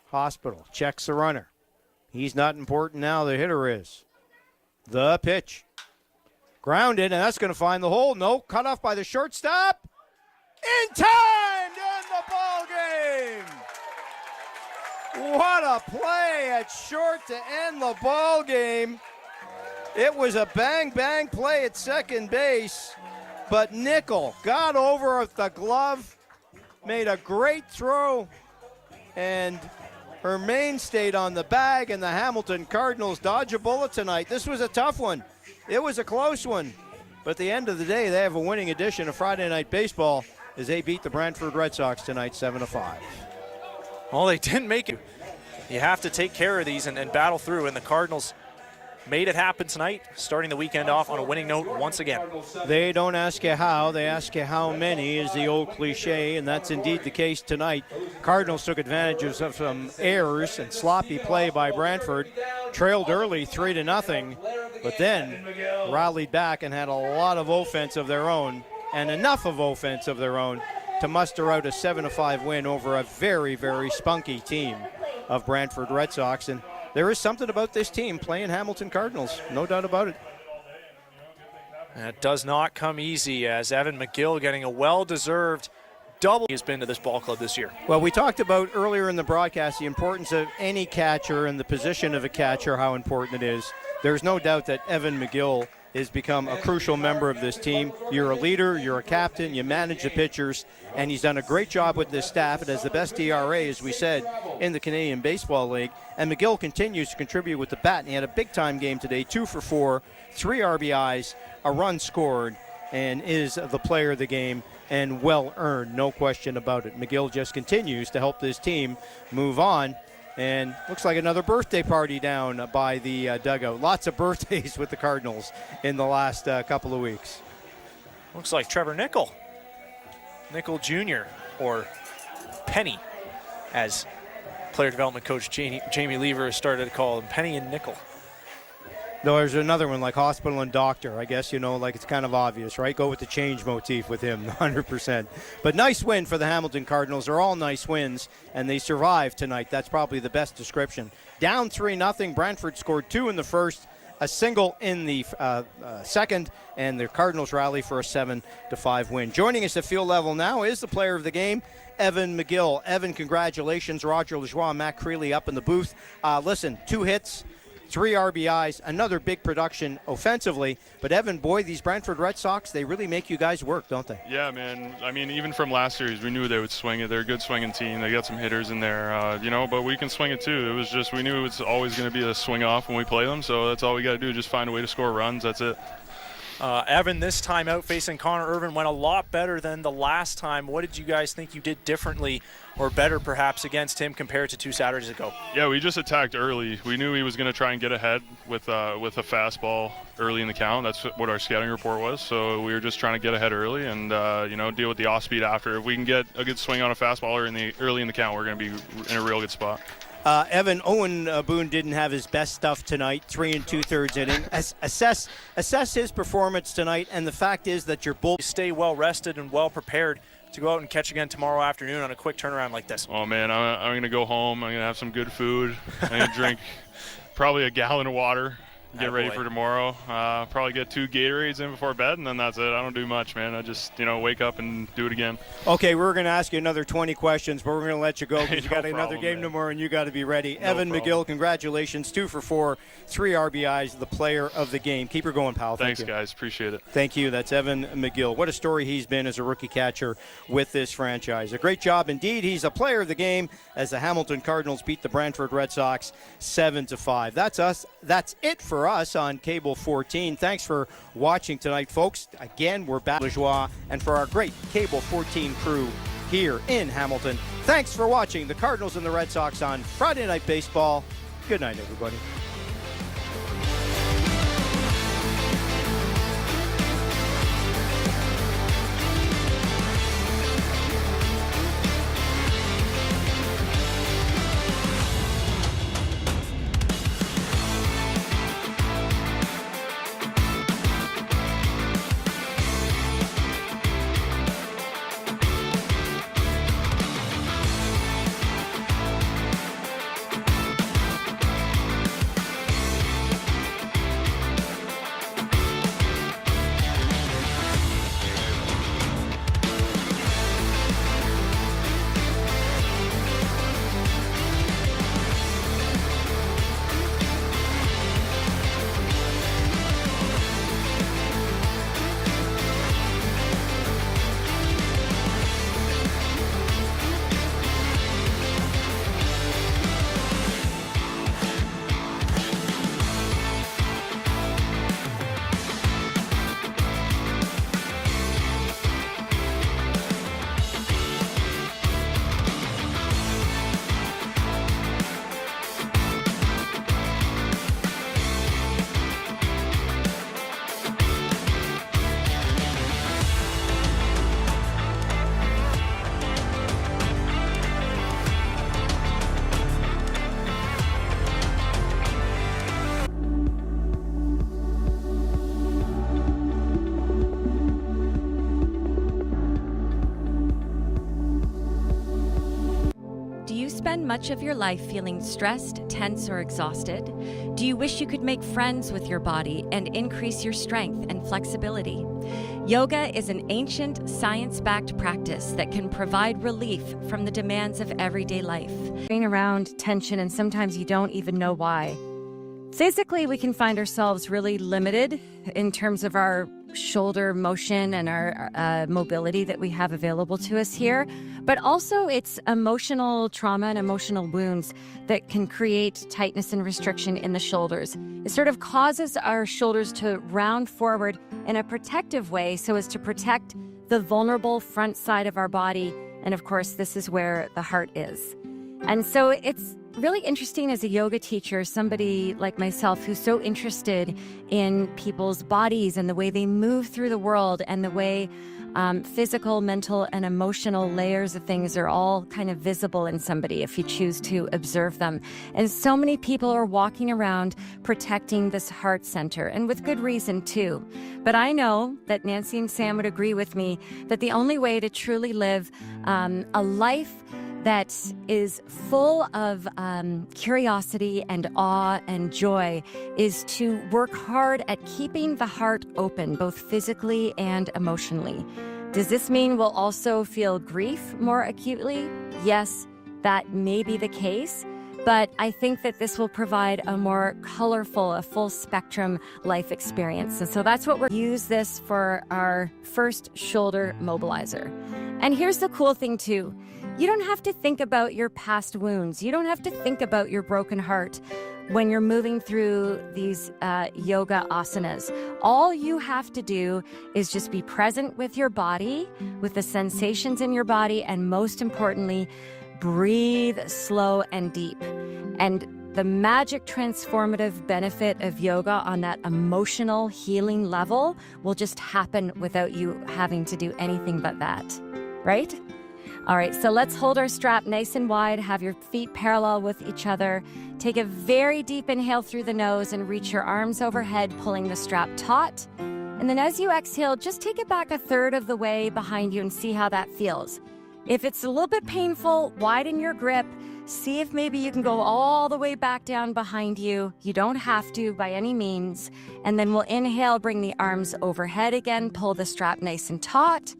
Hospital checks the runner. He's not important now, the hitter is. The pitch. Grounded, and that's going to find the hole. No, cut off by the shortstop. In time to end the ball game. What a play at short to end the ball game. It was a bang-bang play at second base, but Nickel got over with the glove, made a great throw, and her main stayed on the bag, and the Hamilton Cardinals dodge a bullet tonight. This was a tough one. It was a close one. But at the end of the day, they have a winning edition of Friday Night Baseball as they beat the Brantford Red Sox tonight 7-5. Well, they didn't make it. You have to take care of these and battle through, and the Cardinals made it happen tonight, starting the weekend off on a winning note once again. They don't ask you how, they ask you how many is the old cliche, and that's indeed the case tonight. Cardinals took advantage of some errors and sloppy play by Brantford, trailed early 3-0, but then rallied back and had a lot of offense of their own, and enough of offense of their own to muster out a 7-5 win over a very, very spunky team of Brantford Red Sox. And there is something about this team playing Hamilton Cardinals, no doubt about it. And it does not come easy, as Evan McGill getting a well-deserved double has been to this ball club this year. Well, we talked about earlier in the broadcast the importance of any catcher and the position of a catcher, how important it is. There's no doubt that Evan McGill has become a crucial member of this team. You're a leader, you're a captain, you manage the pitchers, and he's done a great job with this staff. It has the best ERA, as we said, in the Canadian Baseball League. And McGill continues to contribute with the bat, and he had a big-time game today, 2 for 4, 3 RBIs, a run scored, and is the player of the game, and well-earned, no question about it. McGill just continues to help this team move on. And looks like another birthday party down by the dugout. Lots of birthdays with the Cardinals in the last couple of weeks. Looks like Trevor Nickel Jr., or Penny, as player development coach Jamie Lever has started to call him, Penny and Nickel. No, there's another one like hospital and doctor. I guess, like it's kind of obvious, right? Go with the change motif with him, 100%. But nice win for the Hamilton Cardinals. They're all nice wins, and they survived tonight. That's probably the best description. Down 3-0. Brantford scored 2 in the first, a single in the second, and the Cardinals rally for a 7-5 win. Joining us at field level now is the player of the game, Evan McGill. Evan, congratulations. Roger Lajoie and Matt Creeley up in the booth. Listen, 2 hits, 3 RBIs, another big production offensively. But Evan, boy, these Brantford Red Sox, they really make you guys work, don't they? Yeah, man. I mean, even from last series, we knew they would swing it. They're a good swinging team. They got some hitters in there, but we can swing it too. It was just, we knew it was always going to be a swing off when we play them, so that's all we got to do, just find a way to score runs. That's it. Evan, this time out facing Connor Irvin went a lot better than the last time. What did you guys think you did differently or better perhaps against him compared to 2 Saturdays ago? Yeah, we just attacked early. We knew he was going to try and get ahead with a fastball early in the count. That's what our scouting report was. So we were just trying to get ahead early and deal with the off speed after. If we can get a good swing on a fastball early in the count, we're going to be in a real good spot. Evan, Owen Boone didn't have his best stuff tonight, 3 2/3 inning. Assess his performance tonight, and the fact is that your bull stay well rested and well prepared to go out and catch again tomorrow afternoon on a quick turnaround like this. Oh man, I'm going to go home. I'm going to have some good food. I'm going to drink probably a gallon of water. Get ready for tomorrow. Probably get 2 Gatorades in before bed, and then that's it. I don't do much, man. I just, wake up and do it again. Okay, we're going to ask you another 20 questions, but we're going to let you go because you got another game tomorrow and you got to be ready. Evan McGill, congratulations. 2 for 4, 3 RBIs, the player of the game. Keep her going, pal. Thanks, guys. Appreciate it. Thank you. That's Evan McGill. What a story he's been as a rookie catcher with this franchise. A great job indeed. He's a player of the game as the Hamilton Cardinals beat the Brantford Red Sox 7-5. That's us. That's it for us on Cable 14. Thanks for watching tonight, folks. Again, we're back with Lajoie, and for our great Cable 14 crew here in Hamilton. Thanks for watching the Cardinals and the Red Sox on Friday Night Baseball. Good night, everybody. much of your life feeling stressed, tense, or exhausted? Do you wish you could make friends with your body and increase your strength and flexibility? Yoga is an ancient, science-backed practice that can provide relief from the demands of everyday life. Around tension, and sometimes you don't even know why. Physically, we can find ourselves really limited in terms of our shoulder motion and our mobility that we have available to us here, but also it's emotional trauma and emotional wounds that can create tightness and restriction in the shoulders. It sort of causes our shoulders to round forward in a protective way so as to protect the vulnerable front side of our body. And of course, this is where the heart is. And so it's really interesting as a yoga teacher, somebody like myself who's so interested in people's bodies and the way they move through the world and the way physical, mental, and emotional layers of things are all kind of visible in somebody if you choose to observe them. And so many people are walking around protecting this heart center, and with good reason too. But I know that Nancy and Sam would agree with me that the only way to truly live a life that is full of curiosity and awe and joy is to work hard at keeping the heart open, both physically and emotionally. Does this mean we'll also feel grief more acutely? Yes, that may be the case, but I think that this will provide a more colorful, a full spectrum life experience. And so that's what we're use this for our first shoulder mobilizer. And here's the cool thing too. You don't have to think about your past wounds. You don't have to think about your broken heart when you're moving through these yoga asanas. All you have to do is just be present with your body, with the sensations in your body, and most importantly, breathe slow and deep. And the magic transformative benefit of yoga on that emotional healing level will just happen without you having to do anything but that, right? All right, so let's hold our strap nice and wide, have your feet parallel with each other. Take a very deep inhale through the nose and reach your arms overhead, pulling the strap taut. And then as you exhale, just take it back a third of the way behind you and see how that feels. If it's a little bit painful, widen your grip. See if maybe you can go all the way back down behind you. You don't have to by any means. And then we'll inhale, bring the arms overhead again, pull the strap nice and taut.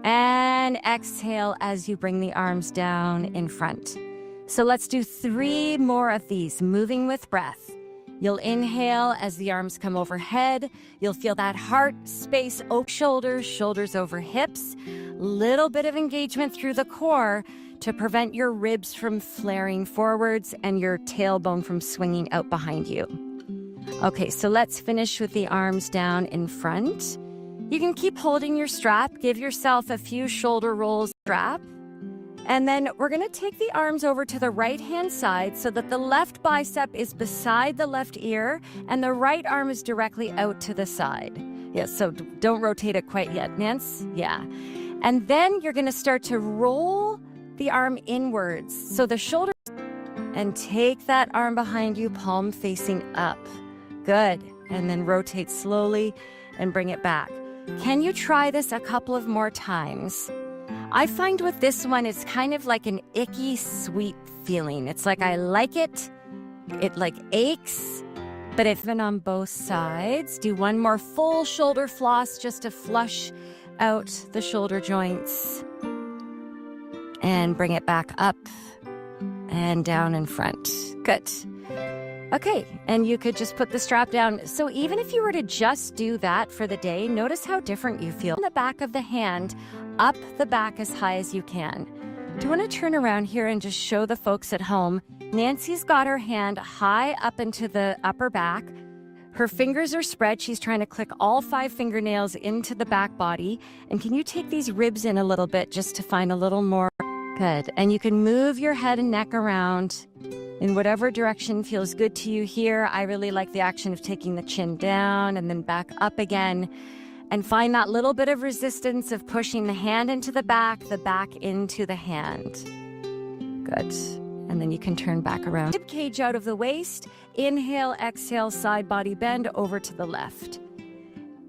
And exhale as you bring the arms down in front. So let's do 3 more of these, moving with breath. You'll inhale as the arms come overhead. You'll feel that heart space, open shoulders, shoulders over hips. Little bit of engagement through the core to prevent your ribs from flaring forwards and your tailbone from swinging out behind you. Okay, so let's finish with the arms down in front. You can keep holding your strap, give yourself a few shoulder rolls strap, and then we're gonna take the arms over to the right-hand side so that the left bicep is beside the left ear and the right arm is directly out to the side. Yeah, so don't rotate it quite yet, Nance. Yeah. And then you're gonna start to roll the arm inwards. So the shoulder, and take that arm behind you, palm facing up. Good. And then rotate slowly and bring it back. Can you try this a couple of more times? I find with this one, it's kind of like an icky, sweet feeling. It's like I like it. It like aches, but even on both sides. Do one more full shoulder floss just to flush out the shoulder joints. And bring it back up and down in front. Good. Okay, and you could just put the strap down. So even if you were to just do that for the day, notice how different you feel. The back of the hand, up the back as high as you can. Do you want to turn around here and just show the folks at home? Nancy's got her hand high up into the upper back. Her fingers are spread. She's trying to click all 5 fingernails into the back body. And can you take these ribs in a little bit just to find a little more? Good. And you can move your head and neck around in whatever direction feels good to you here. I really like the action of taking the chin down and then back up again. And find that little bit of resistance of pushing the hand into the back into the hand. Good. And then you can turn back around. Rib cage out of the waist. Inhale, exhale, side body bend over to the left.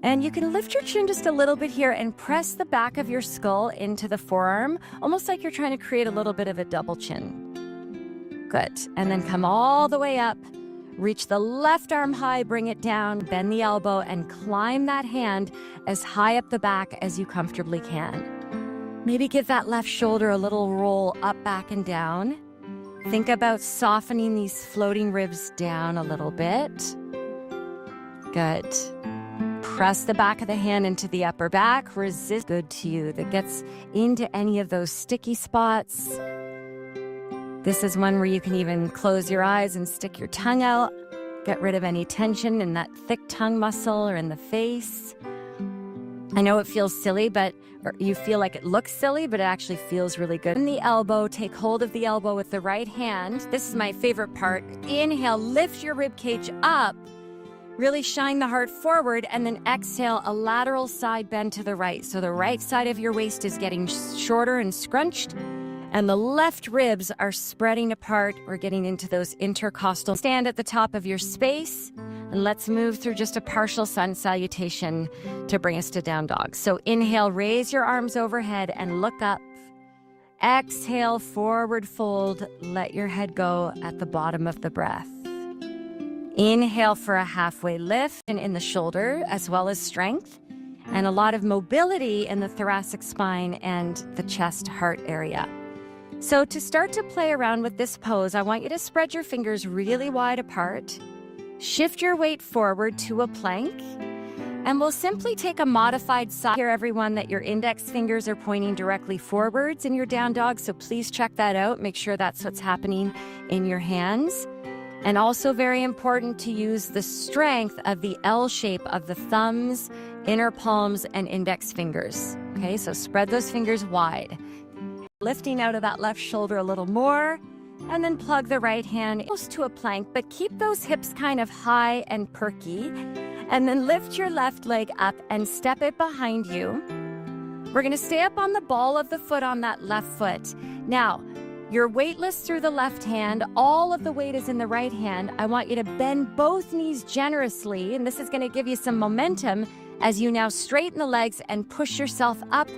And you can lift your chin just a little bit here and press the back of your skull into the forearm, almost like you're trying to create a little bit of a double chin. Good. And then come all the way up. Reach the left arm high, bring it down, bend the elbow, and climb that hand as high up the back as you comfortably can. Maybe give that left shoulder a little roll up, back, and down. Think about softening these floating ribs down a little bit. Good. Press the back of the hand into the upper back. Resist. Good to you. That gets into any of those sticky spots. This is one where you can even close your eyes and stick your tongue out. Get rid of any tension in that thick tongue muscle or in the face. I know it feels silly, or you feel like it looks silly, but it actually feels really good. In the elbow, take hold of the elbow with the right hand. This is my favorite part. Inhale, lift your rib cage up. Really shine the heart forward, and then exhale, a lateral side bend to the right. So the right side of your waist is getting shorter and scrunched, and the left ribs are spreading apart. We're getting into those intercostal. Stand at the top of your space, and let's move through just a partial sun salutation to bring us to down dog. So inhale, raise your arms overhead and look up. Exhale, forward fold. Let your head go at the bottom of the breath. Inhale for a halfway lift and in the shoulder, as well as strength, and a lot of mobility in the thoracic spine and the chest heart area. So to start to play around with this pose, I want you to spread your fingers really wide apart, shift your weight forward to a plank, and we'll simply take a modified side. Here, everyone, that your index fingers are pointing directly forwards in your down dog, so please check that out. Make sure that's what's happening in your hands. And also very important to use the strength of the L shape of the thumbs, inner palms, and index fingers. Okay, so spread those fingers wide. Lifting out of that left shoulder a little more, and then plug the right hand close to a plank, but keep those hips kind of high and perky. And then lift your left leg up and step it behind you. We're gonna stay up on the ball of the foot on that left foot. Now, you're weightless through the left hand. All of the weight is in the right hand. I want you to bend both knees generously, and this is gonna give you some momentum as you now straighten the legs and push yourself up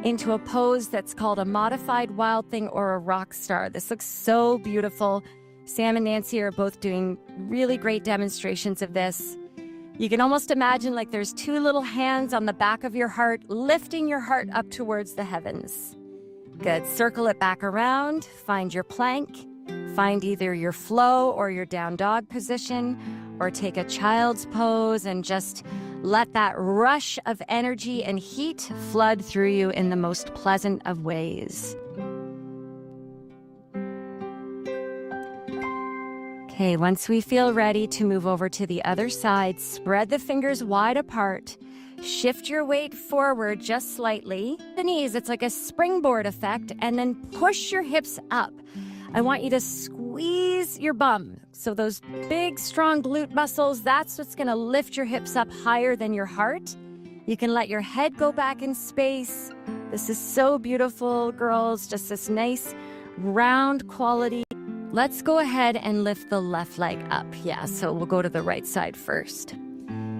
into a pose that's called a modified wild thing or a rock star. This looks so beautiful. Sam and Nancy are both doing really great demonstrations of this. You can almost imagine like there's two little hands on the back of your heart, lifting your heart up towards the heavens. Good. Circle it back around. Find your plank. Find either your flow or your down dog position, or take a child's pose and just let that rush of energy and heat flood through you in the most pleasant of ways. Okay, once we feel ready to move over to the other side, spread the fingers wide apart. Shift your weight forward just slightly. The knees, it's like a springboard effect, and then push your hips up. I want you to squeeze your bum. So those big, strong glute muscles, that's what's gonna lift your hips up higher than your heart. You can let your head go back in space. This is so beautiful, girls, just this nice round quality. Let's go ahead and lift the left leg up. Yeah, so we'll go to the right side first.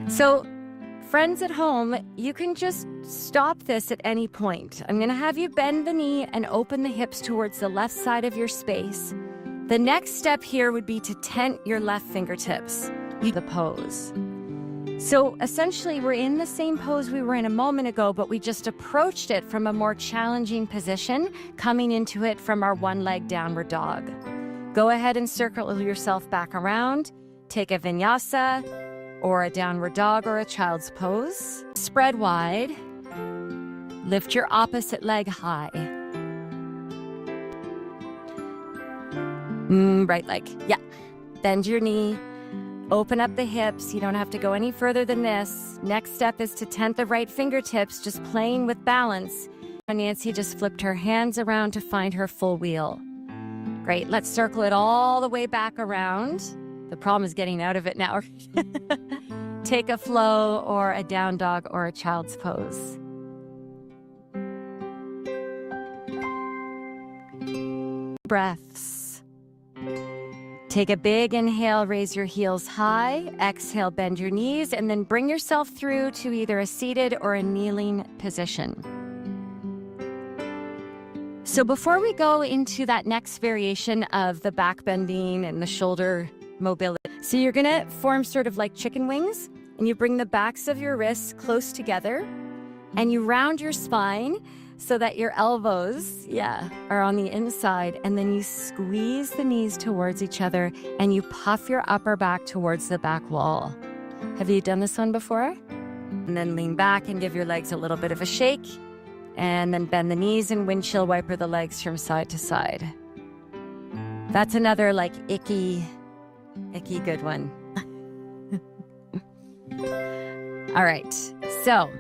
So friends at home, you can just stop this at any point. I'm gonna have you bend the knee and open the hips towards the left side of your space. The next step here would be to tent your left fingertips. The pose. So essentially, we're in the same pose we were in a moment ago, but we just approached it from a more challenging position, coming into it from our one-leg downward dog. Go ahead and circle yourself back around. Take a vinyasa, or a downward dog, or a child's pose. Spread wide. Lift your opposite leg high. Right leg, yeah. Bend your knee. Open up the hips. You don't have to go any further than this. Next step is to tent the right fingertips, just playing with balance. Nancy just flipped her hands around to find her full wheel. Great, let's circle it all the way back around. The problem is getting out of it now. Take a flow or a down dog or a child's pose. Breaths. Take a big inhale, raise your heels high. Exhale, bend your knees, and then bring yourself through to either a seated or a kneeling position. So before we go into that next variation of the back bending and the shoulder mobility, so you're gonna form sort of like chicken wings, and you bring the backs of your wrists close together, and you round your spine so that your elbows, are on the inside, and then you squeeze the knees towards each other, and you puff your upper back towards the back wall. Have you done this one before? And then lean back and give your legs a little bit of a shake, and then bend the knees and windshield wiper the legs from side to side. That's another like icky good one. All right, so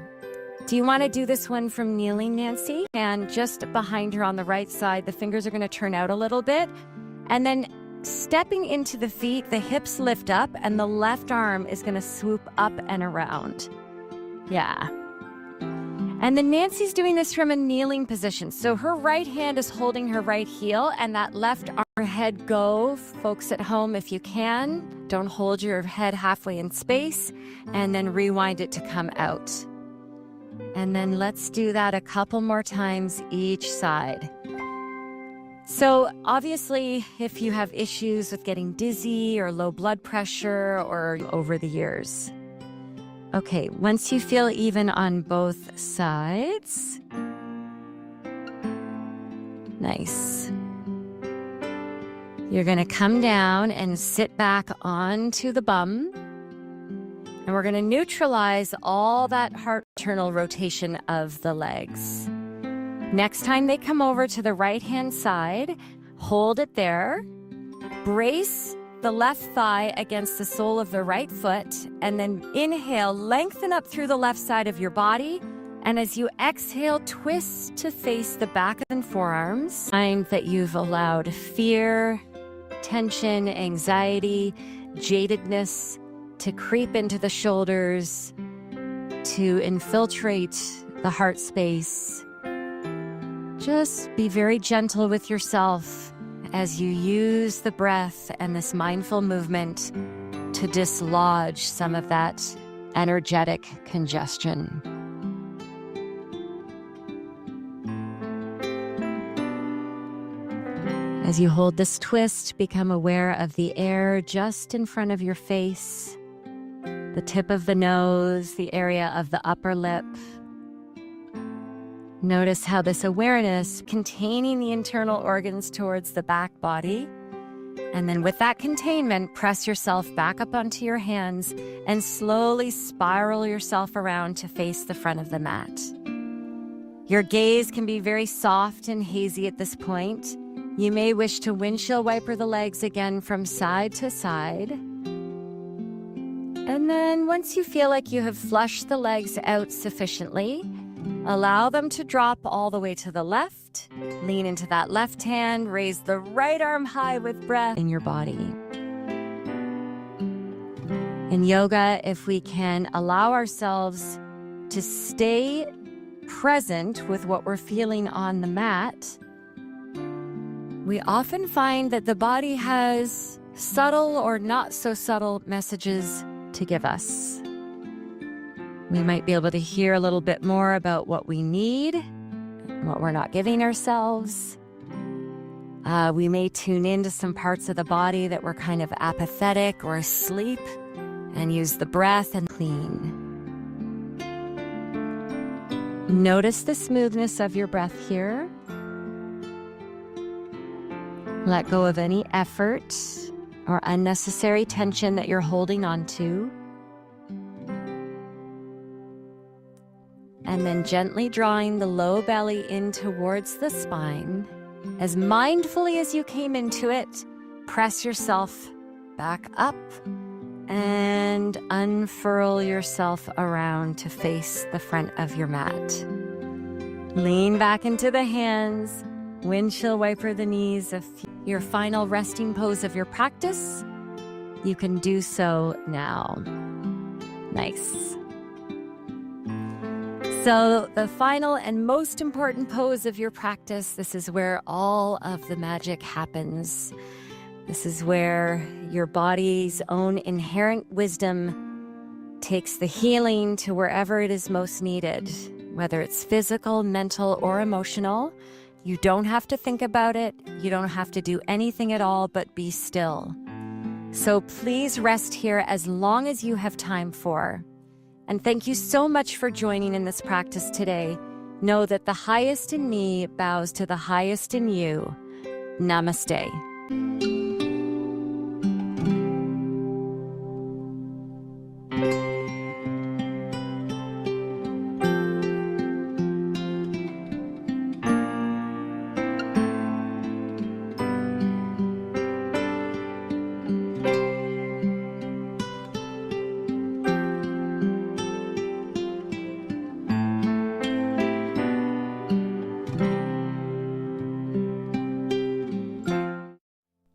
do you want to do this one from kneeling, Nancy? And just behind her on the right side, the fingers are going to turn out a little bit. And then stepping into the feet, the hips lift up, and the left arm is going to swoop up and around. Yeah. And then Nancy's doing this from a kneeling position. So her right hand is holding her right heel, and that left arm, head go. Folks at home, if you can, don't hold your head halfway in space, and then rewind it to come out. And then let's do that a couple more times each side. So obviously, if you have issues with getting dizzy or low blood pressure or over the years. Okay, once you feel even on both sides. Nice. You're going to come down and sit back onto the bum. And we're going to neutralize all that internal rotation of the legs. Next time they come over to the right-hand side, hold it there. Brace the left thigh against the sole of the right foot, and then inhale, lengthen up through the left side of your body. And as you exhale, twist to face the back and forearms. Find that you've allowed fear, tension, anxiety, jadedness to creep into the shoulders, to infiltrate the heart space. Just be very gentle with yourself as you use the breath and this mindful movement to dislodge some of that energetic congestion. As you hold this twist, become aware of the air just in front of your face, the tip of the nose, the area of the upper lip. Notice how this awareness containing the internal organs towards the back body, and then with that containment, press yourself back up onto your hands and slowly spiral yourself around to face the front of the mat. Your gaze can be very soft and hazy at this point. You may wish to windshield wiper the legs again from side to side. And then once you feel like you have flushed the legs out sufficiently, allow them to drop all the way to the left. Lean into that left hand, raise the right arm high with breath in your body. In yoga, if we can allow ourselves to stay present with what we're feeling on the mat, we often find that the body has subtle or not so subtle messages to give us. We might be able to hear a little bit more about what we need, what we're not giving ourselves. We may tune into some parts of the body that we're kind of apathetic or asleep and use the breath and clean. Notice the smoothness of your breath here. Let go of any effort or unnecessary tension that you're holding on to. And then gently drawing the low belly in towards the spine. As mindfully as you came into it, press yourself back up and unfurl yourself around to face the front of your mat. Lean back into the hands, windshield wiper the knees. Your final resting pose of your practice, you can do so now. Nice. So the final and most important pose of your practice, this is where all of the magic happens. This is where your body's own inherent wisdom takes the healing to wherever it is most needed, whether it's physical, mental, or emotional. You don't have to think about it. You don't have to do anything at all but be still. So please rest here as long as you have time for. And thank you so much for joining in this practice today. Know that the highest in me bows to the highest in you. Namaste.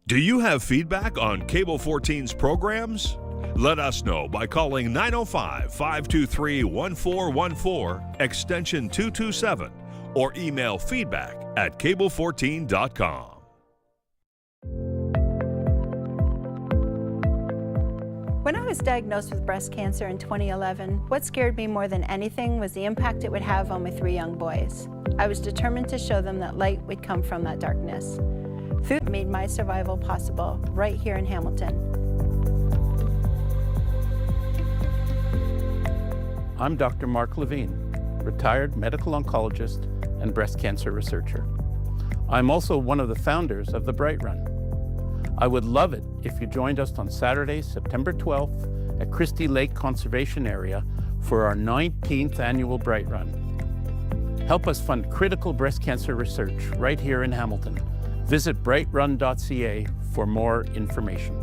Do you have feedback on Cable 14's programs? Let us know by calling 905-523-1414, extension 227, or email feedback@cable14.com. When I was diagnosed with breast cancer in 2011, what scared me more than anything was the impact it would have on my 3 young boys. I was determined to show them that light would come from that darkness. Food made my survival possible right here in Hamilton. I'm Dr. Mark Levine, retired medical oncologist and breast cancer researcher. I'm also one of the founders of the Bright Run. I would love it if you joined us on Saturday, September 12th at Christie Lake Conservation Area for our 19th annual Bright Run. Help us fund critical breast cancer research right here in Hamilton. Visit brightrun.ca for more information.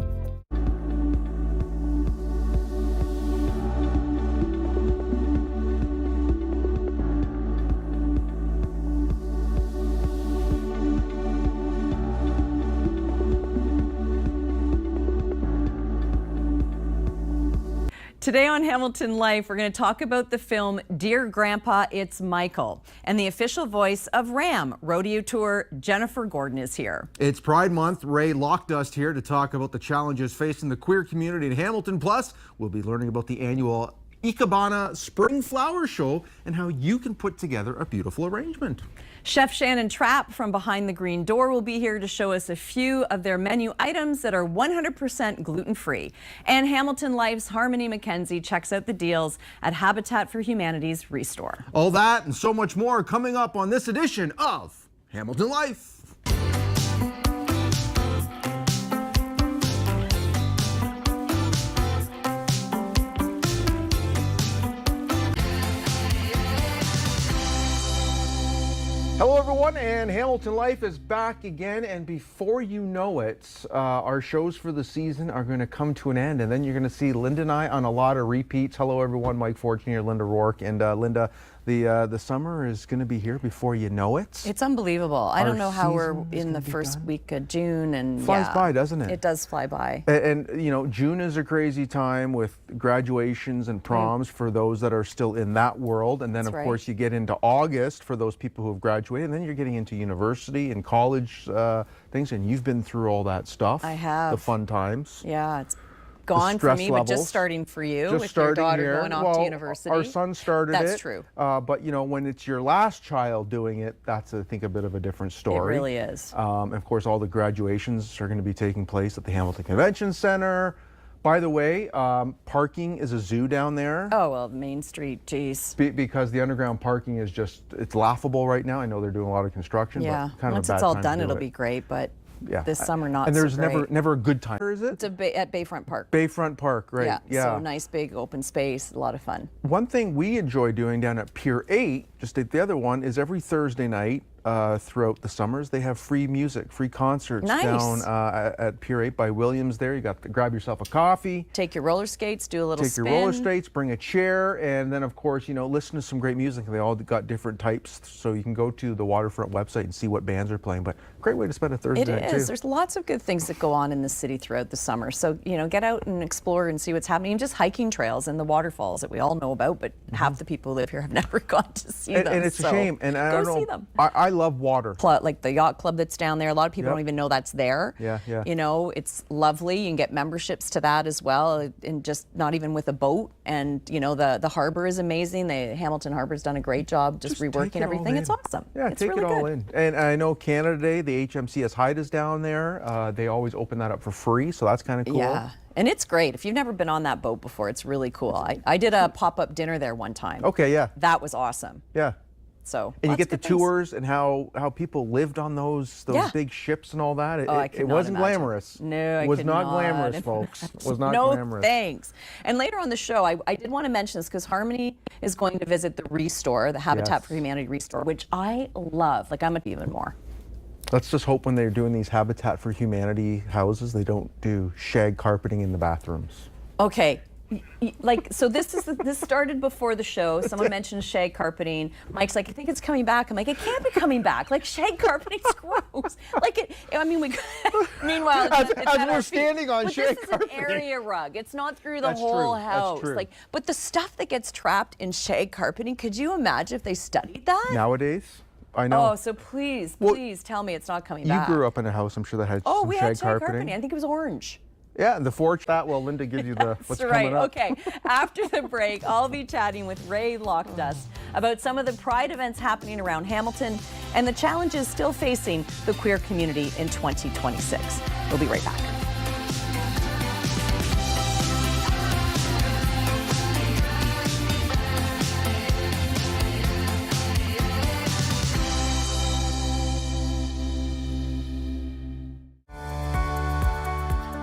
Today on Hamilton Life, we're going to talk about the film Dear Grandpa, It's Michael. And the official voice of Ram Rodeo Tour, Jennifer Gordon, is here. It's Pride Month. Ray Lockdust here to talk about the challenges facing the queer community in Hamilton. Plus, we'll be learning about the annual Ikebana Spring Flower Show and how you can put together a beautiful arrangement. Chef Shannon Trapp from Behind the Green Door will be here to show us a few of their menu items that are 100% gluten-free. And Hamilton Life's Harmony McKenzie checks out the deals at Habitat for Humanity's Restore. All that and so much more coming up on this edition of Hamilton Life. Hello everyone, and Hamilton Life is back again, and before you know it, our shows for the season are going to come to an end, and then you're going to see Linda and I on a lot of repeats. Hello everyone, Mike Fortune here, Linda Rourke, and Linda, the summer is going to be here before you know it. It's unbelievable. I don't know how we're in the first week of June, and flies by, doesn't it? It does fly by. And you know, June is a crazy time with graduations and proms for those that are still in that world, and then That's of course you get into August for those people who have graduated, and then you're getting into university and college things, and you've been through all that stuff. I have. The fun times. Yeah, it's gone for me, but just starting for you with your daughter going off to university. Our son started it. That's true. But you know, when it's your last child doing it, that's I think a bit of a different story. It really is. And of course, all the graduations are going to be taking place at the Hamilton Convention Center. By the way, parking is a zoo down there. Oh, well, Main Street, geez. Because the underground parking is just, it's laughable right now. I know they're doing a lot of construction, yeah. but kind Once of a bad it's all time done, to do it'll it. be great, but yeah. this summer not and there's so great. never a good time. Where is it? It's at Bayfront Park. Bayfront Park, right. Yeah, so nice big open space, a lot of fun. One thing we enjoy doing down at Pier 8, just the other one, is every Thursday night throughout the summers, they have free music, free concerts down at Pier 8 by Williams there. You got to grab yourself a coffee. Take your roller skates, do a little spin. Take your roller skates, bring a chair, and then of course, you know, listen to some great music. They all got different types, so you can go to the Waterfront website and see what bands are playing, but great way to spend a Thursday night too. There's lots of good things that go on in the city throughout the summer. So, you know, get out and explore and see what's happening. And just hiking trails and the waterfalls that we all know about, but half the people who live here have never gone to see them. And it's a shame. And I don't know, see them. I love water. Like the yacht club that's down there. A lot of people don't even know that's there. Yeah. You know, it's lovely. You can get memberships to that as well, and just not even with a boat. And, you know, the harbor is amazing. The Hamilton Harbor's done a great job just reworking everything. It's awesome. Yeah, it's take really it all good. in. And I know Canada Day, the HMCS Hyde is down there. They always open that up for free, so that's kind of cool. Yeah. And it's great. If you've never been on that boat before, it's really cool. I did a pop-up dinner there one time. Okay, yeah. That was awesome. Yeah. So and you lots get the of good things. tours and how people lived on those big ships and all that. It wasn't glamorous. No, I it was could not glamorous, folks. It was not no, glamorous. Thanks. And later on the show, I did want to mention this because Harmony is going to visit the Restore, the Habitat for Humanity Restore, which I love. Like, I'm going to even more. Let's just hope when they're doing these Habitat for Humanity houses, they don't do shag carpeting in the bathrooms. Okay. Like, so this started before the show. Someone mentioned shag carpeting. Mike's like, I think it's coming back. I'm like, it can't be coming back. Like, shag carpeting's gross. Like, meanwhile, as at we're standing on shag carpeting. This is an area rug. It's not through the whole house. That's true. Like, but the stuff that gets trapped in shag carpeting, could you imagine if they studied that? Nowadays, I know. Oh, so please tell me it's not coming You back. grew up in a house, I'm sure, that had some we shag had shag carpeting. I think it was orange. Yeah, and the forge that, well, Linda gives you the what's coming up. Okay. After the break, I'll be chatting with Ray Lockdust about some of the Pride events happening around Hamilton and the challenges still facing the queer community in 2026. We'll be right back.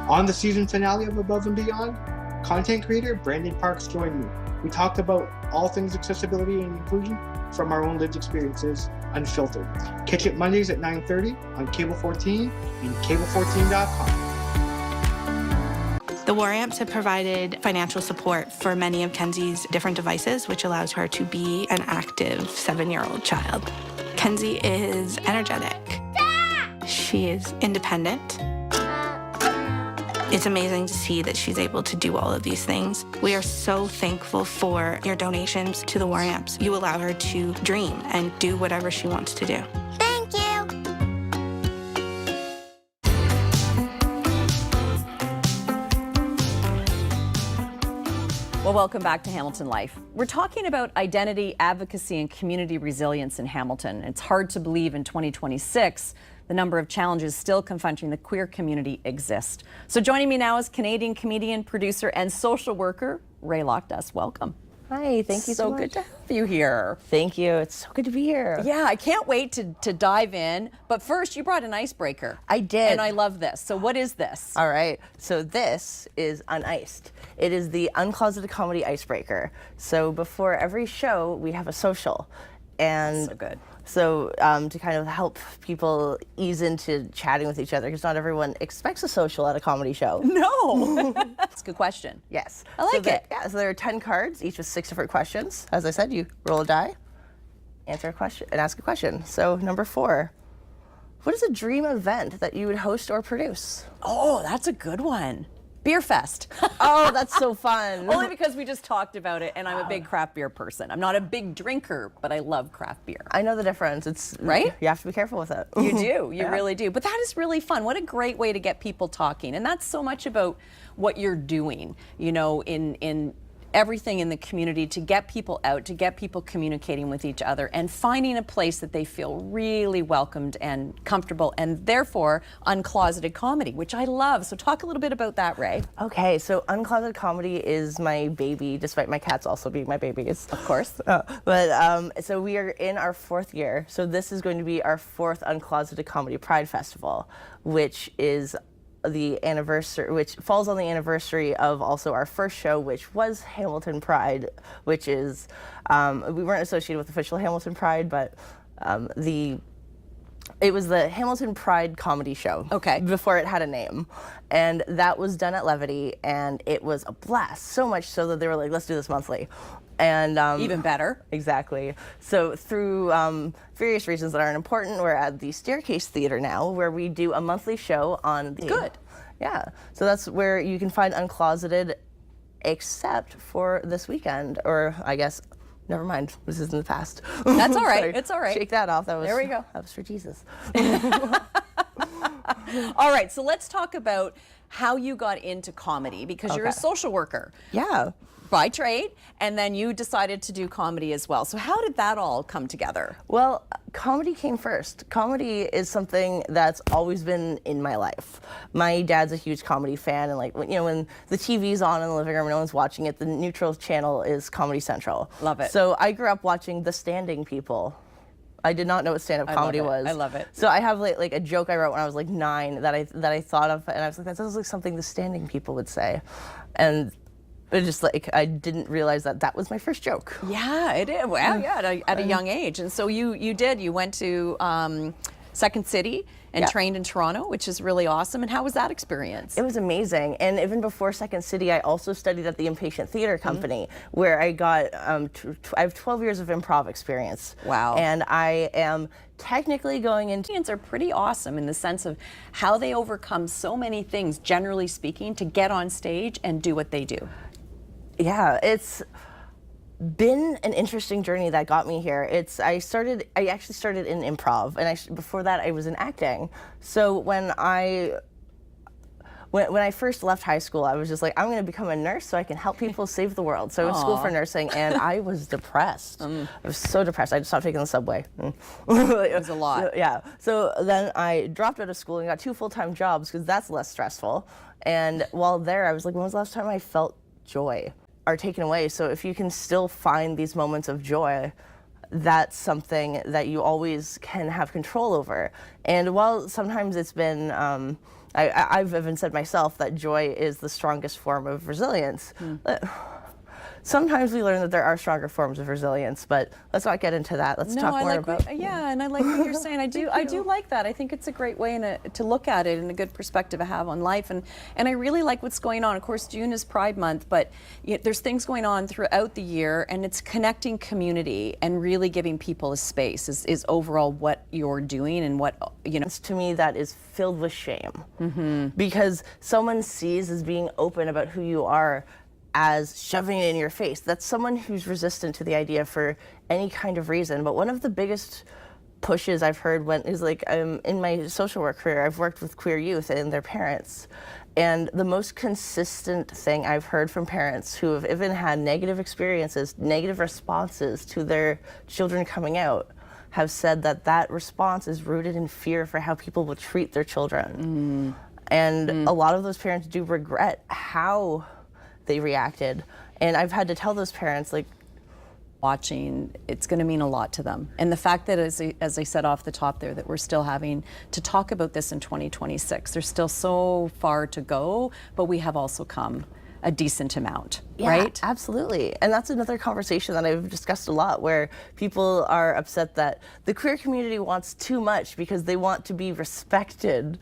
On the season finale of Above and Beyond, content creator Brandon Parks joined me. We talked about all things accessibility and inclusion from our own lived experiences, unfiltered. Catch it Mondays at 9:30 on Cable 14 and cable14.com. The War Amps have provided financial support for many of Kenzie's different devices, which allows her to be an active 7-year-old child. Kenzie is energetic. She is independent. It's amazing to see that she's able to do all of these things. We are so thankful for your donations to the War Amps. You allow her to dream and do whatever she wants to do. Thank you. Well, welcome back to Hamilton Life. We're talking about identity, advocacy, and community resilience in Hamilton. It's hard to believe in 2026 the number of challenges still confronting the queer community exist. So joining me now is Canadian comedian, producer, and social worker, Ray Lockdust. Welcome. Hi, thank you so much. So good to have you here. Thank you. It's so good to be here. Yeah, I can't wait to dive in. But first, you brought an icebreaker. I did. And I love this. So what is this? All right. So this is Uniced. It is the Uncloseted Comedy Icebreaker. So before every show, we have a social. And That's so good. So to kind of help people ease into chatting with each other, because not everyone expects a social at a comedy show. No. That's a good question. Yes. I like it. Yeah, so there are 10 cards, each with 6 different questions. As I said, you roll a die, answer a question, and ask a question. So number 4, what is a dream event that you would host or produce? Oh, that's a good one. Beer Fest. Oh, that's so fun. Only because we just talked about it, and I'm a big craft beer person. I'm not a big drinker, but I love craft beer. I know the difference. It's right. You have to be careful with it. You do. You Yeah. really do. But that is really fun. What a great way to get people talking. And that's so much about what you're doing, you know, in everything in the community to get people out, to get people communicating with each other and finding a place that they feel really welcomed and comfortable and therefore uncloseted comedy, which I love. So talk a little bit about that, Ray. Okay, so Uncloseted Comedy is my baby, despite my cats also being my babies. Of course. So we are in our 4th year. So this is going to be our 4th Uncloseted Comedy Pride Festival, which is the anniversary, which falls on the anniversary of also our first show, which was Hamilton Pride, which is, we weren't associated with official Hamilton Pride, but it was the Hamilton Pride comedy show. Okay. Before it had a name. And that was done at Levity, and it was a blast, so much so that they were like, let's do this monthly. And even better. Exactly. So through various reasons that aren't important, we're at the Staircase Theater now, where we do a monthly show on the... Good. Yeah. So that's where you can find Uncloseted, except for this weekend, or I guess Never mind. This is in the past. That's all right. Sorry. It's all right. Shake that off. There we go. That was for Jesus. All right, so let's talk about how you got into comedy, because you're a Okay. social worker. Yeah. By trade, and then you decided to do comedy as well. So how did that all come together? Well, comedy came first. Comedy is something that's always been in my life. My dad's a huge comedy fan, and like, you know, when the TV's on in the living room and no one's watching it, the neutral channel is Comedy Central. Love it. So I grew up watching The Standing People. I did not know what stand-up comedy was. I love it. So I have like a joke I wrote when I was like 9 that I thought of, and I was like, that sounds like something The Standing People would say, and it just like I didn't realize that was my first joke. Yeah, it is. Well, yeah, at a young age. And so you went to Second City and trained in Toronto, which is really awesome. And how was that experience? It was amazing. And even before Second City, I also studied at the Impatient Theater Company, where I got, I have 12 years of improv experience. Wow. And I am technically going into... Comedians are pretty awesome in the sense of how they overcome so many things, generally speaking, to get on stage and do what they do. Yeah, it's been an interesting journey that got me here. I actually started in improv, and before that I was in acting. So when I first left high school, I was just like, I'm going to become a nurse so I can help people save the world. So I went to school for nursing, and I was depressed. I was so depressed. I just stopped taking the subway. It was a lot. Yeah. So then I dropped out of school and got 2 full-time jobs because that's less stressful. And while there, I was like, when was the last time I felt joy? Are taken away. So if you can still find these moments of joy, that's something that you always can have control over. And while sometimes it's been, I've even said myself that joy is the strongest form of resilience. Sometimes we learn that there are stronger forms of resilience, but let's not get into that. Let's talk more about... Yeah, and I like what you're saying. I do like that. I think it's a great way to look at it and a good perspective to have on life. And I really like what's going on. Of course, June is Pride Month, but there's things going on throughout the year, and it's connecting community and really giving people a space is overall what you're doing and what, you know. To me, that is filled with shame. Because someone sees as being open about who you are as shoving it in your face. That's someone who's resistant to the idea for any kind of reason. But one of the biggest pushes I've heard is like, in my social work career, I've worked with queer youth and their parents. And the most consistent thing I've heard from parents who have even had negative experiences, negative responses to their children coming out, have said that response is rooted in fear for how people will treat their children. And a lot of those parents do regret how they reacted. And I've had to tell those parents, like, watching, it's going to mean a lot to them. And the fact that, as I said off the top there, that we're still having to talk about this in 2026. There's still so far to go, but we have also come a decent amount, right? Absolutely. And that's another conversation that I've discussed a lot, where people are upset that the queer community wants too much because they want to be respected.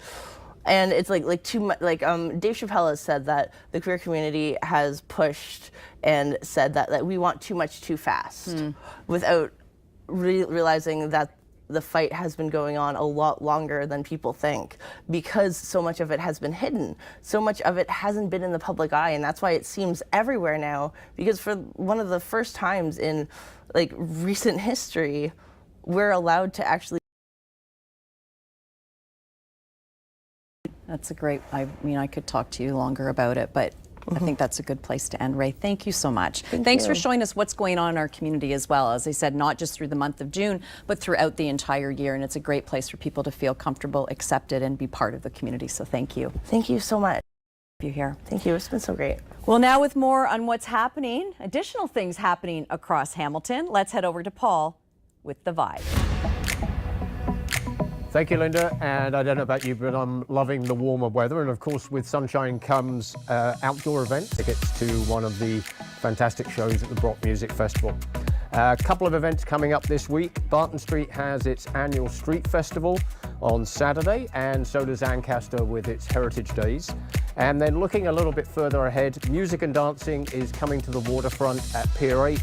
And it's like too much. Like Dave Chappelle has said that the queer community has pushed and said that we want too much too fast, without realizing that the fight has been going on a lot longer than people think, because so much of it has been hidden. So much of it hasn't been in the public eye, and that's why it seems everywhere now, because for one of the first times in like recent history, we're allowed to actually... That's a great, I mean, I could talk to you longer about it, but I think that's a good place to end. Ray, thank you so much. Thanks for showing us what's going on in our community as well. As I said, not just through the month of June, but throughout the entire year. And it's a great place for people to feel comfortable, accepted, and be part of the community. So thank you. Thank you so much. You here. Thank you. It's been so great. Well, now with more on what's happening, additional things happening across Hamilton, let's head over to Paul with the Vibe. Thank you, Linda, and I don't know about you, but I'm loving the warmer weather, and of course with sunshine comes outdoor events. Tickets to one of the fantastic shows at the Brock Music Festival. A couple of events coming up this week. Barton Street has its annual street festival on Saturday, and so does Ancaster with its Heritage Days. And then looking a little bit further ahead, music and dancing is coming to the waterfront at Pier 8,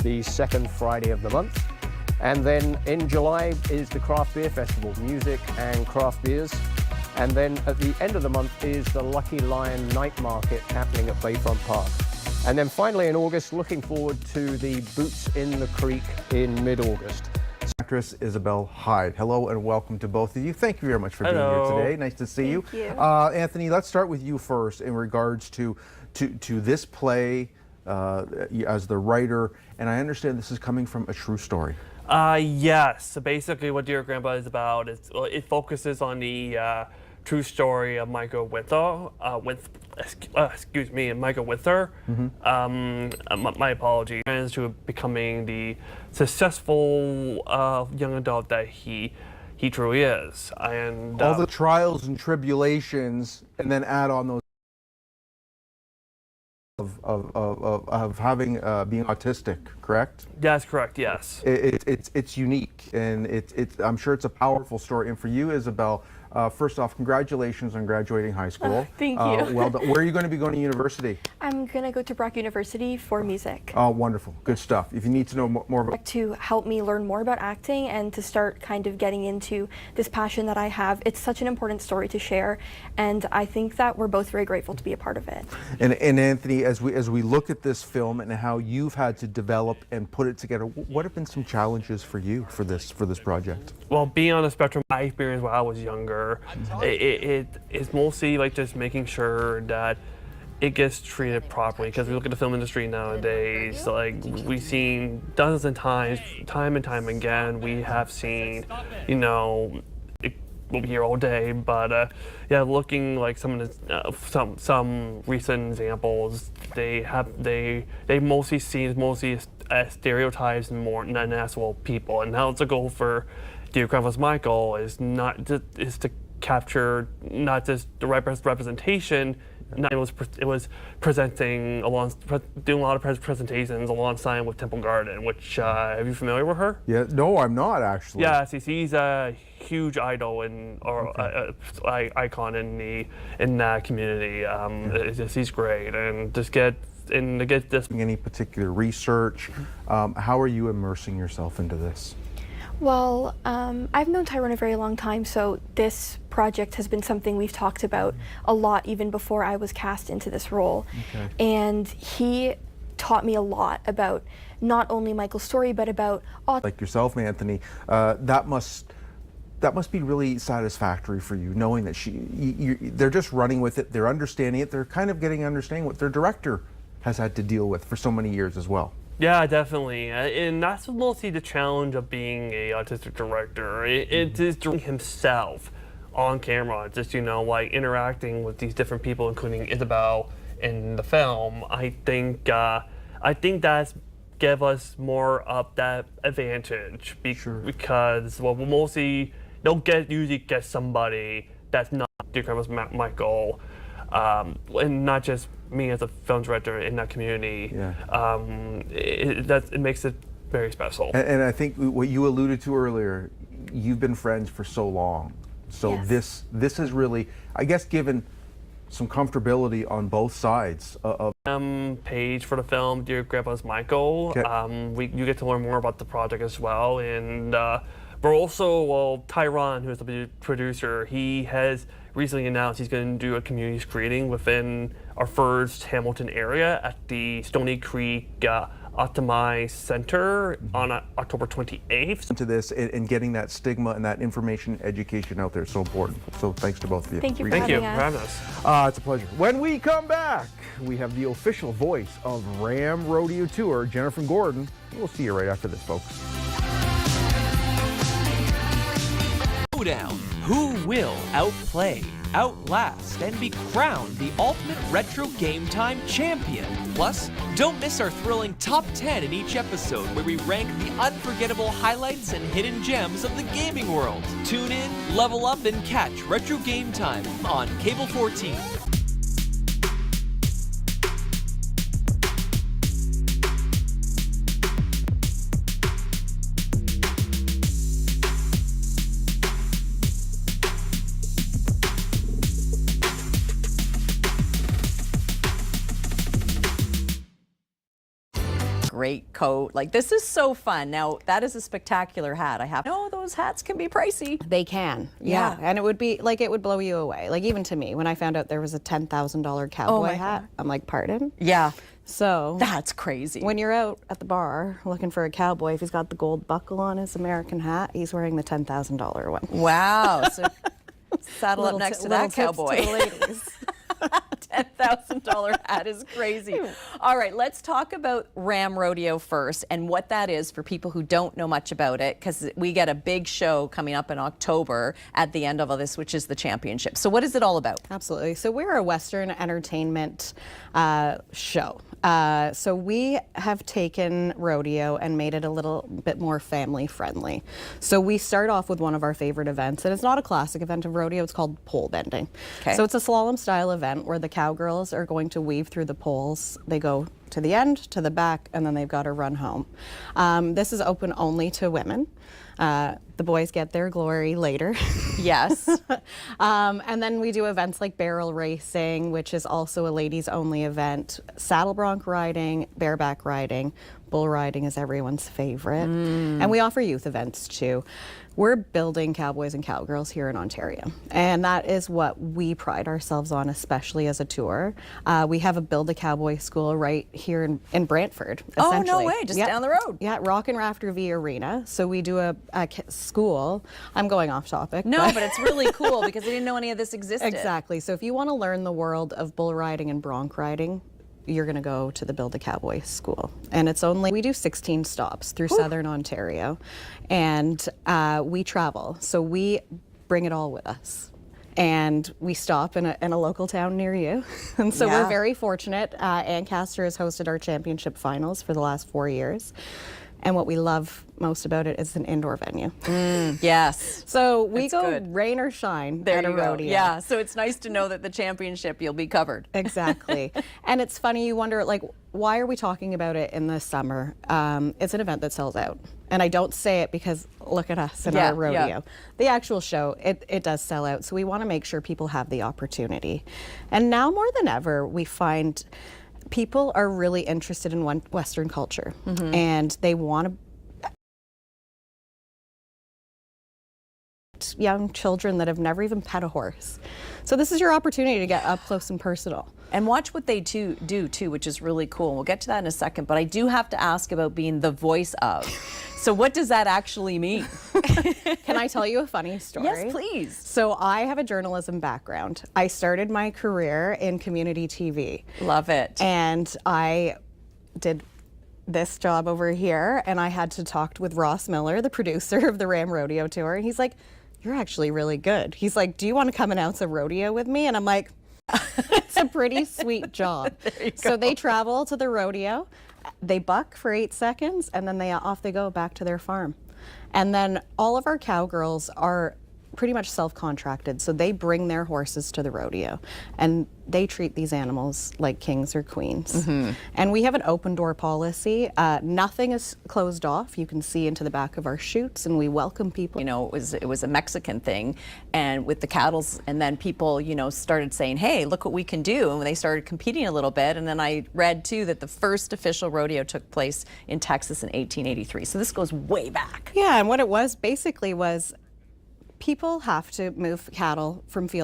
the second Friday of the month. And then in July is the Craft Beer Festival, music and craft beers. And then at the end of the month is the Lucky Lion Night Market happening at Bayfront Park. And then finally in August, looking forward to the Boots in the Creek in mid-August. Actress Isabel Hyde. Hello and welcome to both of you. Thank you very much for being Hello. here today. Nice to see you. Thank you. Anthony, let's start with you first in regards to this play as the writer, and I understand this is coming from a true story. Yes. So basically what Dear Grandpa is about is it focuses on the true story of Michael Wither, Michael Wither. My apologies. To becoming the successful young adult that he truly is, and all the trials and tribulations, and then add on those of having being autistic, correct? That's correct. Yes. It's unique, and I'm sure it's a powerful story. And for you, Isabel, first off, congratulations on graduating high school. Thank you. Well done. Where are you going to be going to university? I'm going to go to Brock University for music. Oh, wonderful. Good stuff. If you need to know more about... To help me learn more about acting and to start kind of getting into this passion that I have. It's such an important story to share, and I think that we're both very grateful to be a part of it. And Anthony, as we look at this film and how you've had to develop and put it together, what have been some challenges for you for this project? Well, being on the spectrum, I experienced when I was younger. It's mostly like just making sure that it gets treated properly, because we look at the film industry nowadays, like we've seen dozens of times, time and time again, we have seen, you know, we'll be here all day, but yeah, looking like some of the, some recent examples, they mostly seen as stereotypes and more than actual people, and now it's a goal for Dear Grandpa's Michael is to capture not just the right representation. It was presenting doing a lot of presentations alongside with Temple Garden, which are you familiar with her? Yeah, no, I'm not actually. Yeah, she's a huge idol icon in that community. She's great, and to get this. Any particular research? How are you immersing yourself into this? Well, I've known Tyrone a very long time, so this project has been something we've talked about a lot even before I was cast into this role. Okay. And he taught me a lot about not only Michael's story, but about like yourself, Anthony. That must be really satisfactory for you, knowing that they're just running with it, they're understanding it, they're kind of getting understanding what their director has had to deal with for so many years as well. Yeah, definitely, and that's mostly the challenge of being a autistic director. It is doing himself on camera, just like interacting with these different people, including Isabel in the film. I think that's give us more of that advantage because we'll mostly usually get somebody that's not Dear Grandpa's Michael. And not just me as a film director in that community. Yeah. It makes it very special. And I think what you alluded to earlier, you've been friends for so long. So yes. This has really, I guess, given some comfortability on both sides of page for the film Dear Grandpa's Michael. Okay. You get to learn more about the project as well, and we're also Tyrone, who's the producer. He has recently announced he's going to do a community screening within our first Hamilton area at the Stony Creek Optimized Center on October 28th. To this and getting that stigma and that information education out there is so important. So thanks to both of you. Thank you for having us. It's a pleasure. When we come back, we have the official voice of Ram Rodeo Tour, Jennifer Gordon. We'll see you right after this, folks. Showdown. Who will outplay, outlast, and be crowned the ultimate retro game time champion? Plus, don't miss our thrilling top 10 in each episode where we rank the unforgettable highlights and hidden gems of the gaming world. Tune in, level up, and catch Retro Game Time on Cable 14. Great coat. Like, this is so fun. Now, that is a spectacular hat. I have no, those hats can be pricey. They can. Yeah. And it would be like, it would blow you away. Like, even to me, when I found out there was a $10,000 cowboy hat, I'm like, pardon? Yeah. So That's crazy. when you're out at the bar looking for a cowboy, if he's got the gold buckle on his American hat, he's wearing the $10,000 one. Wow. So saddle up Little next to little that tips cowboy. to the ladies. $10,000 hat is crazy. All right, let's talk about Ram Rodeo first and what that is for people who don't know much about it, because we get a big show coming up in October at the end of all this, which is the championship. So what is it all about? Absolutely. So we're a Western entertainment show. So we have taken rodeo and made it a little bit more family friendly. So we start off with one of our favorite events, and it's not a classic event of rodeo, it's called pole bending. Okay. So it's a slalom style event where the cowgirls are going to weave through the poles. They go to the end, to the back, and then they've got to run home. This is open only to women. The boys get their glory later. Yes. And then we do events like barrel racing, which is also a ladies only event, saddle bronc riding, bareback riding, bull riding is everyone's favorite. And we offer youth events too. We're building cowboys and cowgirls here in Ontario, and that is what we pride ourselves on, especially as a tour. We have a Build a Cowboy school right here in Brantford, Oh, no essentially. way, just Yep. down the road. Yeah, Rock and Rafter V Arena. So we do a school. I'm going off topic. No, but it's really cool because I didn't know any of this existed. Exactly. So if you want to learn the world of bull riding and bronc riding, you're going to go to the Build a Cowboy school. And it's only, we do 16 stops through Southern Ontario, and we travel. So we bring it all with us. And we stop in a local town near you. And so we're very fortunate. Ancaster has hosted our championship finals for the last 4 years. And what we love most about it is an indoor venue. Yes. So we That's go good. rain or shine There at a you go. rodeo. Yeah, so it's nice to know that the championship you'll be covered. Exactly. And it's funny, you wonder, like, why are we talking about it in the summer? It's an event that sells out. And I don't say it because look at us in our rodeo. The actual show, it does sell out. So we want to make sure people have the opportunity. And now more than ever, we find people are really interested in Western culture, and they want to young children that have never even pet a horse. So this is your opportunity to get up close and personal. And watch what they do too, which is really cool. We'll get to that in a second, but I do have to ask about being the voice of. So what does that actually mean? Can I tell you a funny story? Yes, please. So I have a journalism background. I started my career in community TV. Love it. And I did this job over here, and I had to talk with Ross Miller, the producer of the Ram Rodeo Tour, and he's like, "You're actually really good." He's like, "Do you want to come announce a rodeo with me?" And I'm like, it's a pretty sweet job. So they travel to the rodeo, they buck for 8 seconds, and then off they go back to their farm. And then all of our cowgirls are pretty much self-contracted, so they bring their horses to the rodeo, and they treat these animals like kings or queens. And we have an open door policy. Nothing is closed off. You can see into the back of our chutes, and we welcome people. You know, it was a Mexican thing, and with the cattle, and then people, you know, started saying, "Hey, look what we can do," and they started competing a little bit. And then I read too that the first official rodeo took place in Texas in 1883. So this goes way back. Yeah, and what it was basically was people have to move cattle from field